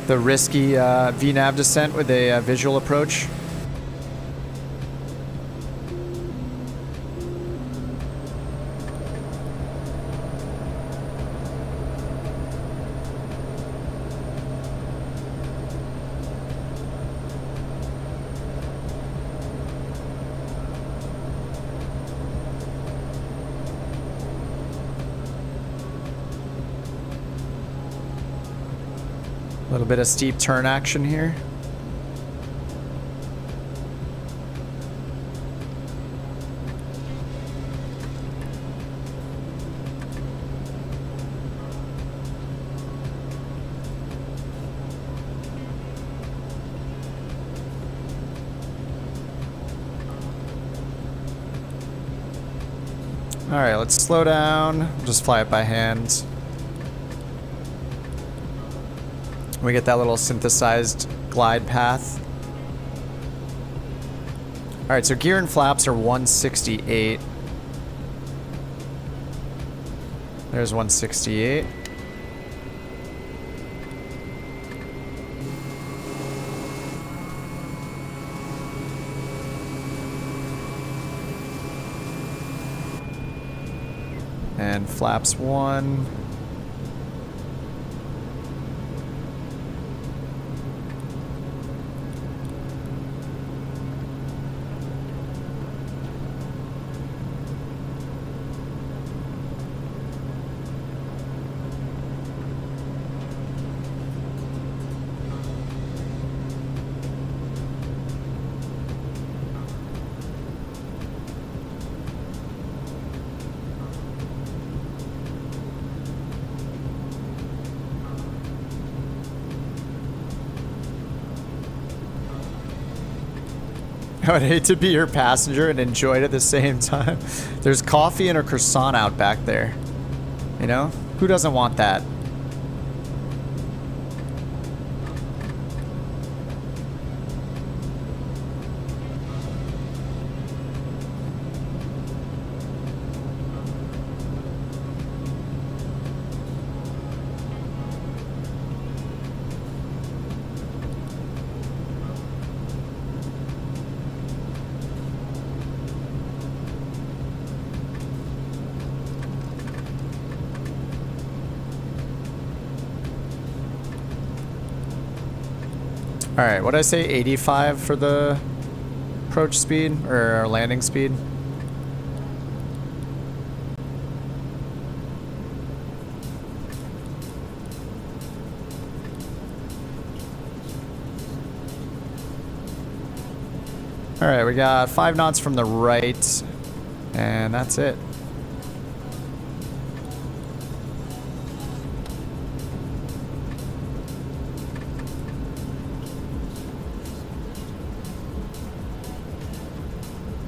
The risky VNav descent with a visual approach. A little bit of steep turn action here. All right, let's slow down. Just fly it by hand. We get that little synthesized glide path. All right, so gear and flaps are 168. There's 168. And flaps 1. I would hate to be your passenger and enjoy it at the same time. There's coffee and a croissant out back there. You know? Who doesn't want that? Alright, what did I say? 85 for the approach speed or landing speed? Alright, we got 5 knots from the right, and that's it.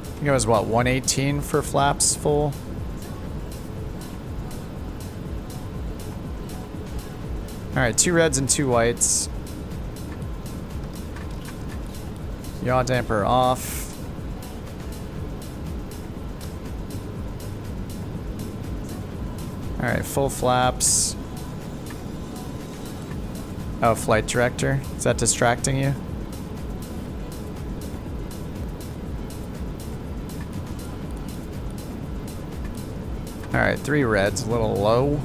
I think it was what, 118 for flaps full? Alright, 2 reds and 2 whites. Yaw damper off. Alright, full flaps. Oh, flight director. Is that distracting you? Alright, 3 reds, a little low.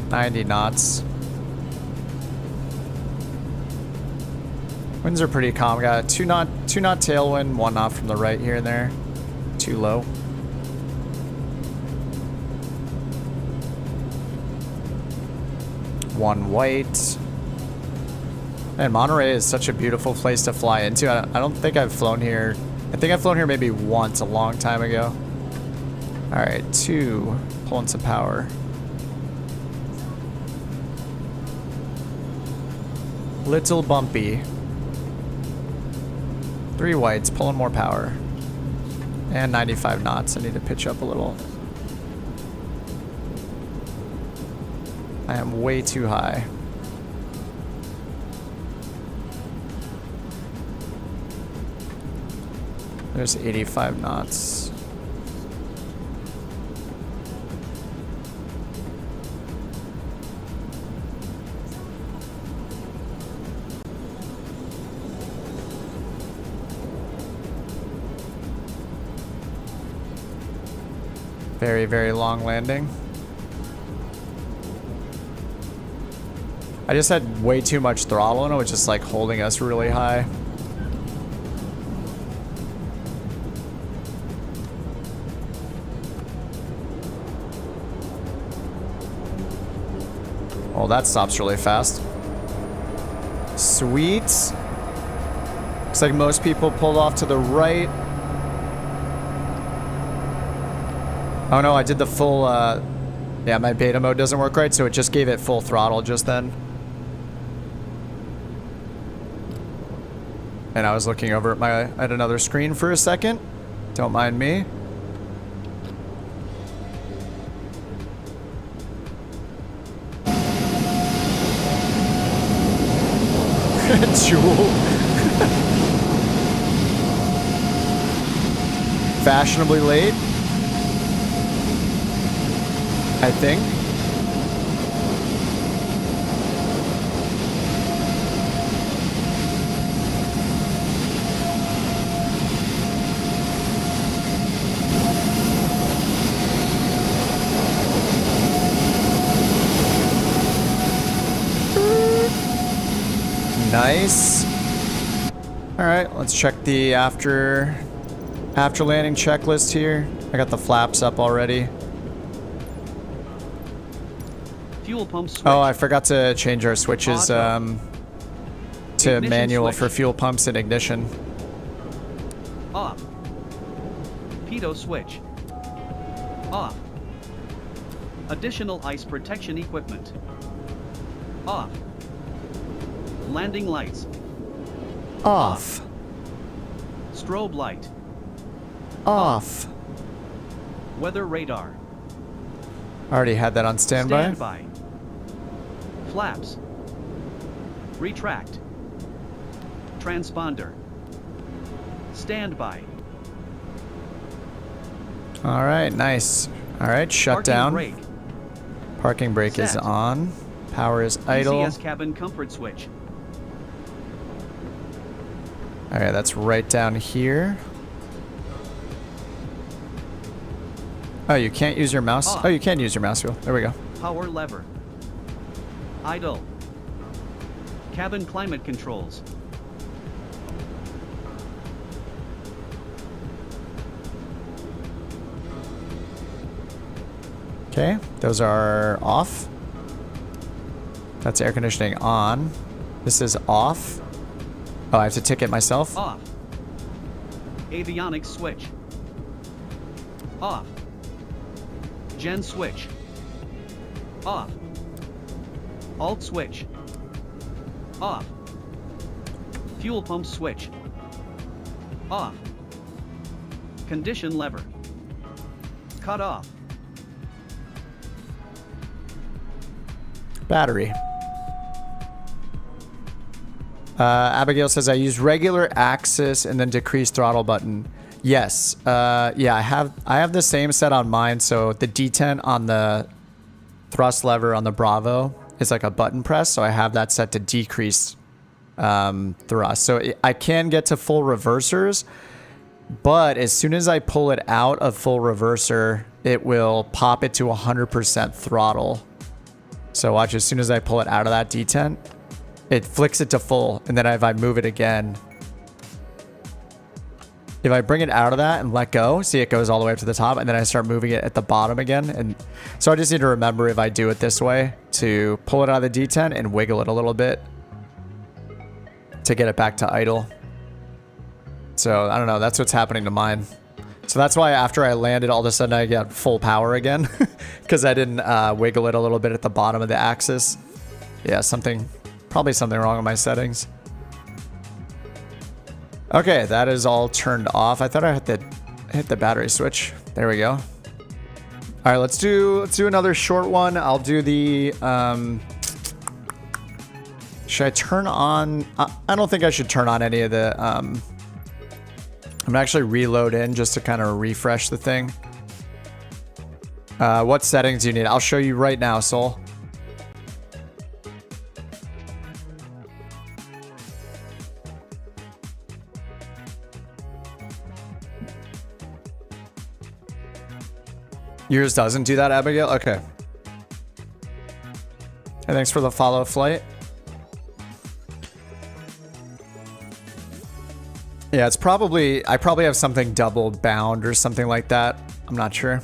90 knots. Winds are pretty calm. Got a 2 knot tailwind, 1 knot from the right here and there. Too low. One white. And Monterey is such a beautiful place to fly into. I don't think I've flown here. I think I've flown here maybe once a long time ago. Alright, 2. Pulling some power. Little bumpy. 3 whites, pulling more power. And 95 knots. I need to pitch up a little. I am way too high. There's 85 knots. Very, very long landing. I just had way too much throttle and it was just like holding us really high. Oh, that stops really fast. Sweet. Looks like most people pulled off to the right. Oh no, I did the full, yeah, my beta mode doesn't work right, so it just gave it full throttle just then. And I was looking over at another screen for a second. Don't mind me. Jewel. Fashionably late. I think. Nice. All right, let's check the after landing checklist here. I got the flaps up already. Fuel pump switch. Oh, I forgot to change our switches to Ignition manual switch. for fuel pumps and ignition. Off. Pitot switch. Off. Additional ice protection equipment. Off. Landing lights. Off. Strobe light. Off. Weather radar. Already had that on standby. Standby. Flaps. Retract. Transponder. Standby. All right, nice. All right, shutdown. Parking brake. Parking brake is Set. on. Power is idle. PCS cabin comfort switch. Okay, that's right down here. Oh, you can't use your mouse? Off. Oh, you can use your mouse wheel. There we go. Power lever. Idle. Cabin climate controls. Okay, those are off. That's air conditioning on. This is off. Oh, I have to ticket myself. Off. Avionics switch. Off. Gen switch. Off. Alt switch. Off. Fuel pump switch. Off. Condition lever. Cut off. Battery. Abigail says I use regular axis and then decrease throttle button. Yes. Yeah, I have the same set on mine. So the detent on the thrust lever on the Bravo is like a button press. So I have that set to decrease thrust. So I can get to full reversers, but as soon as I pull it out of full reverser, it will pop it to 100% throttle. So watch, as soon as I pull it out of that detent, it flicks it to full, and then if I move it again, if I bring it out of that and let go, see, it goes all the way up to the top, and then I start moving it at the bottom again. And so I just need to remember, if I do it this way, to pull it out of the detent and wiggle it a little bit to get it back to idle. So I don't know, that's what's happening to mine. So that's why after I landed, all of a sudden I got full power again, because I didn't wiggle it a little bit at the bottom of the axis. Yeah, probably something wrong with my settings. Okay, that is all turned off. I thought I had to hit the battery switch. There we go. All right, let's do another short one. I'll do the. Should I turn on? I don't think I should turn on any of the. I'm gonna actually reload in just to kind of refresh the thing. What settings do you need? I'll show you right now, Soul. Yours doesn't do that, Abigail? Okay. And thanks for the follow, Flight. Yeah, it's probably... I probably have something double bound or something like that. I'm not sure.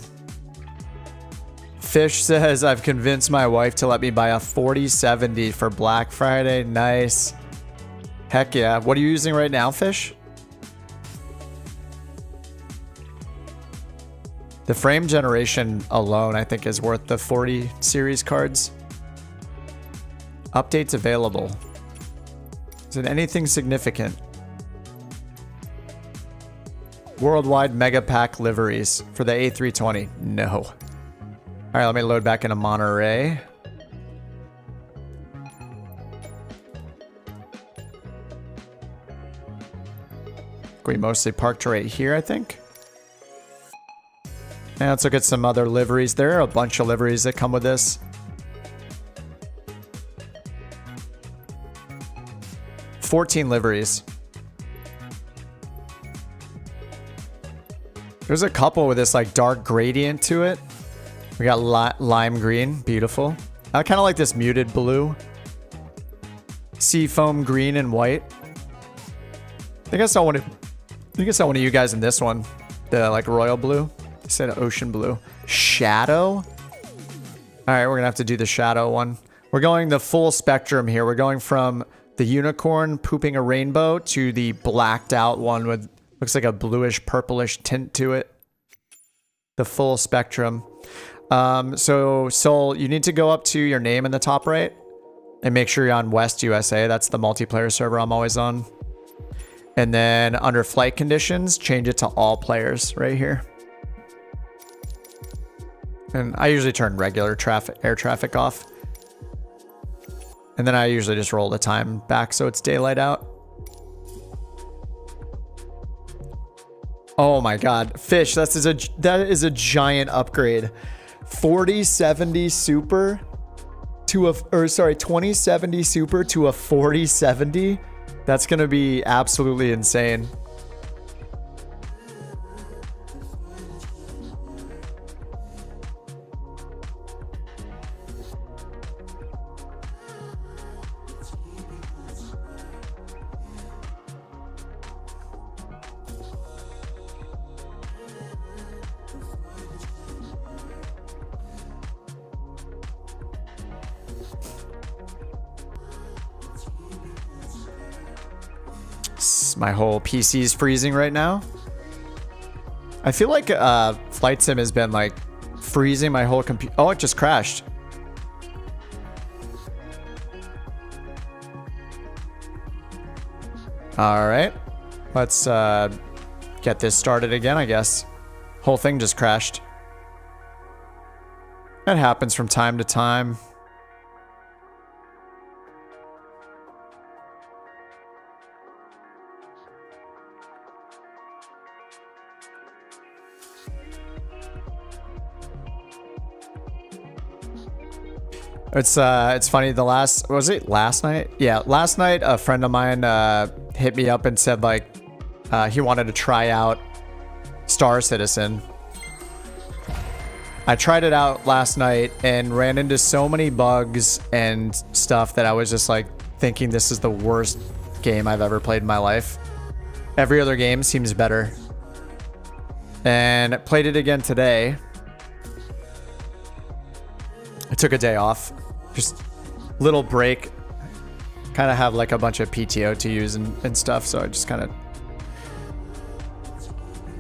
Fish says, I've convinced my wife to let me buy a 4070 for Black Friday. Nice. Heck yeah. What are you using right now, Fish? The frame generation alone, I think, is worth the 40 series cards. Updates available. Is it anything significant? Worldwide Mega Pack liveries for the A320. No. All right, let me load back into Monterey. We mostly parked right here, I think. Now let's look at some other liveries. There are a bunch of liveries that come with this. 14 liveries. There's a couple with this like dark gradient to it. We got lime green, beautiful. I kind of like this muted blue. Seafoam green and white. I guess I want you guys in this one. The like royal blue instead of ocean blue. Shadow. All right, we're gonna have to do the shadow one. We're going the full spectrum here. We're going from the unicorn pooping a rainbow to the blacked out one with looks like a bluish purplish tint to it. The full spectrum. So Soul, you need to go up to your name in the top right and make sure you're on West USA. That's the multiplayer server I'm always on. And then under flight conditions, change it to all players right here. And I usually turn regular air traffic off. And then I usually just roll the time back so it's daylight out. Oh my God, Fish, that is a giant upgrade. 4070 Super to a, or sorry, 2070 Super to a 4070. That's gonna be absolutely insane. My whole PC is freezing right now. I feel like Flight Sim has been like freezing my whole computer. Oh, it just crashed. All right, let's get this started again, I guess. Whole thing just crashed. That happens from time to time. It's funny. Was it last night? Yeah, last night a friend of mine hit me up and said like he wanted to try out Star Citizen. I tried it out last night and ran into so many bugs and stuff that I was just like thinking this is the worst game I've ever played in my life. Every other game seems better. And played it again today. I took a day off. Just little break. Kind of have like a bunch of PTO to use and stuff, so I just kind of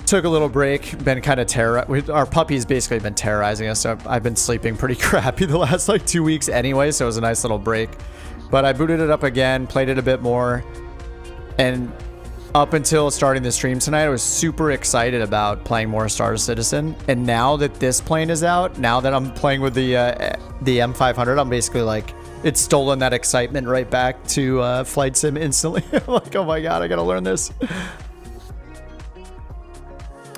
took a little break. Been kind of our puppy's basically been terrorizing us, so I've been sleeping pretty crappy the last like 2 weeks anyway, so it was a nice little break. But I booted it up again, played it a bit more, and up until starting the stream tonight, I was super excited about playing more Star Citizen. And now that this plane is out, now that I'm playing with the M500, I'm basically like, it's stolen that excitement right back to Flight Sim instantly. I'm like, oh my God, I gotta learn this.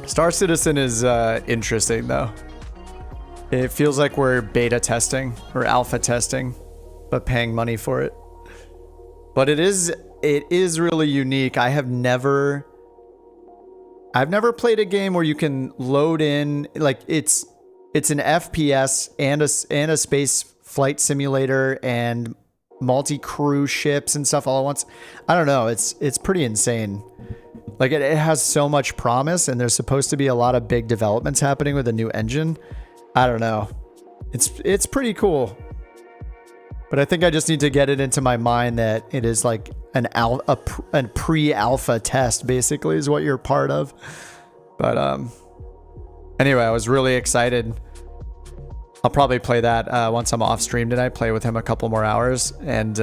Star Citizen is interesting though. It feels like we're beta testing or alpha testing, but paying money for it. But it is really unique. I've never played a game where you can load in like it's an FPS and a space flight simulator and multi-crew ships and stuff all at once. I don't know. It's pretty insane. Like it has so much promise, and there's supposed to be a lot of big developments happening with a new engine. I don't know. It's pretty cool. But I think I just need to get it into my mind that it is like a pre-alpha test, basically, is what you're part of. But anyway, I was really excited. I'll probably play that once I'm off stream tonight, play with him a couple more hours. And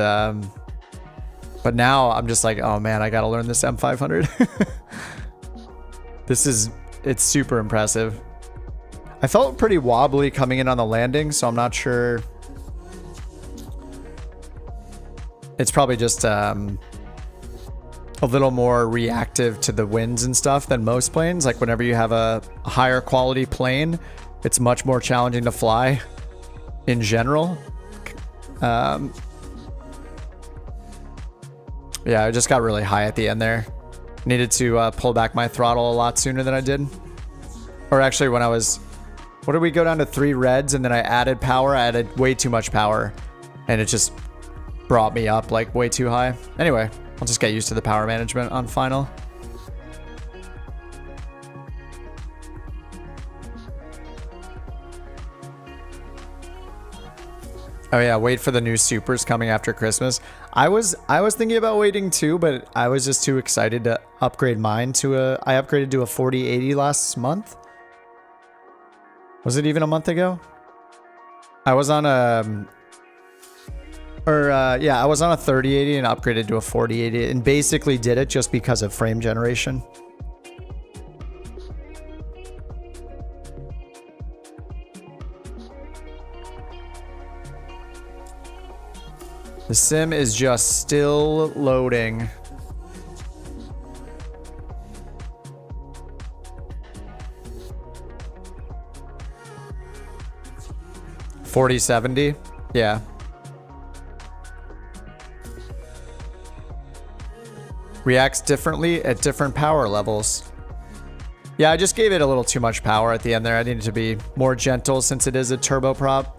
but now I'm just like, oh man, I got to learn this M500. It's super impressive. I felt pretty wobbly coming in on the landing, so I'm not sure. It's probably just a little more reactive to the winds and stuff than most planes. Like whenever you have a higher quality plane, it's much more challenging to fly in general. Yeah, I just got really high at the end there. Needed to pull back my throttle a lot sooner than I did. Or actually when I was, what did we go down to 3 reds and then I added power? I added way too much power and it just brought me up like way too high. Anyway, I'll just get used to the power management on final. Oh yeah, wait for the new supers coming after Christmas. I was thinking about waiting too, but I was just too excited to upgrade mine to I upgraded to a 4080 last month. Was it even a month ago? I was on a I was on a 3080 and upgraded to a 4080 and basically did it just because of frame generation. The sim is just still loading. $4070? Yeah. Reacts differently at different power levels. Yeah, I just gave it a little too much power at the end there. I needed to be more gentle since it is a turboprop.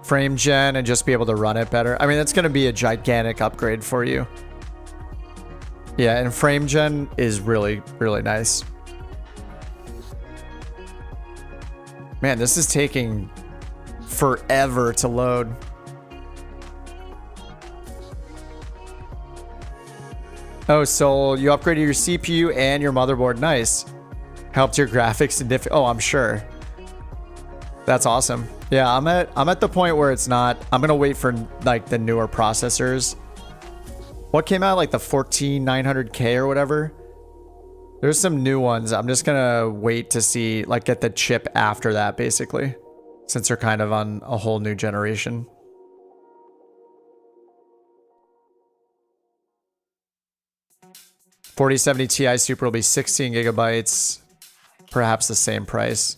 Frame gen and just be able to run it better. I mean, that's going to be a gigantic upgrade for you. Yeah, and frame gen is really, really nice. Man, this is taking forever to load. Oh, so you upgraded your CPU and your motherboard. Nice. Helped your graphics significantly. Oh, I'm sure. That's awesome. Yeah, I'm at the point where it's not. I'm gonna wait for like the newer processors. What came out, like the 14900K or whatever? There's some new ones. I'm just gonna wait to see, like, get the chip after that, basically, since they're kind of on a whole new generation. $4070 Ti Super will be 16 gigabytes, perhaps the same price.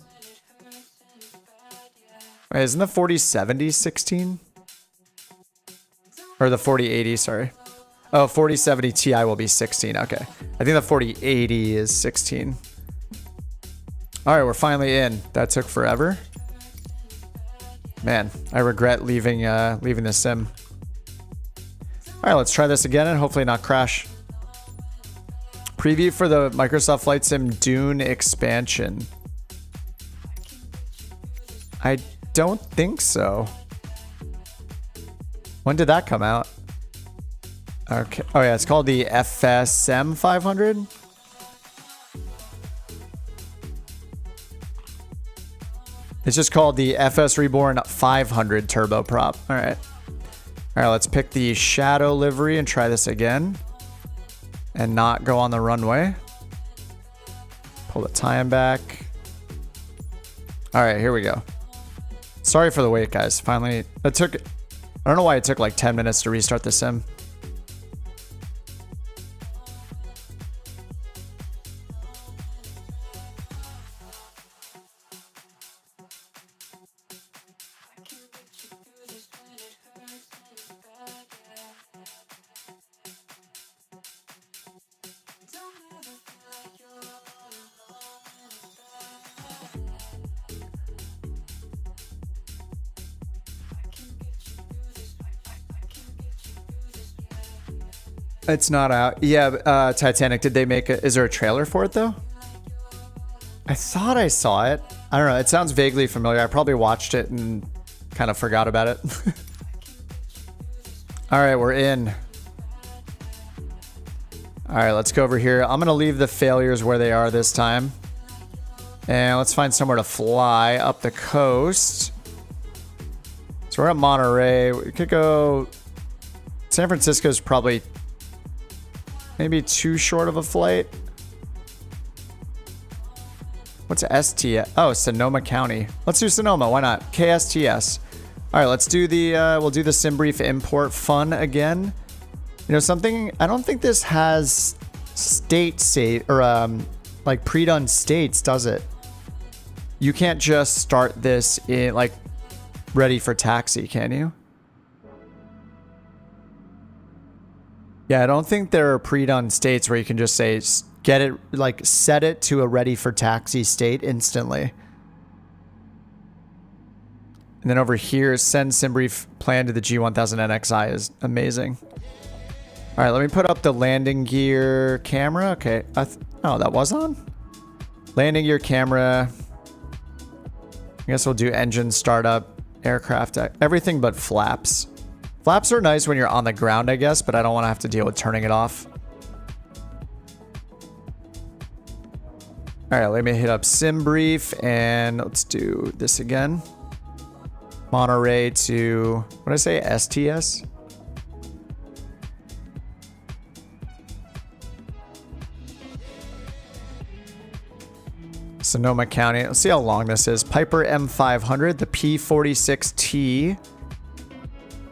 Wait, isn't the 4070 16? Or the 4080, sorry. Oh, 4070 Ti will be 16. Okay. I think the 4080 is 16. All right, we're finally in. That took forever. Man, I regret leaving the sim. All right, let's try this again and hopefully not crash. Preview for the Microsoft Flight Sim Dune expansion. I don't think so. When did that come out? Okay. Oh yeah, it's called the FSM 500. It's just called the FSReborn 500 turboprop. All right. All right, let's pick the shadow livery and try this again. And not go on the runway. Pull the time back. All right, here we go. Sorry for the wait, guys. Finally, I don't know why it took like 10 minutes to restart the sim. It's not out. Yeah, Titanic, did they make it? Is there a trailer for it though? I thought I saw it. I don't know. It sounds vaguely familiar. I probably watched it and kind of forgot about it. All right, we're in. All right, let's go over here. I'm going to leave the failures where they are this time. And let's find somewhere to fly up the coast. So we're at Monterey. We could go... San Francisco's probably maybe too short of a flight. What's ST? Oh, Sonoma County. Let's do Sonoma. Why not? KSTS. All right, let's do the... we'll do the SimBrief import fun again. You know something? I don't think this has state save or like pre-done states, does it? You can't just start this in like ready for taxi, can you? Yeah, I don't think there are pre-done states where you can just say get it, like set it to a ready for taxi state instantly. And then over here, send SimBrief plan to the G1000NXi is amazing. All right, let me put up the landing gear camera. Okay, oh, that was on? Landing gear camera. I guess we'll do engine startup, aircraft, everything but flaps. Flaps are nice when you're on the ground, I guess, but I don't want to have to deal with turning it off. All right, let me hit up SimBrief and let's do this again. Monterey to, what did I say, STS? Sonoma County. Let's see how long this is. Piper M500, the P46T.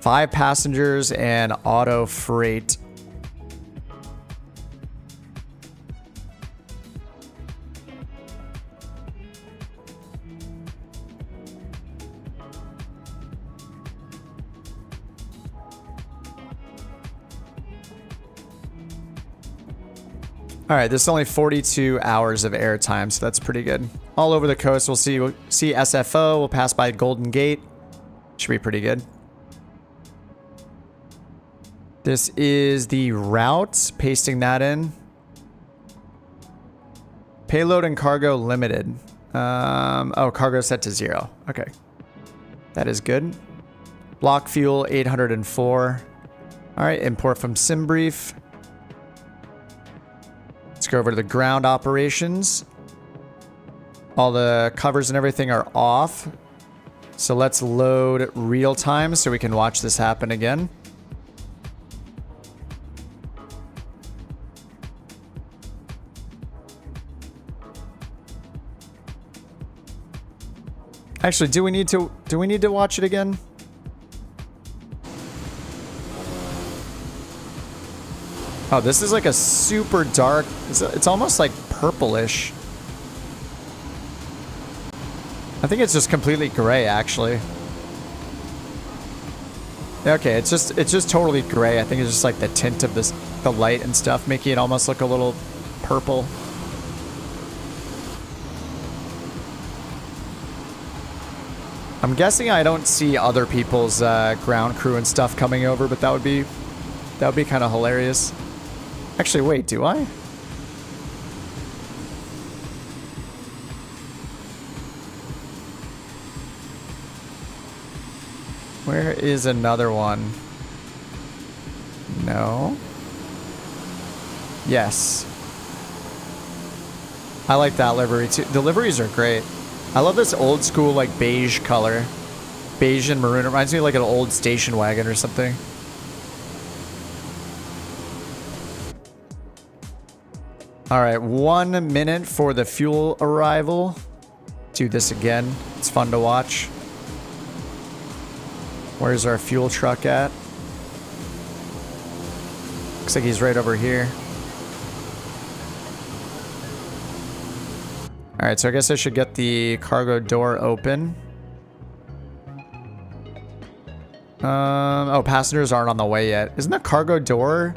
5 passengers and auto freight. All right, this is only 42 hours of airtime, so that's pretty good. All over the coast, we'll see SFO. We'll pass by Golden Gate. Should be pretty good. This is the route. Pasting that in. Payload and cargo limited. Oh, cargo set to 0. Okay, that is good. Block fuel 804. All right, import from SimBrief. Let's go over to the ground operations. All the covers and everything are off. So let's load real time so we can watch this happen again. Actually, do we need to watch it again? Oh, this is like a super dark, it's almost like purplish. I think it's just completely gray, actually. Okay, it's just totally gray. I think it's just like the tint of the light and stuff, making it almost look a little purple. I'm guessing I don't see other people's ground crew and stuff coming over, but that would be kind of hilarious. Actually, wait, do I? Where is another one? No. Yes. I like that livery too. The liveries are great. I love this old school like beige color. Beige and maroon. It reminds me of like an old station wagon or something. All right, 1 minute for the fuel arrival. Do this again. It's fun to watch. Where's our fuel truck at? Looks like he's right over here. All right, so I guess I should get the cargo door open. Oh, passengers aren't on the way yet. Isn't the cargo door?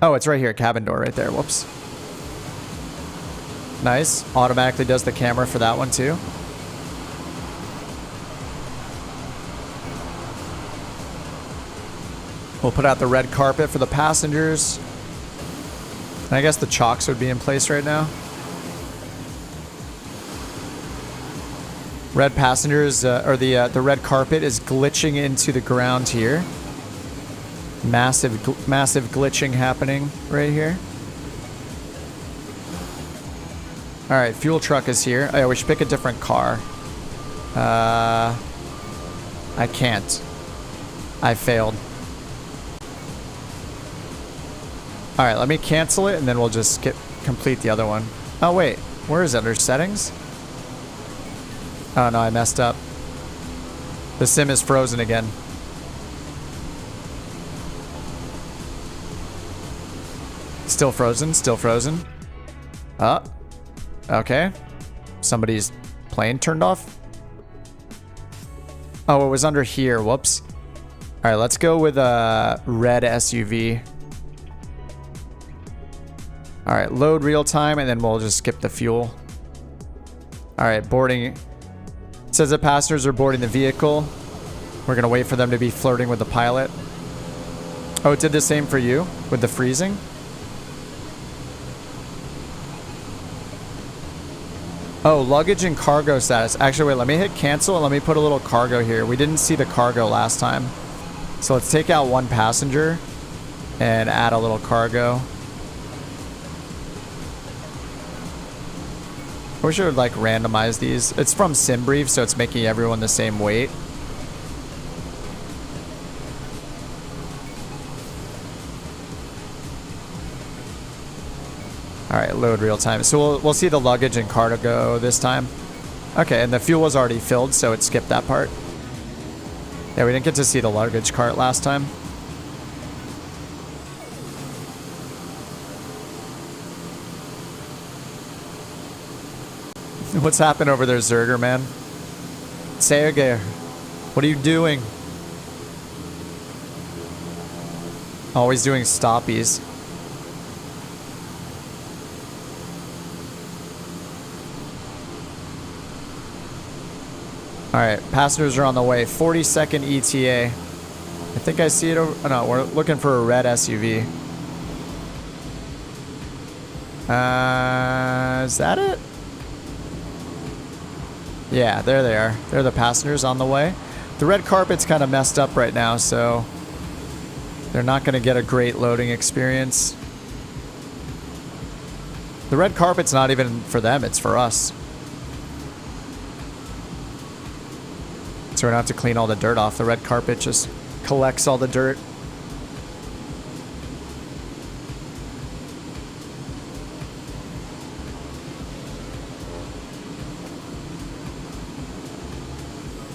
Oh, it's right here, cabin door right there. Whoops. Nice. Automatically does the camera for that one too. We'll put out the red carpet for the passengers. And I guess the chocks would be in place right now. Red passengers, or the red carpet is glitching into the ground here. Massive glitching happening right here. All right, fuel truck is here. Oh, yeah, we should pick a different car. I can't. I failed. All right, let me cancel it and then we'll just complete the other one. Oh wait, where is it? Under settings? Oh no, I messed up. The sim is frozen again. Still frozen, still frozen. Okay. Somebody's plane turned off. Oh, it was under here. Whoops. All right, let's go with a red SUV. All right, load real time, and then we'll just skip the fuel. All right, boarding. It says that passengers are boarding the vehicle. We're gonna wait for them to be flirting with the pilot. Oh, it did the same for you with the freezing? Oh, luggage and cargo status. Actually, wait, let me hit cancel and let me put a little cargo here. We didn't see the cargo last time. So let's take out one passenger and add a little cargo. I wish I would like randomize these. It's from SimBrief, so it's making everyone the same weight. All right, load real time. So we'll see the luggage and cargo this time. Okay, and the fuel was already filled, so it skipped that part. Yeah, we didn't get to see the luggage cart last time. What's happened over there, Zerger, man? Sergey, what are you doing? Always doing stoppies. Alright, passengers are on the way. 40-second ETA. I think I see it over... Oh, no, we're looking for a red SUV. Is that it? Yeah, there they are. They're the passengers on the way. The red carpet's kind of messed up right now, so... they're not going to get a great loading experience. The red carpet's not even for them, it's for us. So we don't have to clean all the dirt off. The red carpet just collects all the dirt.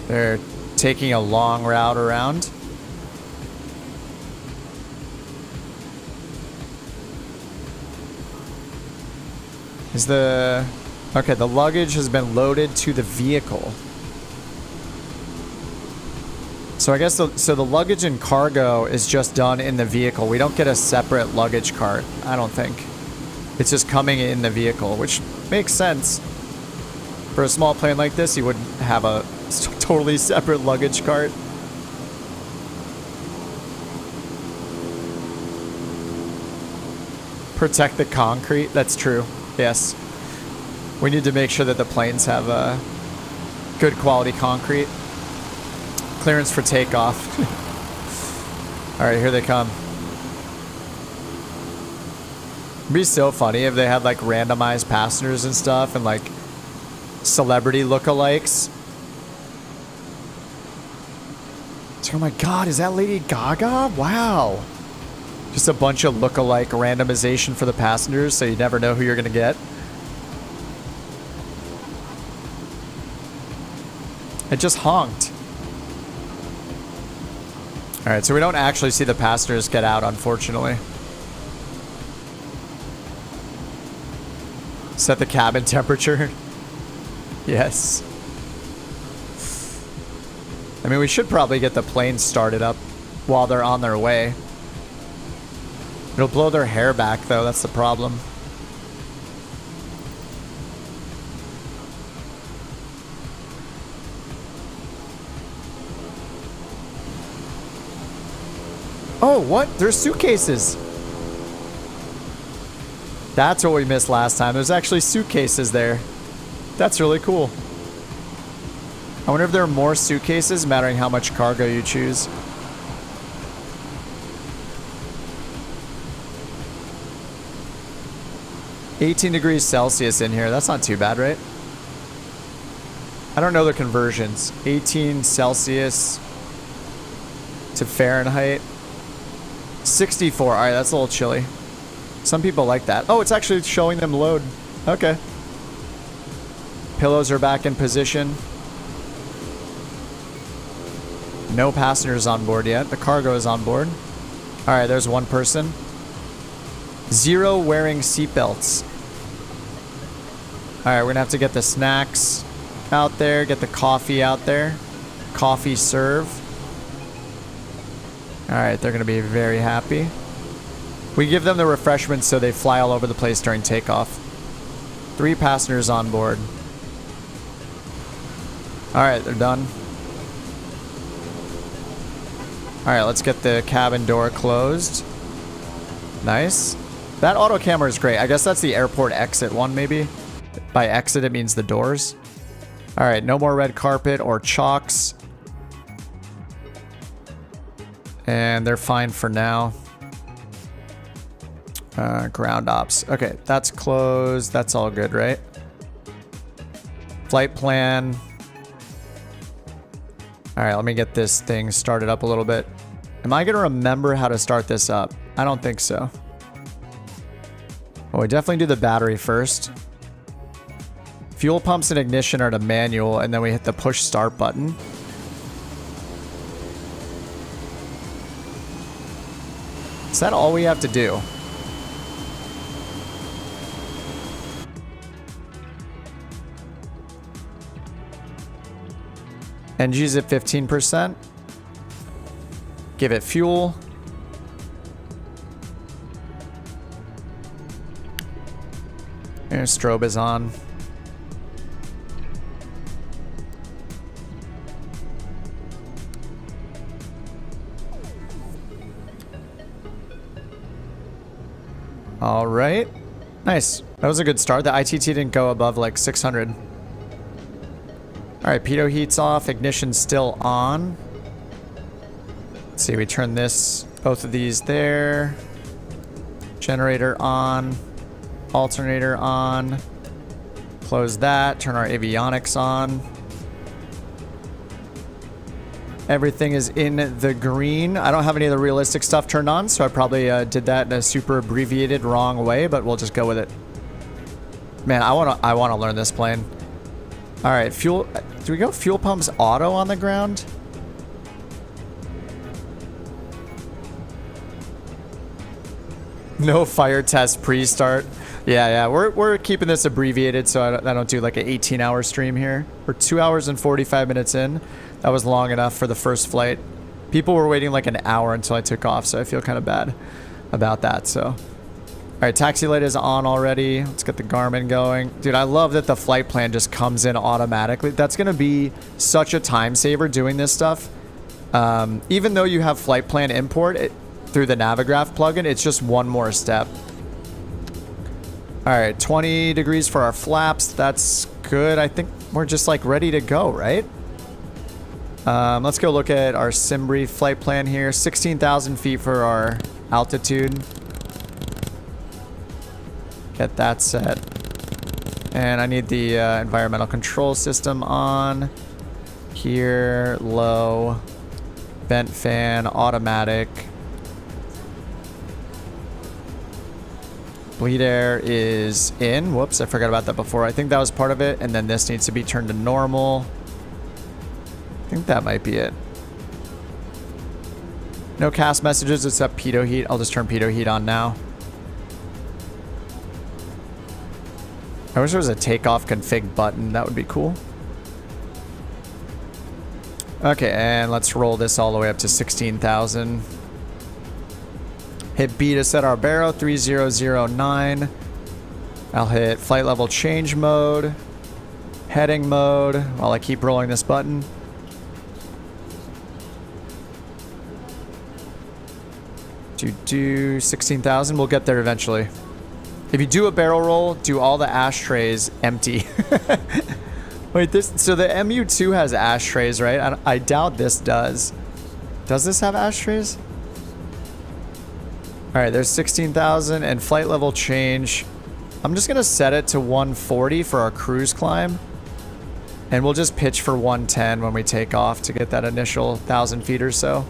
They're taking a long route around. Is the... okay, the luggage has been loaded to the vehicle. So I guess the luggage and cargo is just done in the vehicle. We don't get a separate luggage cart, I don't think. It's just coming in the vehicle, which makes sense. For a small plane like this, you wouldn't have a totally separate luggage cart. Protect the concrete, that's true, yes. We need to make sure that the planes have good quality concrete. Clearance for takeoff. All right, here they come. It'd be so funny if they had like randomized passengers and stuff and like celebrity lookalikes. Oh my God, is that Lady Gaga? Wow. Just a bunch of lookalike randomization for the passengers, so you never know who you're gonna get. It just honked. All right, so we don't actually see the passengers get out, unfortunately. Set the cabin temperature. Yes. I mean, we should probably get the plane started up while they're on their way. It'll blow their hair back, though. That's the problem. Oh, what? There's suitcases. That's what we missed last time. There's actually suitcases there. That's really cool. I wonder if there are more suitcases, mattering how much cargo you choose. $18°C in here. That's not too bad, right? I don't know the conversions. 18°C to Fahrenheit. 64. All right, that's a little chilly. Some people like that. Oh, it's actually showing them load. Okay. Pillows are back in position. No passengers on board yet. The cargo is on board. All right, there's one person. 0 wearing seatbelts. All right, we're gonna have to get the snacks out there, get the coffee out there. Coffee serve. All right, they're gonna be very happy. We give them the refreshments so they fly all over the place during takeoff. 3 passengers on board. All right, they're done. All right, let's get the cabin door closed. Nice. That auto camera is great. I guess that's the airport exit one, maybe. By exit, it means the doors. All right, no more red carpet or chalks. And they're fine for now. Ground ops. Okay, that's closed. That's all good, right? Flight plan. All right, let me get this thing started up a little bit. Am I gonna remember how to start this up? I don't think so. Well, we definitely do the battery first. Fuel pumps and ignition are to manual, and then we hit the push start button. Is that all we have to do? NG's at 15%. Give it fuel. And strobe is on. All right. Nice. That was a good start. The ITT didn't go above like 600. All right, pitot heat's off. Ignition's still on. Let's see, we turn this, both of these there. Generator on. Alternator on. Close that. Turn our avionics on. Everything is in the green. I don't have any of the realistic stuff turned on, so I probably did that in a super abbreviated wrong way, but we'll just go with it. Man, I wanna learn this plane. All right, fuel. Do we go fuel pumps auto on the ground? No fire test pre-start. Yeah, we're keeping this abbreviated so I don't do like an 18-hour stream here. We're 2 hours and 45 minutes in. That was long enough for the first flight. People were waiting like an hour until I took off, so I feel kind of bad about that. So, all right, taxi light is on already. Let's get the Garmin going. Dude, I love that the flight plan just comes in automatically. That's gonna be such a time saver doing this stuff. Even though you have flight plan import through the Navigraph plugin, it's just one more step. All right, 20 degrees for our flaps. That's good. I think we're just like ready to go, right? Let's go look at our SimBrief flight plan here. 16,000 feet for our altitude. Get that set. And I need the environmental control system on. Here, low. Vent fan, automatic. Bleed air is in. Whoops, I forgot about that before. I think that was part of it. And then this needs to be turned to normal. I think that might be it. No cast messages except pitot heat. I'll just turn pitot heat on now. I wish there was a takeoff config button. That would be cool. Okay, and let's roll this all the way up to 16,000. Hit B to set our baro, 3009. I'll hit flight level change mode, heading mode, while I keep rolling this button. Do 16,000. We'll get there eventually. If you do a barrel roll, do all the ashtrays empty. Wait, so the MU2 has ashtrays, right? I doubt this does. Does this have ashtrays? All right, there's 16,000 and flight level change. I'm just gonna set it to 140 for our cruise climb. And we'll just pitch for 110 when we take off to get that initial 1,000 feet or so.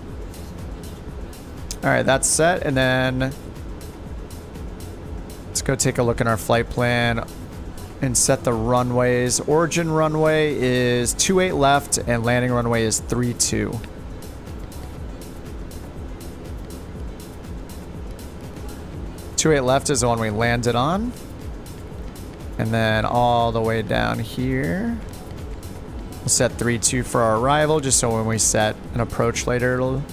All right, that's set. And then let's go take a look at our flight plan and set the runways. Origin runway is 28 left and landing runway is 32. 28 left is the one we landed on. And then all the way down here. We'll set 3-2 for our arrival, just so when we set an approach later, it'll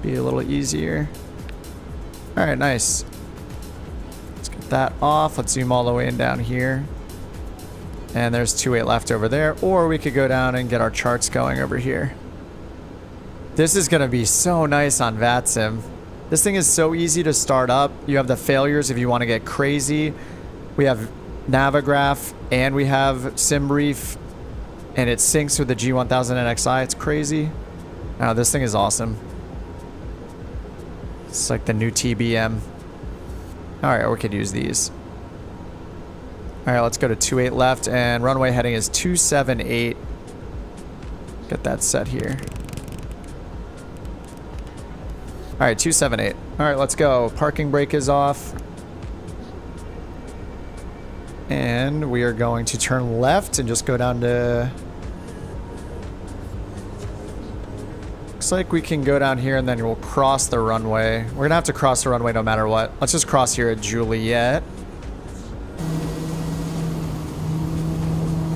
be a little easier. All right, nice. Let's get that off. Let's zoom all the way in down here. And there's 28 left over there. Or we could go down and get our charts going over here. This is gonna be so nice on VATSIM. This thing is so easy to start up. You have the failures if you want to get crazy. We have Navigraph and we have SimBrief, and it syncs with the G1000 NXI. It's crazy. Oh, this thing is awesome. It's like the new TBM. All right, we could use these. All right, let's go to 28 left, and runway heading is 278. Get that set here. All right, 278. All right, let's go. Parking brake is off. And we are going to turn left and just go down to... Looks like we can go down here and then we'll cross the runway. We're gonna have to cross the runway no matter what. Let's just cross here at Juliet.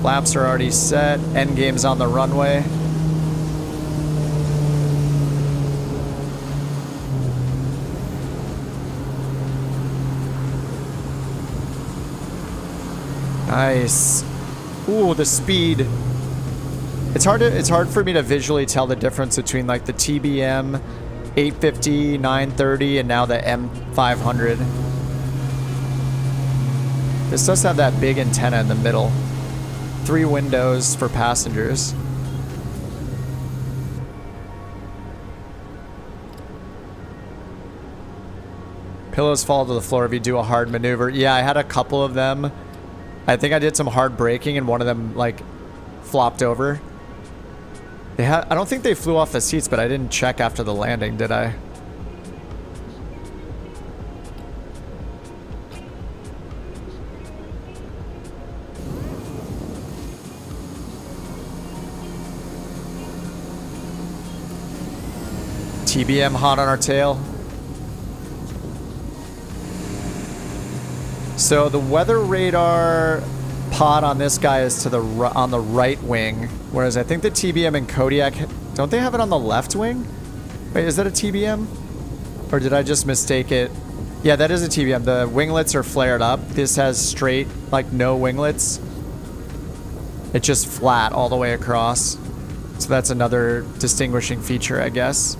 Flaps are already set. Endgame's on the runway. Nice. Ooh, the speed. It's hard for me to visually tell the difference between like the TBM 850, 930, and now the M500. This does have that big antenna in the middle. 3 windows for passengers. Pillows fall to the floor if you do a hard maneuver. Yeah, I had a couple of them. I think I did some hard braking and one of them like flopped over. I don't think they flew off the seats, but I didn't check after the landing, did I? TBM hot on our tail. So the weather radar pod on this guy is to the on the right wing, whereas I think the TBM and Kodiak, don't they have it on the left wing? Wait, is that a TBM? Or did I just mistake it? Yeah, that is a TBM. The winglets are flared up. This has straight, like no winglets. It's just flat all the way across. So that's another distinguishing feature, I guess.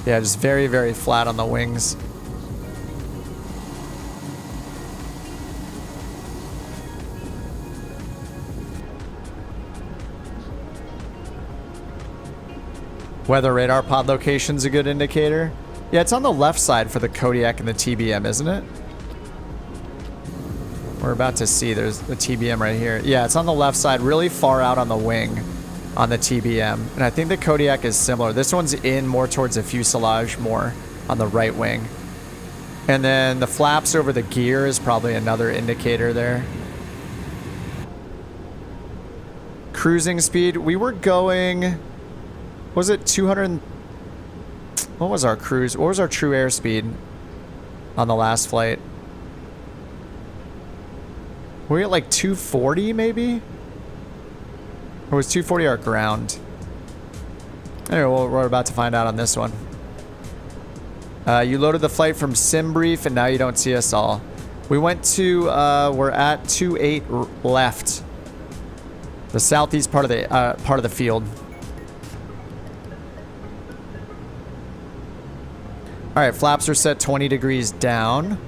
Yeah, just very, very flat on the wings. Weather radar pod location's a good indicator. Yeah, it's on the left side for the Kodiak and the TBM, isn't it? We're about to see. There's the TBM right here. Yeah, it's on the left side, really far out on the wing on the TBM. And I think the Kodiak is similar. This one's in more towards the fuselage, more on the right wing. And then the flaps over the gear is probably another indicator there. Cruising speed. We were going... Was it 200? What was our cruise? What was our true airspeed on the last flight? Were we at like 240 maybe? Or was 240 our ground? Anyway, we're about to find out on this one. You loaded the flight from SimBrief and now you don't see us all. We went to, we're at 28 left. The southeast part of the field. All right, flaps are set 20 degrees down.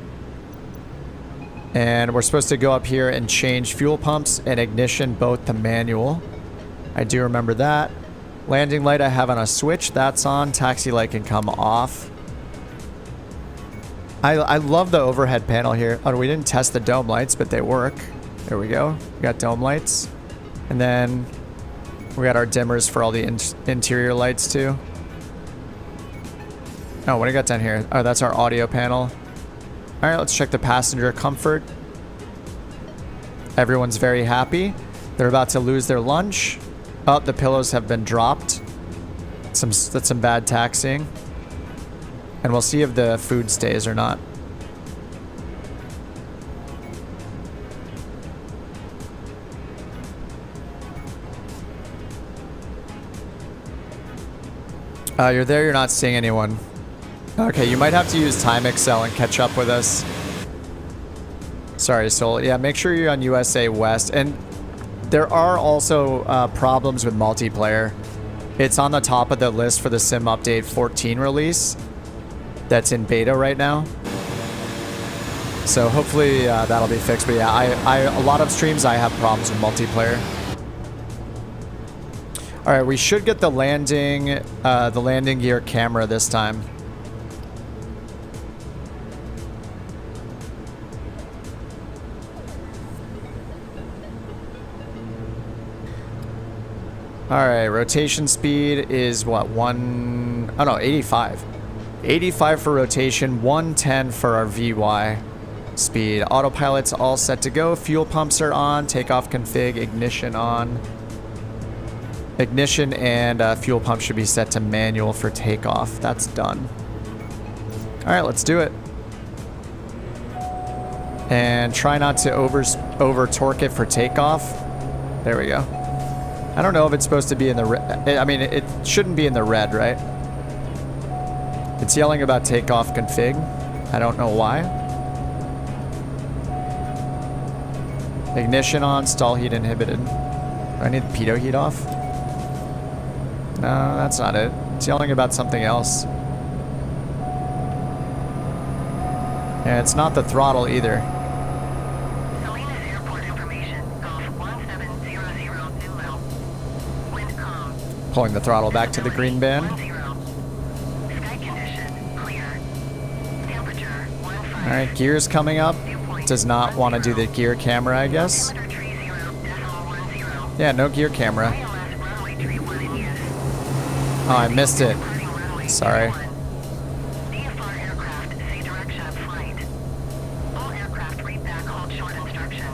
And we're supposed to go up here and change fuel pumps and ignition both to manual. I do remember that. Landing light I have on a switch. That's on. Taxi light can come off. I love the overhead panel here. Oh, we didn't test the dome lights, but they work. There we go. We got dome lights. And then we got our dimmers for all the interior lights too. Oh, what do we got down here? Oh, that's our audio panel. All right, let's check the passenger comfort. Everyone's very happy. They're about to lose their lunch. Oh, the pillows have been dropped. That's some bad taxiing. And we'll see if the food stays or not. You're there, you're not seeing anyone. Okay, you might have to use Time Excel and catch up with us. Sorry, Soul. Yeah, make sure you're on USA West. And there are also problems with multiplayer. It's on the top of the list for the Sim Update 14 release. That's in beta right now. So hopefully that'll be fixed. But yeah, a lot of streams I have problems with multiplayer. All right, we should get the landing gear camera this time. All right, rotation speed is what, 85. 85 for rotation, 110 for our VY speed. Autopilot's all set to go. Fuel pumps are on. Takeoff config, ignition on. Ignition and fuel pump should be set to manual for takeoff. That's done. All right, let's do it. And try not to over torque it for takeoff. There we go. I don't know if it's supposed to be in the red. I mean, it shouldn't be in the red, right? It's yelling about takeoff config. I don't know why. Ignition on, stall heat inhibited. Do I need the pitot heat off? No, that's not it. It's yelling about something else. And it's not the throttle either. Salinas Airport information. Golf 1700 Zulu. Wind calm. Pulling the throttle back to the green band. 10. Sky condition clear. Temperature 15. All right, gears coming up. Does not want to do the gear camera, I guess. Yeah, no gear camera. Oh, I missed it. Sorry. DFR aircraft, see direction of flight. All aircraft read back hold short instructions.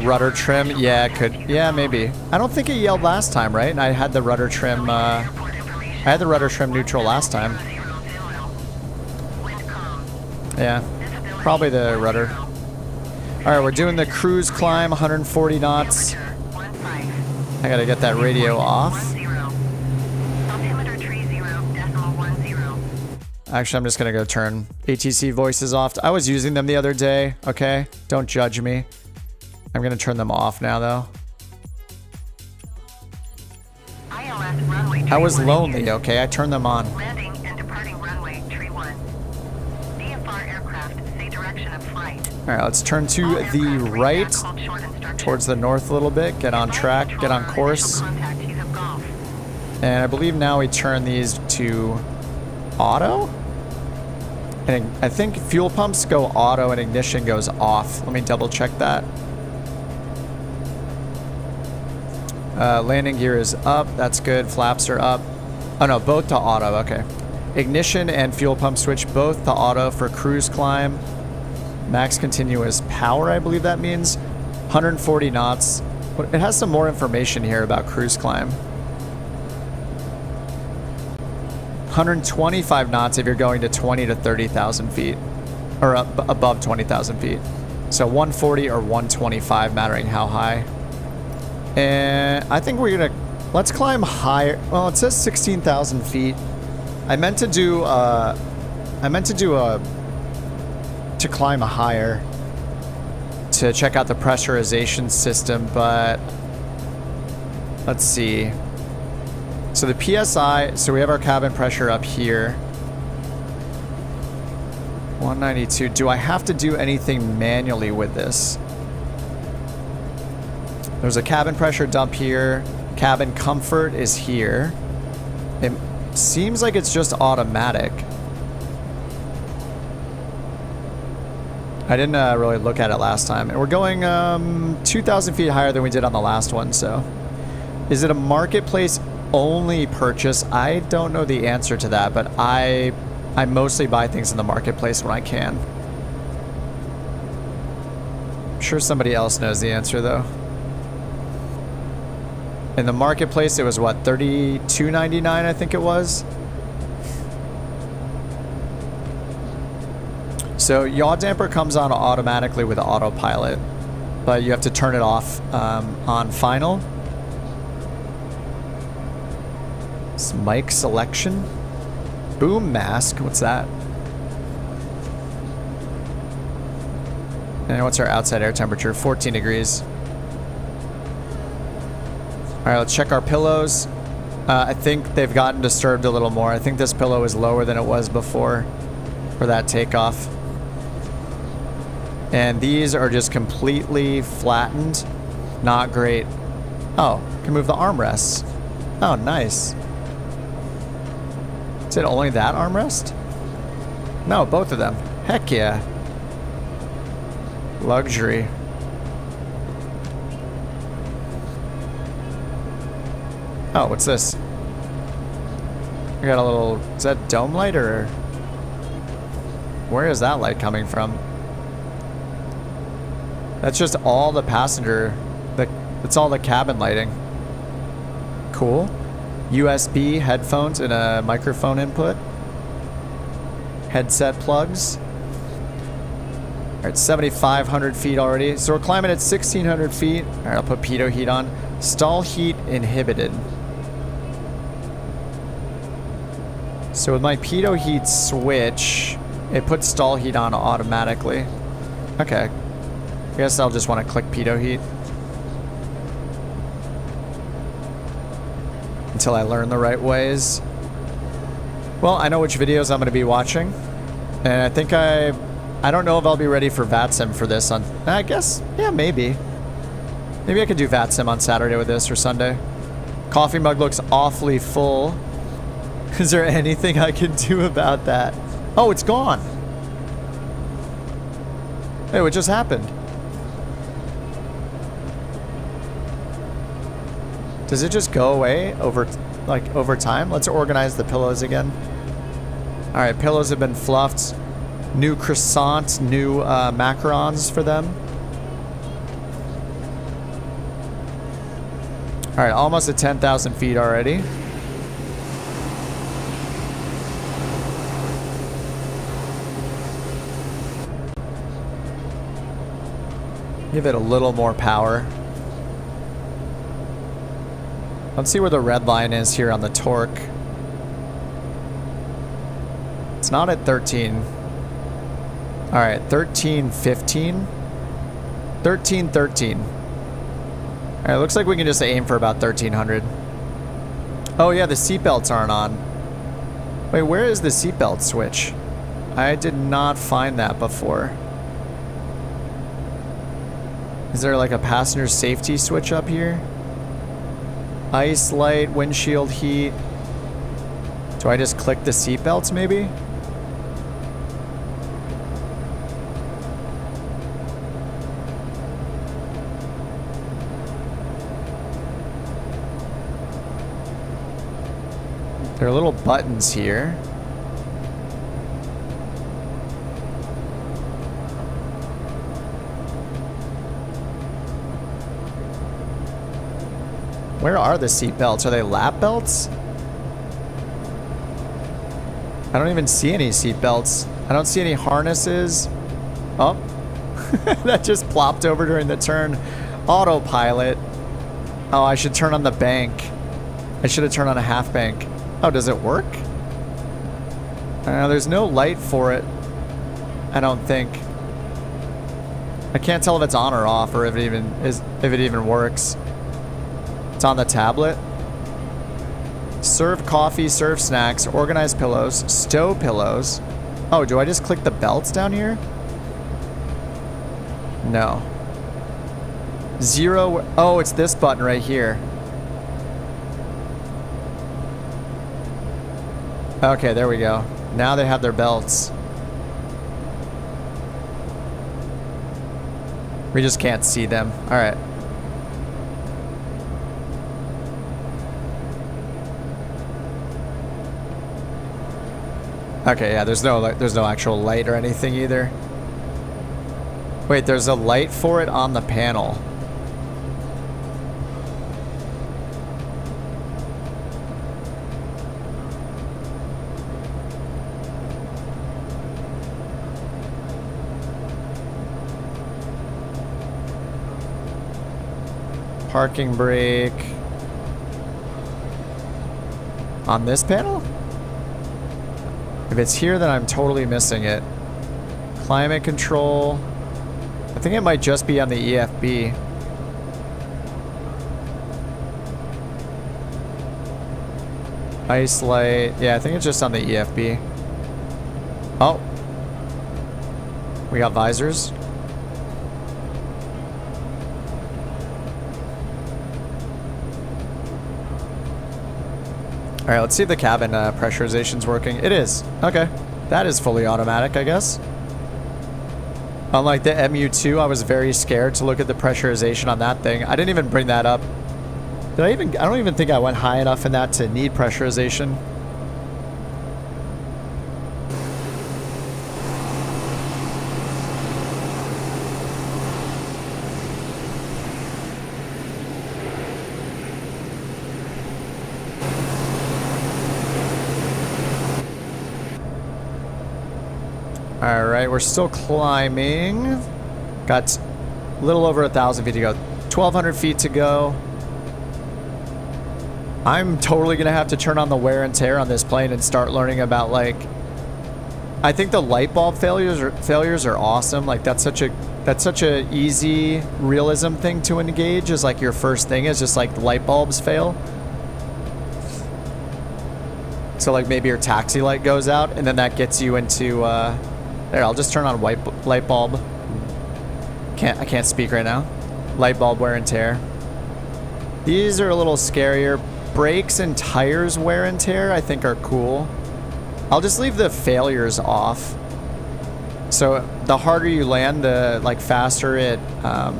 Rudder trim. Yeah, it could. Yeah, maybe. I don't think it yelled last time, right? I had the rudder trim. I had the rudder trim neutral last time. Yeah, probably the rudder. All right, we're doing the cruise climb, 140 knots. I gotta get that radio off. Actually, I'm just gonna go turn ATC voices off. I was using them the other day, okay? Don't judge me. I'm gonna turn them off now, though. I was lonely, okay? I turned them on. Landing and departing runway, tree 1. DFR aircraft, see direction of flight. All right, let's turn to the right, towards the north a little bit. Get on track, get on course. And I believe now we turn these to auto? And I think fuel pumps go auto and ignition goes off. Let me double check that. Landing gear is up. That's good. Flaps are up. Oh no, both to auto. Okay. Ignition and fuel pump switch both to auto for cruise climb. Max continuous power, I believe that means. 140 knots. It has some more information here about cruise climb. 125 knots if you're going to 20 to 30,000 feet, or above 20,000 feet. So 140 or 125, mattering how high. And I think we're gonna, let's climb higher. Well, it says 16,000 feet. I meant to climb higher to check out the pressurization system, but let's see. So the PSI, so we have our cabin pressure up here. 192. Do I have to do anything manually with this? There's a cabin pressure dump here. Cabin comfort is here. It seems like it's just automatic. I didn't really look at it last time. And we're going 2,000 feet higher than we did on the last one, so. Is it a marketplace only purchase? I don't know the answer to that, but I mostly buy things in the marketplace when I can. I'm sure somebody else knows the answer though. In the marketplace it was what, $32.99 I think it was. So yaw damper comes on automatically with autopilot, but you have to turn it off on final. It's mic selection. Boom mask, what's that? And what's our outside air temperature? 14 degrees. All right, let's check our pillows. I think they've gotten disturbed a little more. I think this pillow is lower than it was before for that takeoff. And these are just completely flattened. Not great. Oh, can move the armrests. Oh, nice. Is it only that armrest? No, both of them. Heck yeah. Luxury. Oh, what's this? We got a little... Is that dome light or... Where is that light coming from? That's just all the passenger... That's all the cabin lighting. Cool. USB headphones and a microphone input. Headset plugs. All right, 7,500 feet already. So we're climbing at 1,600 feet. All right, I'll put pitot heat on. Stall heat inhibited. So with my pitot heat switch, it puts stall heat on automatically. Okay. I guess I'll just want to click pitot heat. Until I learn the right ways. Well, I know which videos I'm going to be watching. And I think I don't know if I'll be ready for VATSIM for this on... I guess, yeah, maybe. Maybe I could do VATSIM on Saturday with this or Sunday. Coffee mug looks awfully full. Is there anything I can do about that? Oh, it's gone. Hey, what just happened? Does it just go away over time? Let's organize the pillows again. All right, pillows have been fluffed. New croissants, new macarons for them. All right, almost at 10,000 feet already. Give it a little more power. Let's see where the red line is here on the torque. It's not at 13. All right, 13, 15. 13, 13. All right, looks like we can just aim for about 1,300. Oh yeah, the seatbelts aren't on. Wait, where is the seatbelt switch? I did not find that before. Is there like a passenger safety switch up here? Ice light, windshield heat. Do I just click the seatbelts maybe? There are little buttons here. Where are the seat belts? Are they lap belts? I don't even see any seat belts. I don't see any harnesses. Oh, that just plopped over during the turn. Autopilot. Oh, I should turn on the bank. I should have turned on a half bank. Oh, does it work? There's no light for it. I don't think. I can't tell if it's on or off, or if it even works. It's on the tablet. Serve coffee, serve snacks, organize pillows, stow pillows. Oh, do I just click the belts down here? No. Zero. Oh, it's this button right here. Okay, there we go. Now they have their belts. We just can't see them. All right. Okay, yeah, there's no actual light or anything either. Wait, there's a light for it on the panel. Parking brake. On this panel? If it's here, then I'm totally missing it. Climate control. I think it might just be on the EFB. Ice light. Yeah, I think it's just on the EFB. Oh. We got visors. All right, let's see if the cabin pressurization's working. It is. Okay. That is fully automatic, I guess. Unlike the MU2, I was very scared to look at the pressurization on that thing. I didn't even bring that up. I don't even think I went high enough in that to need pressurization. All right, we're still climbing. Got a little over 1,000 feet to go. 1,200 feet to go. I'm totally gonna have to turn on the wear and tear on this plane and start learning about, like, I think the light bulb failures are awesome. Like that's such a easy realism thing to engage. Is like your first thing is just like light bulbs fail. So like maybe your taxi light goes out and then that gets you into there, I'll just turn on light bulb. I can't speak right now. Light bulb wear and tear. These are a little scarier. Brakes and tires wear and tear I think are cool. I'll just leave the failures off. So the harder you land, the like faster it oh,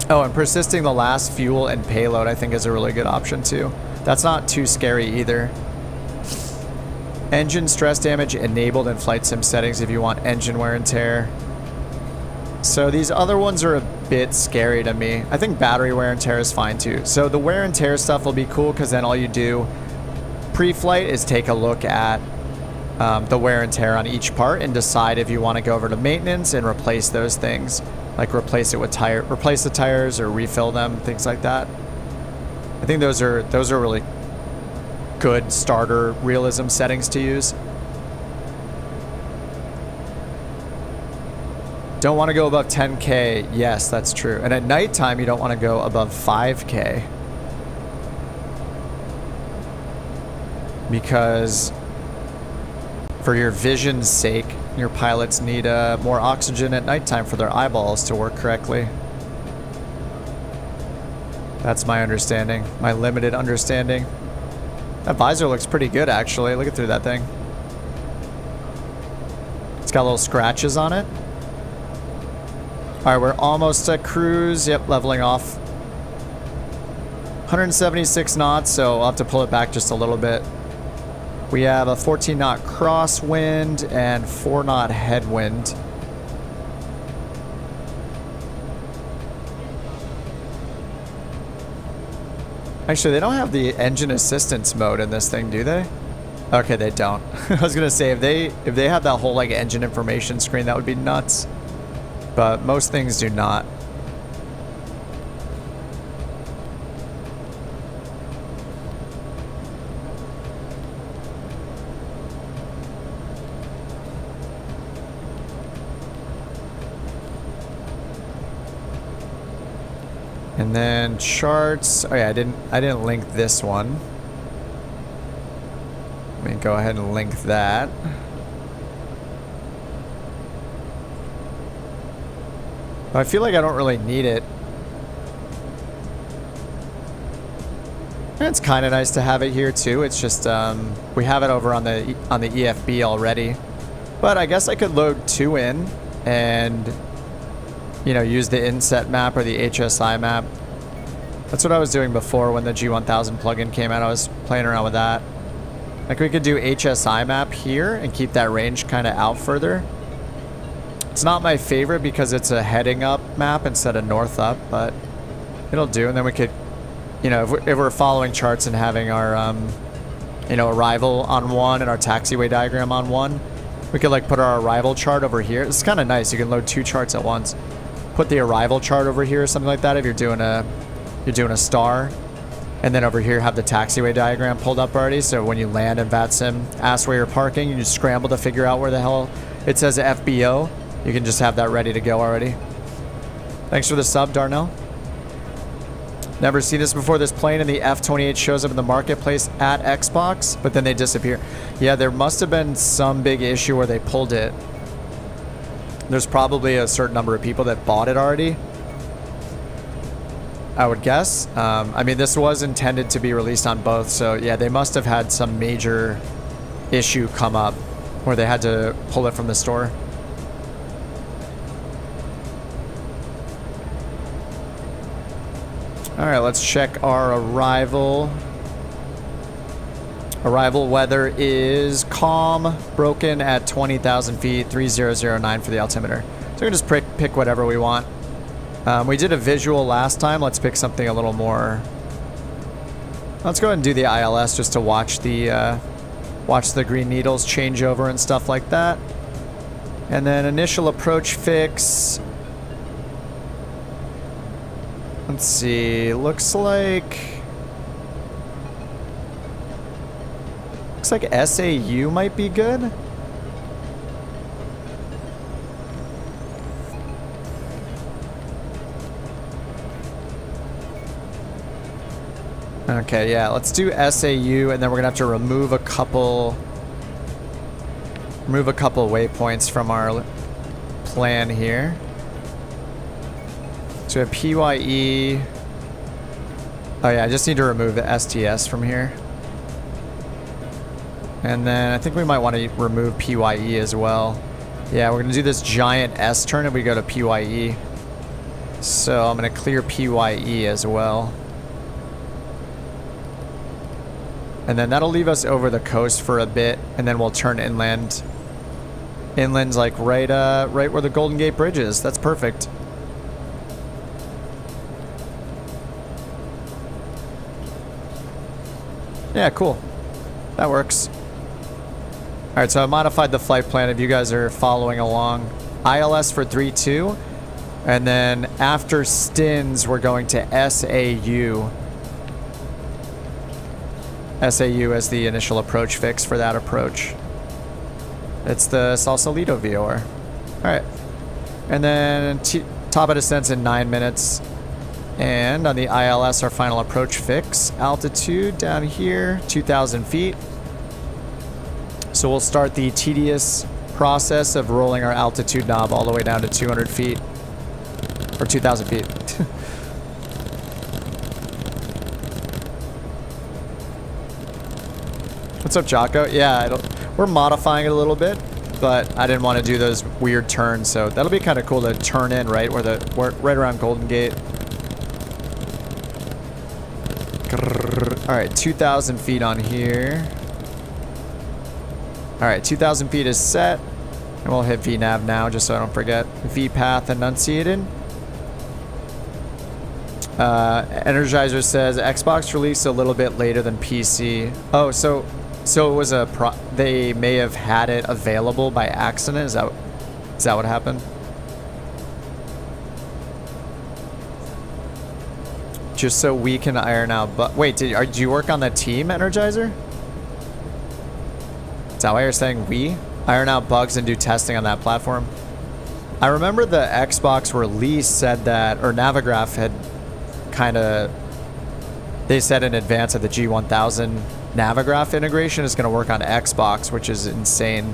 and persisting the last fuel and payload I think is a really good option too. That's not too scary either. Engine stress damage enabled in flight sim settings if you want engine wear and tear. So these other ones are a bit scary to me. I think battery wear and tear is fine too. So the wear and tear stuff will be cool because then all you do pre-flight is take a look at the wear and tear on each part and decide if you want to go over to maintenance and replace those things. Like replace it with replace the tires or refill them, things like that. I think those are really good starter realism settings to use. Don't want to go above 10K. Yes, that's true. And at nighttime, you don't want to go above 5K. Because for your vision's sake, your pilots need more oxygen at nighttime for their eyeballs to work correctly. That's my understanding, my limited understanding. That visor looks pretty good, actually. Look at through that thing. It's got little scratches on it. All right, we're almost at cruise. Yep, leveling off. 176 knots, so I'll have to pull it back just a little bit. We have a 14 knot crosswind and 4 knot headwind. Actually, they don't have the engine assistance mode in this thing, do they? Okay, they don't. I was gonna say if they have that whole like engine information screen, that would be nuts. But most things do not. And then charts. Oh yeah, I didn't link this one. Let me go ahead and link that. I feel like I don't really need it. And it's kind of nice to have it here too. It's just we have it over on the EFB already. But I guess I could load 2 in and use the inset map or the HSI map. That's what I was doing before when the G1000 plugin came out. I was playing around with that. Like we could do HSI map here and keep that range kind of out further. It's not my favorite because it's a heading up map instead of north up, but it'll do. And then we could, if we're following charts and having our, arrival on one and our taxiway diagram on one, we could like put our arrival chart over here. It's kind of nice. You can load 2 charts at once. put the arrival chart over here or something like that if you're doing a star. And then over here have the taxiway diagram pulled up already. So when you land in VATSIM, ask where you're parking, you just scramble to figure out where the hell it says FBO. You can just have that ready to go already. Thanks for the sub, Darnell. Never seen this before. This plane in the F-28 shows up in the marketplace at Xbox, but then they disappear. Yeah, there must have been some big issue where they pulled it. There's probably a certain number of people that bought it already, I would guess. I mean, this was intended to be released on both, so yeah, they must have had some major issue come up where they had to pull it from the store. All right, let's check our arrival. Arrival weather is calm, broken at 20,000 feet, 3009 for the altimeter. So we can just pick whatever we want. We did a visual last time. Let's pick something a little more. Let's go ahead and do the ILS just to watch the green needles change over and stuff like that. And then initial approach fix. Let's see. Looks like SAU might be good. Okay, yeah, let's do SAU, and then we're gonna have to remove a couple waypoints from our plan here. So we have PYE. Oh yeah, I just need to remove the STS from here. And then I think we might want to remove PYE as well. Yeah, we're gonna do this giant S turn if we go to PYE. So I'm gonna clear PYE as well. And then that'll leave us over the coast for a bit, and then we'll turn inland. Inland's like right where the Golden Gate Bridge is. That's perfect. Yeah, cool. That works. All right, so I modified the flight plan if you guys are following along. ILS for 3-2, and then after STINs, we're going to SAU. SAU as the initial approach fix for that approach. It's the Sausalito VOR. All right. And then top of descents in 9 minutes. And on the ILS, our final approach fix. Altitude down here, 2,000 feet. So we'll start the tedious process of rolling our altitude knob all the way down to 200 feet. Or 2,000 feet. What's up, Jocko? Yeah, we're modifying it a little bit, but I didn't want to do those weird turns, so that'll be kind of cool to turn in right right around Golden Gate. All right, 2,000 feet on here. All right, 2,000 feet is set, and we'll hit VNAV now, just so I don't forget. VPath enunciated. Energizer says Xbox released a little bit later than PC. Oh, so it was they may have had it available by accident. Is that what happened? Just so we can iron out. But wait, did you work on the team, Energizer? Is that why you're saying we iron out bugs and do testing on that platform? I remember the Xbox release said that, or Navigraph had they said in advance that the G1000 Navigraph integration is going to work on Xbox, which is insane.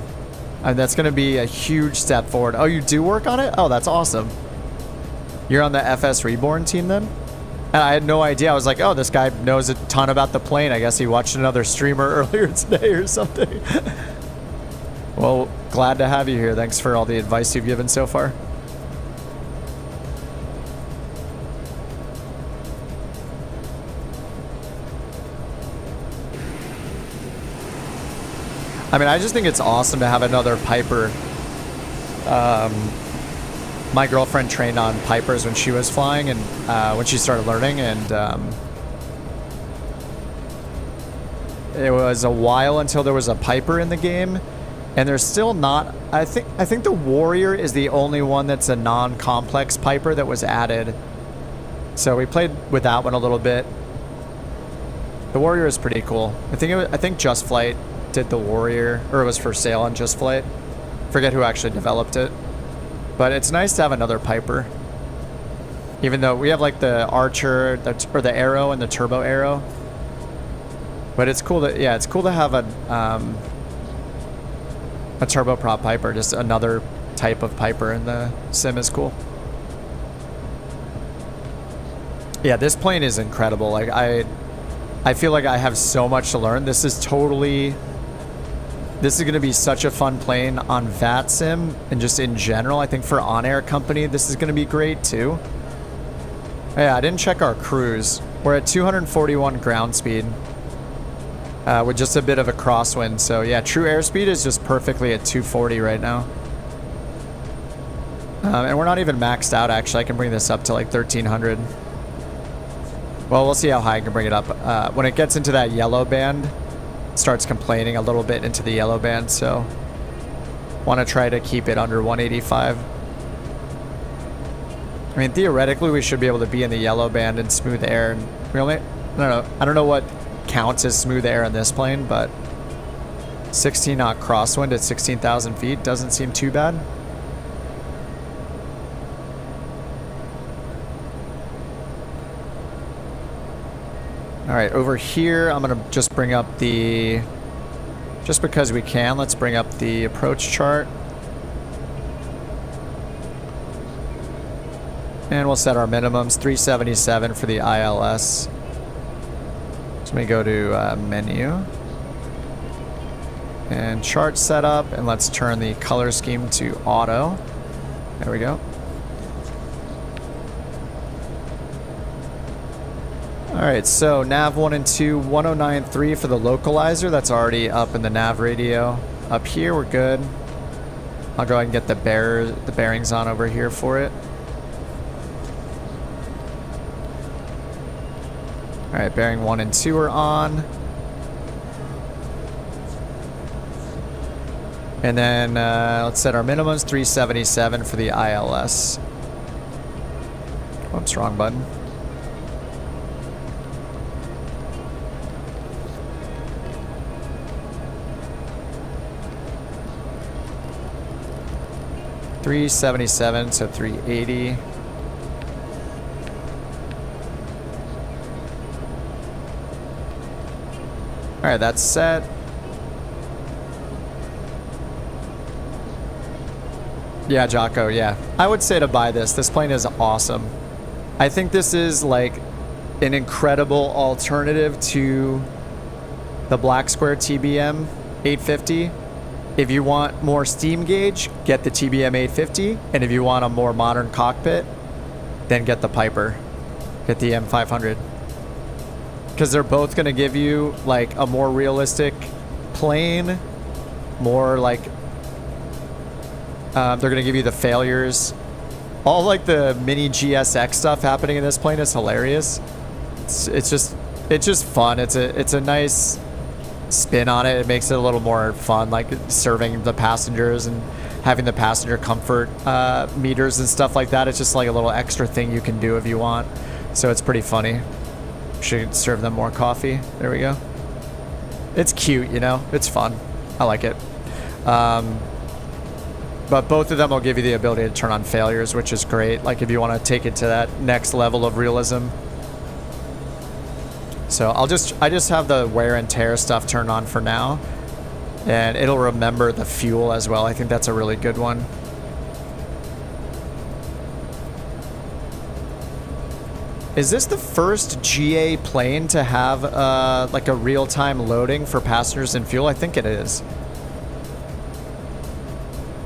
And that's going to be a huge step forward. Oh, you do work on it? Oh, that's awesome. You're on the FSReborn team then? And I had no idea. I was like, oh, this guy knows a ton about the plane. I guess he watched another streamer earlier today or something. Well, glad to have you here. Thanks for all the advice you've given so far. I mean, I just think it's awesome to have another Piper. My girlfriend trained on Pipers when she was flying and when she started learning, and it was a while until there was a Piper in the game, And there's still not, I think the Warrior is the only one that's a non-complex Piper that was added. So we played with that one a little bit. The Warrior is pretty cool. I think Just Flight did the Warrior, or it was for sale on Just Flight. Forget who actually developed it. But it's nice to have another Piper. Even though we have like the Archer, or the Arrow and the Turbo Arrow. But it's cool that, yeah, it's cool to have a turboprop Piper, just another type of Piper in the sim is cool. Yeah, this plane is incredible. Like I feel like I have so much to learn. This is going to be such a fun plane on VATSIM and just in general. I think for on-air company, this is going to be great too. Yeah, I didn't check our cruise. We're at 241 ground speed with just a bit of a crosswind. So yeah, true airspeed is just perfectly at 240 right now. And we're not even maxed out actually. I can bring this up to like 1300. Well, we'll see how high I can bring it up. When it gets into that yellow band, it starts complaining a little bit into the yellow band, so want to try to keep it under 185. I mean, theoretically, we should be able to be in the yellow band in smooth air. And we only, I don't know what counts as smooth air in this plane, but 16 knot crosswind at 16,000 feet doesn't seem too bad. All right, over here, I'm gonna just bring up the, just because we can, let's bring up the approach chart. And we'll set our minimums, 377 for the ILS. So let me go to menu. And chart setup, and let's turn the color scheme to auto. There we go. Alright, so nav 1 and 2, 1093 for the localizer. That's already up in the nav radio. Up here, we're good. I'll go ahead and get the bearings on over here for it. Alright, bearing 1 and 2 are on. And then let's set our minimums, 377 for the ILS. Oops, wrong button. $377, so $380. All right, that's set. Yeah, Jocko, yeah. I would say to buy this. This plane is awesome. I think this is like an incredible alternative to the Black Square TBM 850. If you want more steam gauge, get the TBM 850. And if you want a more modern cockpit, then get the Piper. Get the M500. Because they're both going to give you like a more realistic plane. More like... they're going to give you the failures. All like the mini GSX stuff happening in this plane is hilarious. It's just fun. It's a nice spin on it. It makes it a little more fun, like serving the passengers and having the passenger comfort meters and stuff like that. It's just like a little extra thing you can do if you want. So it's pretty funny. Should serve them more coffee. There we go. It's cute, you know. It's fun. I like it. But both of them will give you the ability to turn on failures, which is great. Like if you want to take it to that next level of realism. So I just have the wear and tear stuff turned on for now, and it'll remember the fuel as well. I think that's a really good one. Is this the first GA plane to have like a real-time loading for passengers and fuel? I think it is.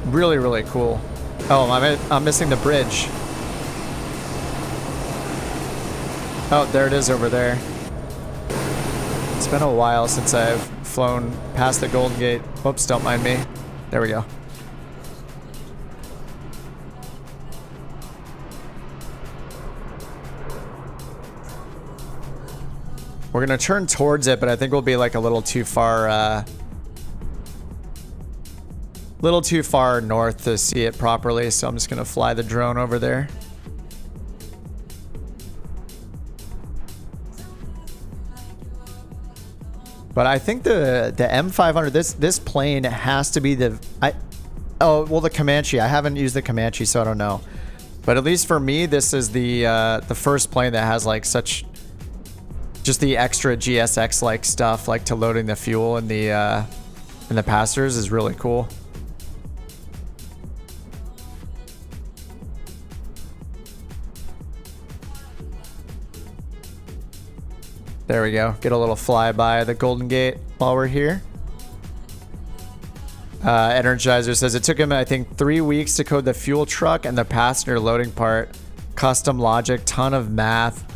Really, really cool. Oh, I'm missing the bridge. Oh, there it is over there. It's been a while since I've flown past the Golden Gate. Whoops, don't mind me. There we go. We're gonna turn towards it, but I think we'll be like a little too far Little too far north to see it properly, so I'm just gonna fly the drone over there. But I think the M500, this plane has to be the oh well, the Comanche. I haven't used the Comanche, so I don't know. But at least for me, this is the first plane that has like such just the extra GSX like stuff, like to loading the fuel in the passengers is really cool. There we go. Get a little flyby of the Golden Gate while we're here. Energizer says it took him, I think, 3 weeks to code the fuel truck and the passenger loading part. Custom logic, ton of math.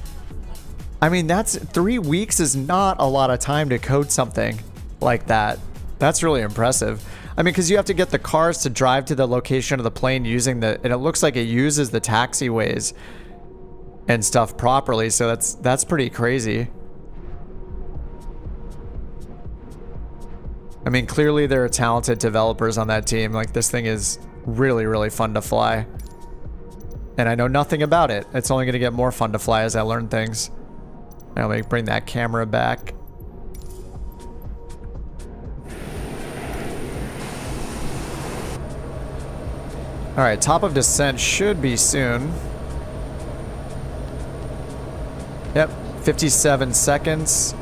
I mean, that's 3 weeks is not a lot of time to code something like that. That's really impressive. I mean, because you have to get the cars to drive to the location of the plane using the, and it looks like it uses the taxiways and stuff properly. So that's pretty crazy. I mean, clearly there are talented developers on that team. Like, this thing is really, really fun to fly. And I know nothing about it. It's only going to get more fun to fly as I learn things. Now let me bring that camera back. All right, top of descent should be soon. Yep, 57 seconds.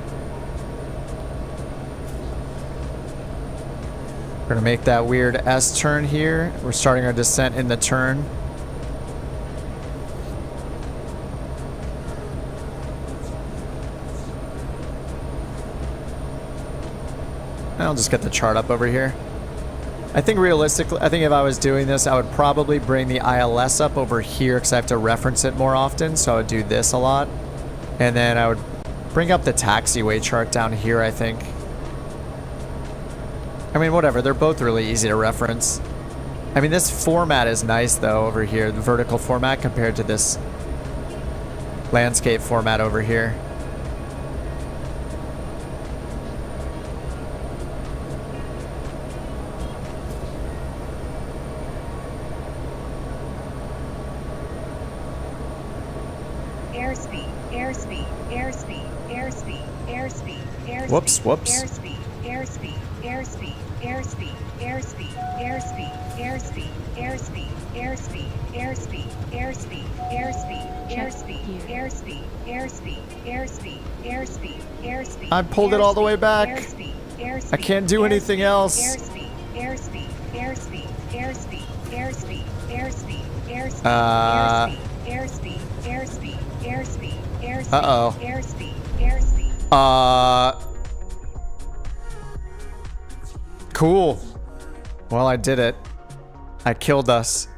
We're gonna make that weird S turn here. We're starting our descent in the turn. I'll just get the chart up over here. I think realistically, I think if I was doing this, I would probably bring the ILS up over here because I have to reference it more often. So I would do this a lot. And then I would bring up the taxiway chart down here, I think. I mean, whatever. They're both really easy to reference. I mean, this format is nice, though, over here. The vertical format compared to this landscape format over here. Airspeed, airspeed, airspeed, airspeed, airspeed, airspeed. Whoops. Airspeed, airspeed, airspeed, airspeed, airspeed, airspeed, airspeed, airspeed, airspeed, airspeed, airspeed, airspeed, airspeed, airspeed, airspeed, airspeed, airspeed. I pulled it all the way back. Airspeed, airspeed, I can't do anything else. Airspeed, airspeed, airspeed, airspeed, airspeed, airspeed, airspeed, airspeed, airspeed, airspeed, airspeed, Uh-oh. airspeed, airspeed. Cool. Well, I did it. I killed us.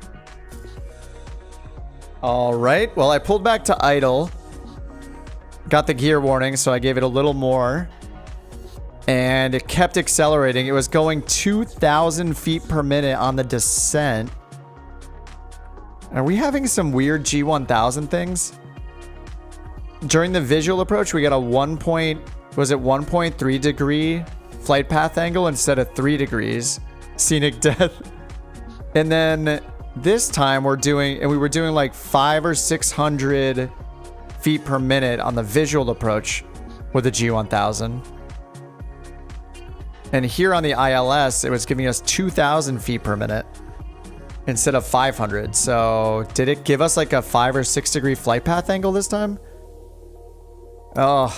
All right. Well, I pulled back to idle. Got the gear warning, so I gave it a little more. And it kept accelerating. It was going 2,000 feet per minute on the descent. Are we having some weird G1000 things? During the visual approach, we got a 1.3 degree flight path angle instead of 3 degrees. Scenic death. And then this time we were doing like 500 or 600 feet per minute on the visual approach with the G1000. And here on the ILS, it was giving us 2,000 feet per minute instead of 500. So did it give us like a 5 or 6 degree flight path angle this time? Oh,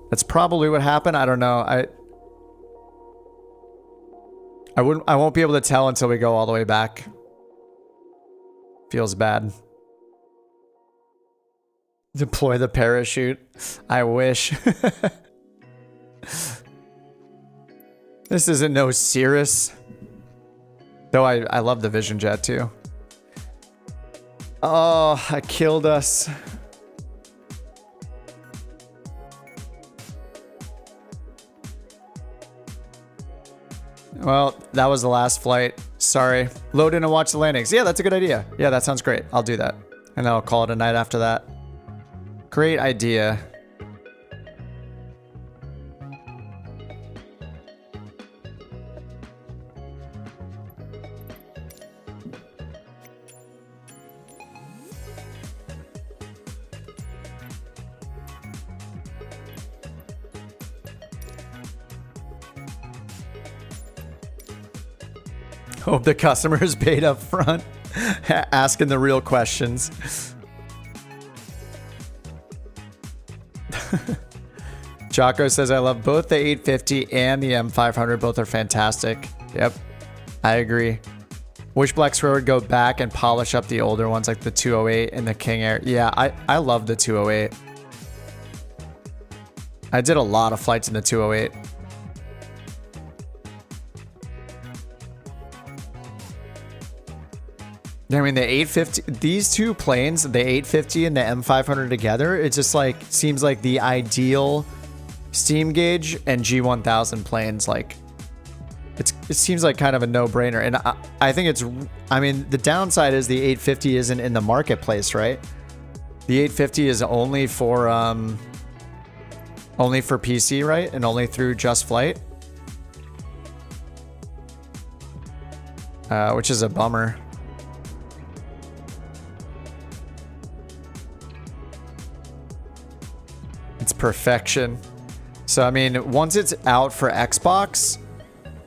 that's probably what happened. I don't know. I won't be able to tell until we go all the way back. Feels bad. Deploy the parachute. I wish. This isn't no Cirrus. Though I love the Vision Jet too. Oh, I killed us. Well, that was the last flight. Sorry. Load in and watch the landings. Yeah, that's a good idea. Yeah, that sounds great. I'll do that. And then I'll call it a night after that. Great idea. Hope the customer is paid up front. Asking the real questions. Jocko says, I love both the 850 and the M500. Both are fantastic. Yep, I agree. Wish Black Square would go back and polish up the older ones like the 208 and the King Air. Yeah, I love the 208. I did a lot of flights in the 208. I mean, the 850, these two planes, the 850 and the M500 together, it just like seems like the ideal steam gauge and G1000 planes. Like, it seems like kind of a no-brainer. And I think it's, I mean, the downside is the 850 isn't in the marketplace, right? The 850 is only for PC, right? And only through Just Flight. Which is a bummer. It's perfection. So, I mean, once it's out for Xbox,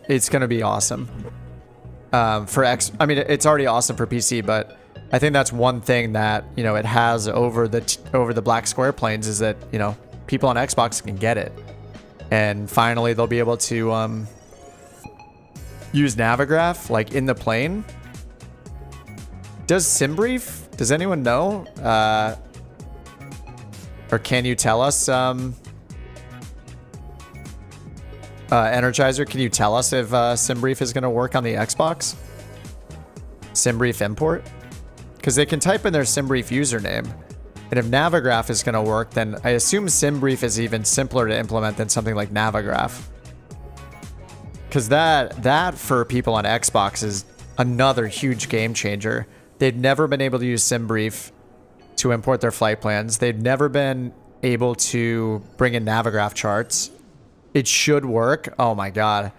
it's going to be awesome. I mean, it's already awesome for PC, but I think that's one thing that, you know, it has over the Black Square planes is that, you know, people on Xbox can get it. And finally, they'll be able to use Navigraph, like, in the plane. Does SimBrief? Does anyone know? Or can you tell us, Energizer, can you tell us if SimBrief is going to work on the Xbox? SimBrief import? Because they can type in their SimBrief username. And if Navigraph is going to work, then I assume SimBrief is even simpler to implement than something like Navigraph. Because that for people on Xbox is another huge game changer. They've never been able to use SimBrief to import their flight plans. They've never been able to bring in Navigraph charts. It should work. Oh my god.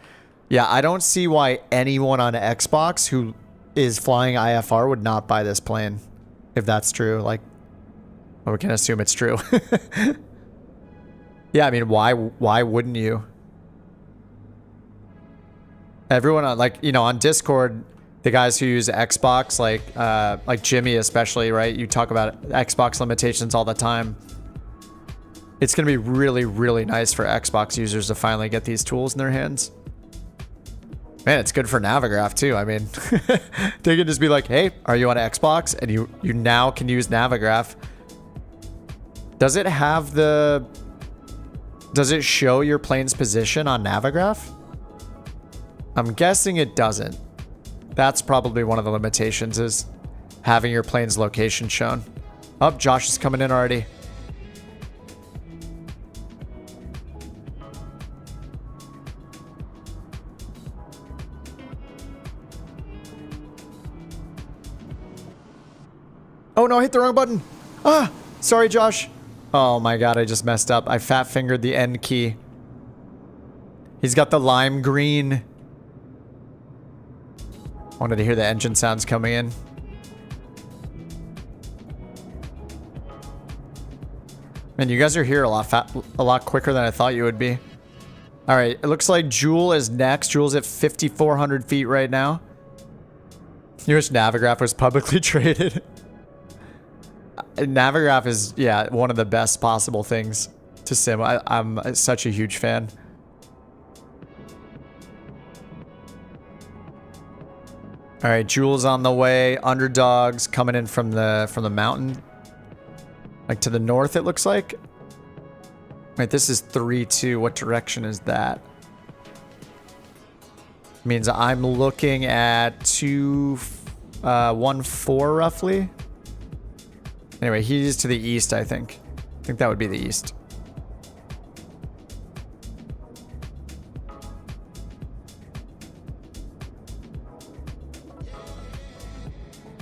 Yeah, I don't see why anyone on Xbox who is flying IFR would not buy this plane. If that's true. Like, we can assume it's true. Yeah, I mean, why wouldn't you? Everyone on, like, you know, on Discord, the guys who use Xbox, like Jimmy especially, right? You talk about Xbox limitations all the time. It's going to be really, really nice for Xbox users to finally get these tools in their hands. Man, it's good for Navigraph too. I mean, they can just be like, hey, are you on Xbox? And you now can use Navigraph. Does it have does it show your plane's position on Navigraph? I'm guessing it doesn't. That's probably one of the limitations, is having your plane's location shown. Oh, Josh is coming in already. Oh no, I hit the wrong button. Ah, sorry, Josh. Oh my god, I just messed up. I fat fingered the end key. He's got the lime green. Wanted to hear the engine sounds coming in. Man, you guys are here a lot quicker than I thought you would be. All right, it looks like Jewel is next. Jewel's at 5,400 feet right now. You wish Navigraph was publicly traded. Navigraph is, yeah, one of the best possible things to sim. I'm such a huge fan. All right, Jewel's on the way. Underdogs coming in from the mountain, like to the north. It looks like. Wait, this is 3-2. What direction is that? Means I'm looking at 2-1-4 roughly. Anyway, he's to the east, I think. I think that would be the east.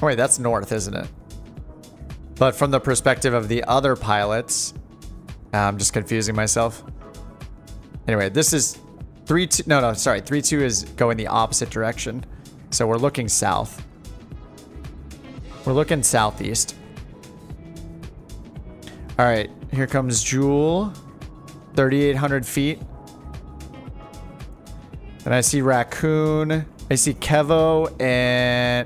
Oh, wait, that's north, isn't it? But from the perspective of the other pilots, I'm just confusing myself. Anyway, this is 3-2. No, sorry. 3-2 is going the opposite direction. So we're looking south. We're looking southeast. All right, here comes Jewel. 3,800 feet. And I see Raccoon I see Kevo and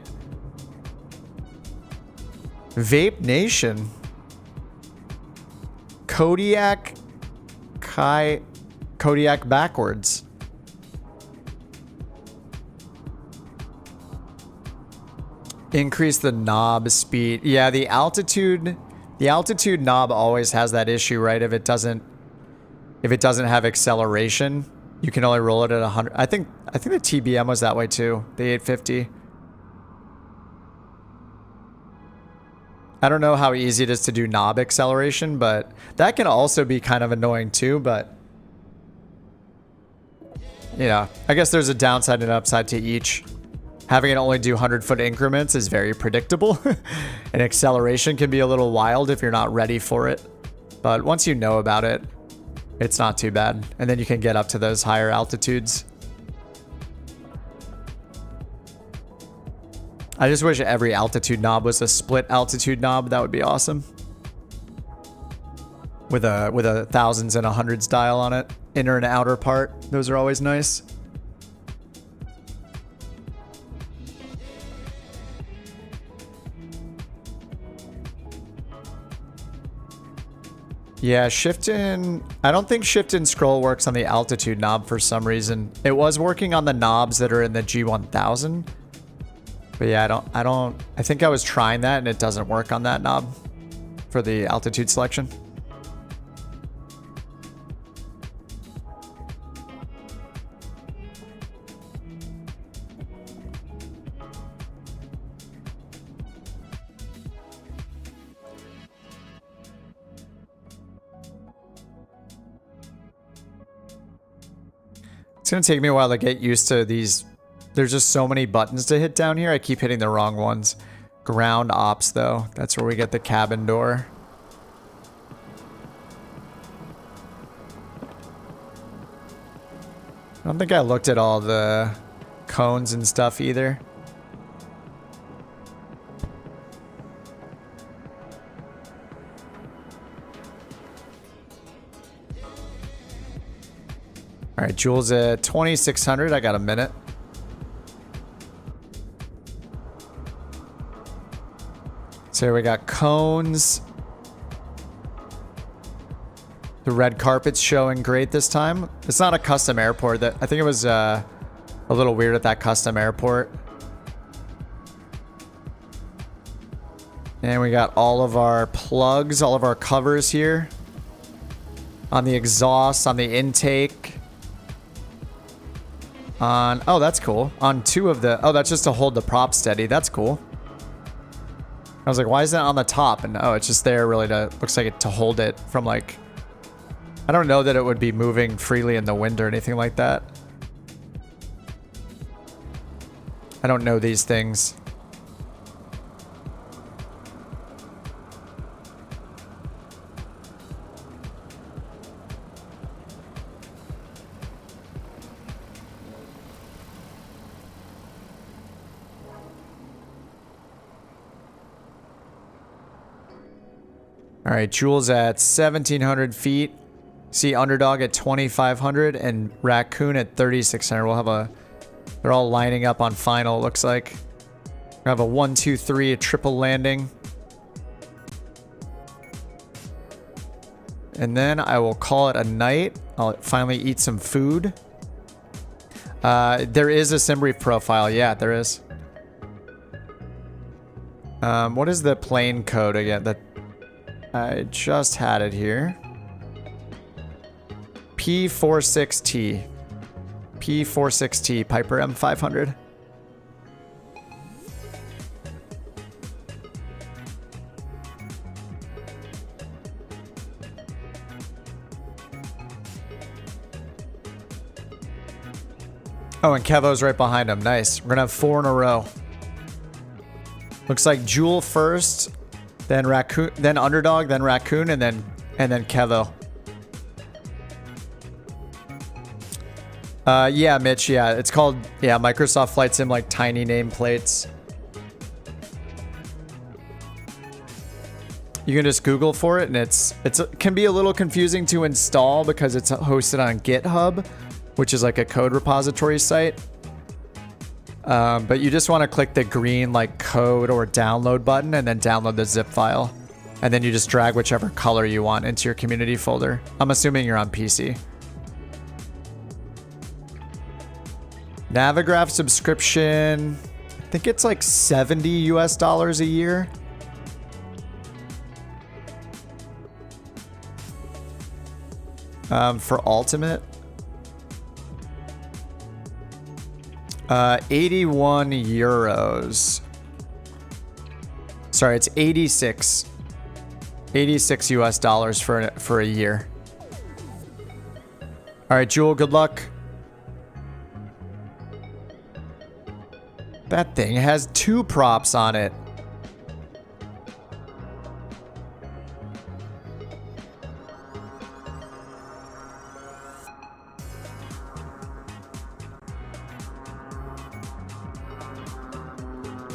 Vape Nation. Kodiak backwards. Increase the knob speed. Yeah, the altitude knob always has that issue, right? If it doesn't have acceleration, you can only roll it at 100. I think the TBM was that way too. The 850. I don't know how easy it is to do knob acceleration, but that can also be kind of annoying too, but you know, I guess there's a downside and upside to each. Having it only do 100-foot increments is very predictable. And acceleration can be a little wild if you're not ready for it. But once you know about it, it's not too bad. And then you can get up to those higher altitudes. I just wish every altitude knob was a split altitude knob. That would be awesome. With a thousands and a hundreds dial on it. Inner and outer part. Those are always nice. Yeah, shift in. I don't think shift and scroll works on the altitude knob for some reason. It was working on the knobs that are in the G1000. But yeah, I think I was trying that and it doesn't work on that knob for the altitude selection. It's going to take me a while to get used to these. There's just so many buttons to hit down here. I keep hitting the wrong ones. Ground ops, though. That's where we get the cabin door. I don't think I looked at all the cones and stuff either. All right, Jules at 2600. I got a minute. So we got cones. The red carpet's showing great this time. It's not a custom airport. I think it was a little weird at that custom airport. And we got all of our plugs, all of our covers here. On the exhaust, on the intake. Oh, that's cool. On two of the... Oh, that's just to hold the prop steady. That's cool. I was like, why is that on the top? And oh, it's just there really to... Looks like it to hold it from like... I don't know that it would be moving freely in the wind or anything like that. I don't know these things. All right, Jules at 1,700 feet. See Underdog at 2,500 and Raccoon at 3,600. We'll have a... They're all lining up on final, looks like. We have a 1, 2, 3, a triple landing. And then I will call it a night. I'll finally eat some food. There is a SimBrief profile. Yeah, there is. What is the plane code again? I just had it here. P46T. P46T, Piper M500. Oh, and Kevo's right behind him. Nice. We're gonna have 4 in a row. Looks like Jewel first, then Raccoon, then Underdog, then Raccoon, and then Kevo. Yeah, Mitch, yeah. It's called, yeah, Microsoft Flight Sim, like tiny nameplates. You can just Google for it, and it can be a little confusing to install because it's hosted on GitHub, which is like a code repository site. But you just want to click the green like code or download button and then download the zip file. And then you just drag whichever color you want into your community folder. I'm assuming you're on PC. Navigraph subscription, I think it's like $70 US a year. For Ultimate. 81 euros. Sorry, it's 86. 86 US dollars for a year. All right, Jewel, good luck. That thing has 2 props on it.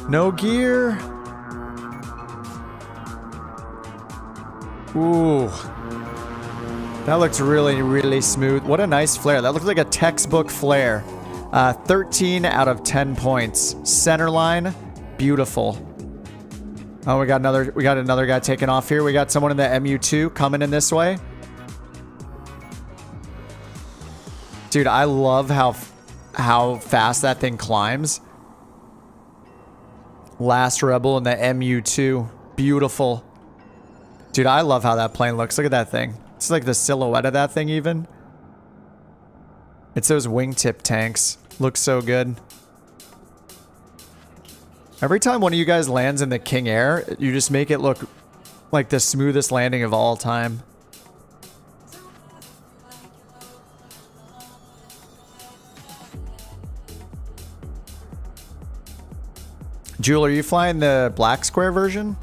No gear. Ooh. That looks really, really smooth. What a nice flare. That looks like a textbook flare. 13 out of 10 points. Center line, beautiful. Oh, we got another guy taking off here. We got someone in the MU2 coming in this way. Dude, I love how fast that thing climbs. Last Rebel in the MU2. Beautiful. Dude, I love how that plane looks. Look at that thing. It's like the silhouette of that thing even. It's those wingtip tanks. Looks so good. Every time one of you guys lands in the King Air, you just make it look like the smoothest landing of all time. Jewel, are you flying the black square version?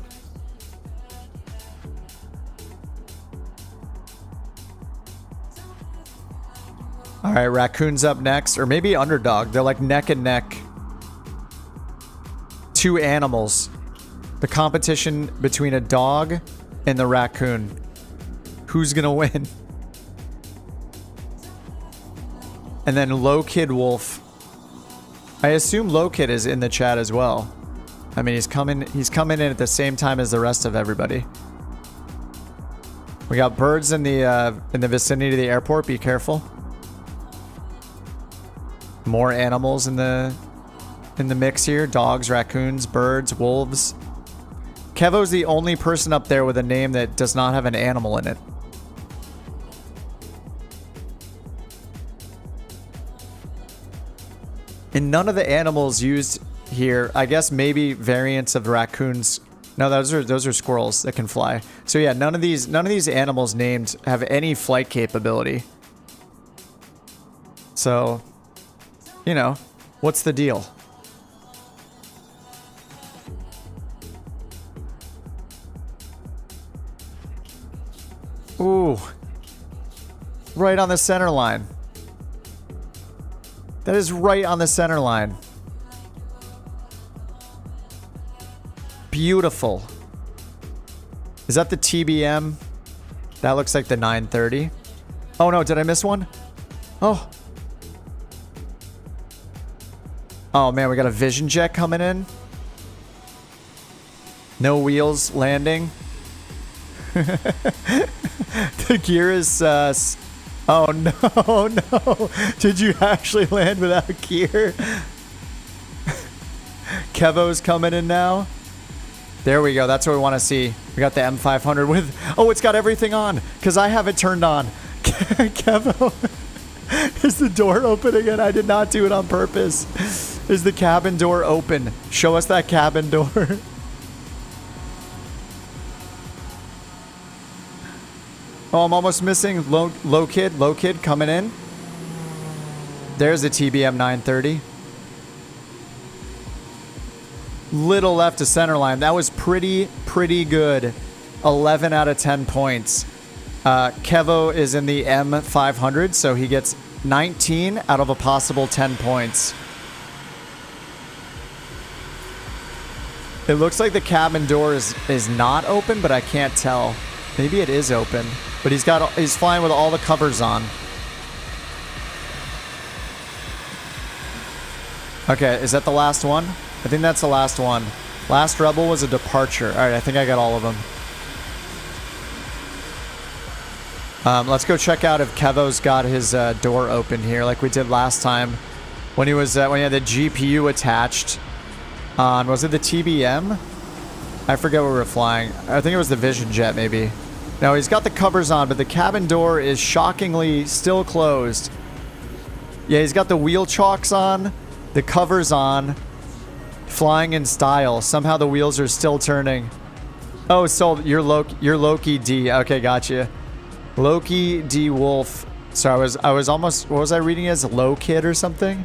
All right, Raccoon's up next, or maybe Underdog. They're like neck and neck. 2 animals. The competition between a dog and the raccoon. Who's gonna win? And then Low Kid Wolf. I assume Low Kid is in the chat as well. I mean, he's coming in at the same time as the rest of everybody. We got birds in the vicinity of the airport. Be careful. More animals in the mix here. Dogs, raccoons, birds, wolves. Kevo's the only person up there with a name that does not have an animal in it. And none of the animals used here, I guess maybe variants of raccoons. No, those are squirrels that can fly. So yeah, none of these animals named have any flight capability. So, you know, what's the deal? Ooh. Right on the center line. That is right on the center line. Beautiful. Is that the TBM? That looks like the 930. Oh no, did I miss one? Oh. Oh man, we got a Vision Jet coming in. No wheels landing. The gear is oh no, no. Did you actually land without gear? Kevo's coming in now. There we go. That's what we want to see. We got the M500 with... Oh, it's got everything on because I have it turned on. Kevo, is the door open again? I did not do it on purpose. Is the cabin door open? Show us that cabin door. Oh, I'm almost missing low kid coming in. There's the TBM 930. Little left to center line. That was pretty good. 11 out of 10 points. Kevo is in the M500, so he gets 19 out of a possible 10 points. It looks like the cabin door is not open, but I can't tell. Maybe it is open, but he's flying with all the covers on. Okay, is that the last one? I think that's the last one. Last Rebel was a departure. All right, I think I got all of them. Let's go check out if Kevo's got his door open here, like we did last time when he was when he had the GPU attached on. Was it the TBM? I forget what we were flying. I think it was the Vision Jet, maybe. No, he's got the covers on, but the cabin door is shockingly still closed. Yeah, he's got the wheel chocks on, the covers on, flying in style. Somehow the wheels are still turning. Oh, so you're Loki D. Okay, gotcha. Loki D Wolf. Sorry, I was almost, what was I reading as? Low Kid or something?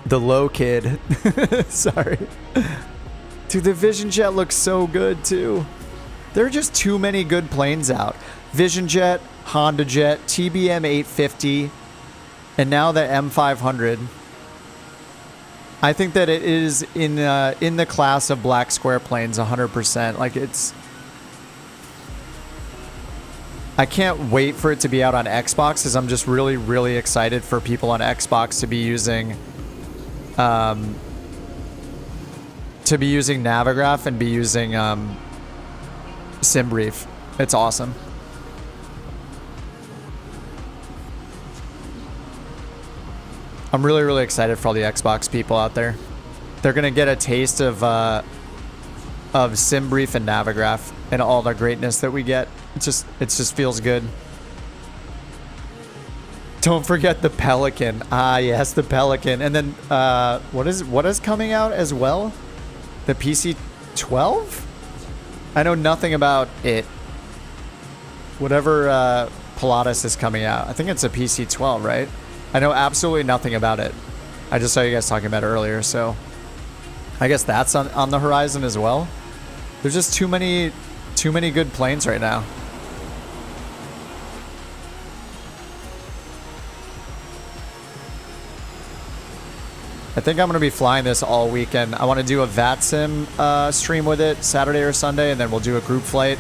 The Low Kid. Sorry. Dude, the Vision Jet looks so good too. There are just too many good planes out. Vision Jet, Honda Jet, TBM 850, and now the M500. I think that it is in the class of black square planes 100%. Like, it's... I can't wait for it to be out on Xbox, because I'm just really, really excited for people on Xbox to be using Navigraph and be using SimBrief. It's awesome. I'm really, really excited for all the Xbox people out there. They're gonna get a taste of SimBrief and Navigraph and all the greatness that we get. It just feels good. Don't forget the Pelican. Ah, yes, the Pelican. And then what is coming out as well? The PC-12? I know nothing about it. Whatever Pilatus is coming out. I think it's a PC-12, right? I know absolutely nothing about it. I just saw you guys talking about it earlier, so I guess that's on the horizon as well. There's just too many good planes right now. I think I'm going to be flying this all weekend. I want to do a VATSIM stream with it Saturday or Sunday, and then we'll do a group flight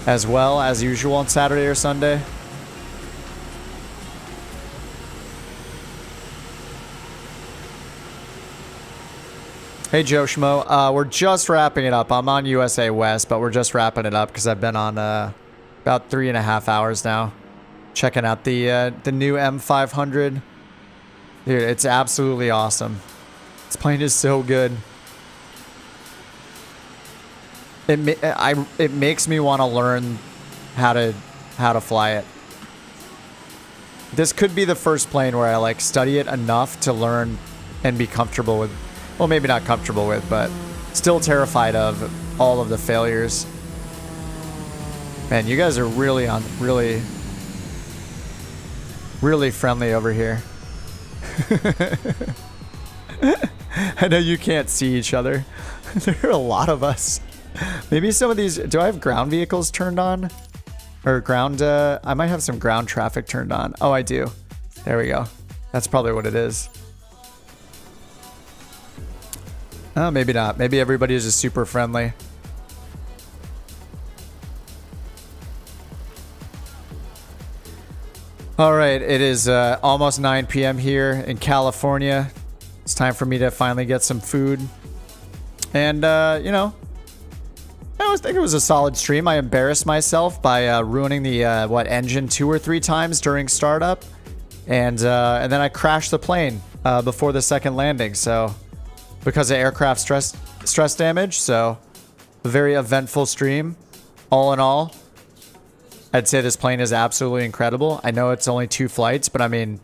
as well as usual on Saturday or Sunday. Hey Joe Schmo, we're just wrapping it up. I'm on USA West, but we're just wrapping it up because I've been on about 3.5 hours now, checking out the new M500. Dude, it's absolutely awesome. This plane is so good. It makes me want to learn how to fly it. This could be the first plane where I like study it enough to learn and be comfortable with. Well, maybe not comfortable with, but still terrified of all of the failures. Man, you guys are really friendly over here. I know you can't see each other. There are a lot of us. Maybe some of these... Do I have ground vehicles turned on? Or ground... I might have some ground traffic turned on. Oh, I do. There we go. That's probably what it is. Oh, maybe not. Maybe everybody is just super friendly. All right, it is almost 9 p.m. here in California. It's time for me to finally get some food. And, you know, I think it was a solid stream. I embarrassed myself by ruining the, engine 2 or 3 times during startup. And then I crashed the plane before the second landing, so... because of aircraft stress damage, so a very eventful stream. All in all, I'd say this plane is absolutely incredible. I know it's only 2 flights, but I mean,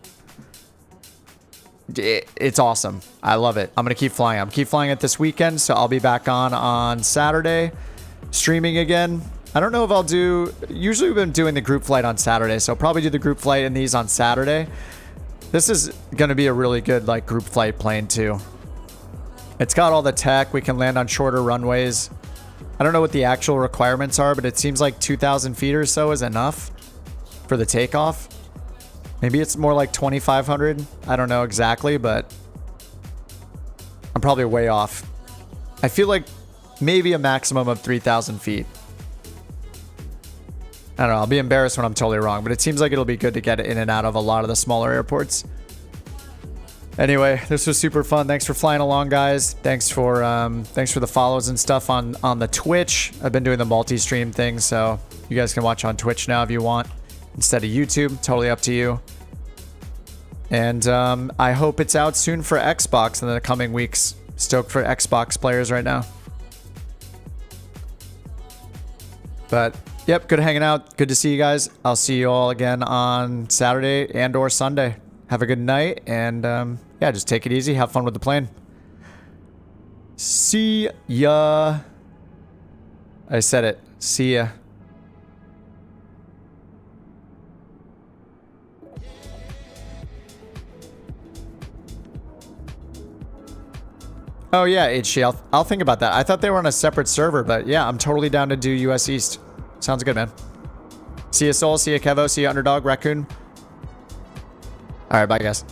it's awesome. I love it. I'm going to keep flying. I'm keep flying it this weekend, so I'll be back on Saturday, streaming again. I don't know if I'll do... Usually we've been doing the group flight on Saturday, so I'll probably do the group flight in these on Saturday. This is going to be a really good like group flight plane too. It's got all the tech. We can land on shorter runways. I don't know what the actual requirements are, but it seems like 2,000 feet or so is enough for the takeoff. Maybe it's more like 2,500. I don't know exactly, but I'm probably way off. I feel like maybe a maximum of 3,000 feet. I don't know. I'll be embarrassed when I'm totally wrong, but it seems like it'll be good to get in and out of a lot of the smaller airports. Anyway, this was super fun. Thanks for flying along, guys. Thanks for the follows and stuff on the Twitch. I've been doing the multi-stream thing, so you guys can watch on Twitch now if you want instead of YouTube. Totally up to you. And I hope it's out soon for Xbox in the coming weeks. Stoked for Xbox players right now. But yep, good hanging out. Good to see you guys. I'll see you all again on Saturday and or Sunday. Have a good night, and yeah, just take it easy. Have fun with the plane. See ya. I said it. See ya. Oh yeah, HG. I'll think about that. I thought they were on a separate server, but yeah, I'm totally down to do US East. Sounds good, man. See ya, Soul. See ya, Kevo. See ya, Underdog, Raccoon. All right, bye, guys.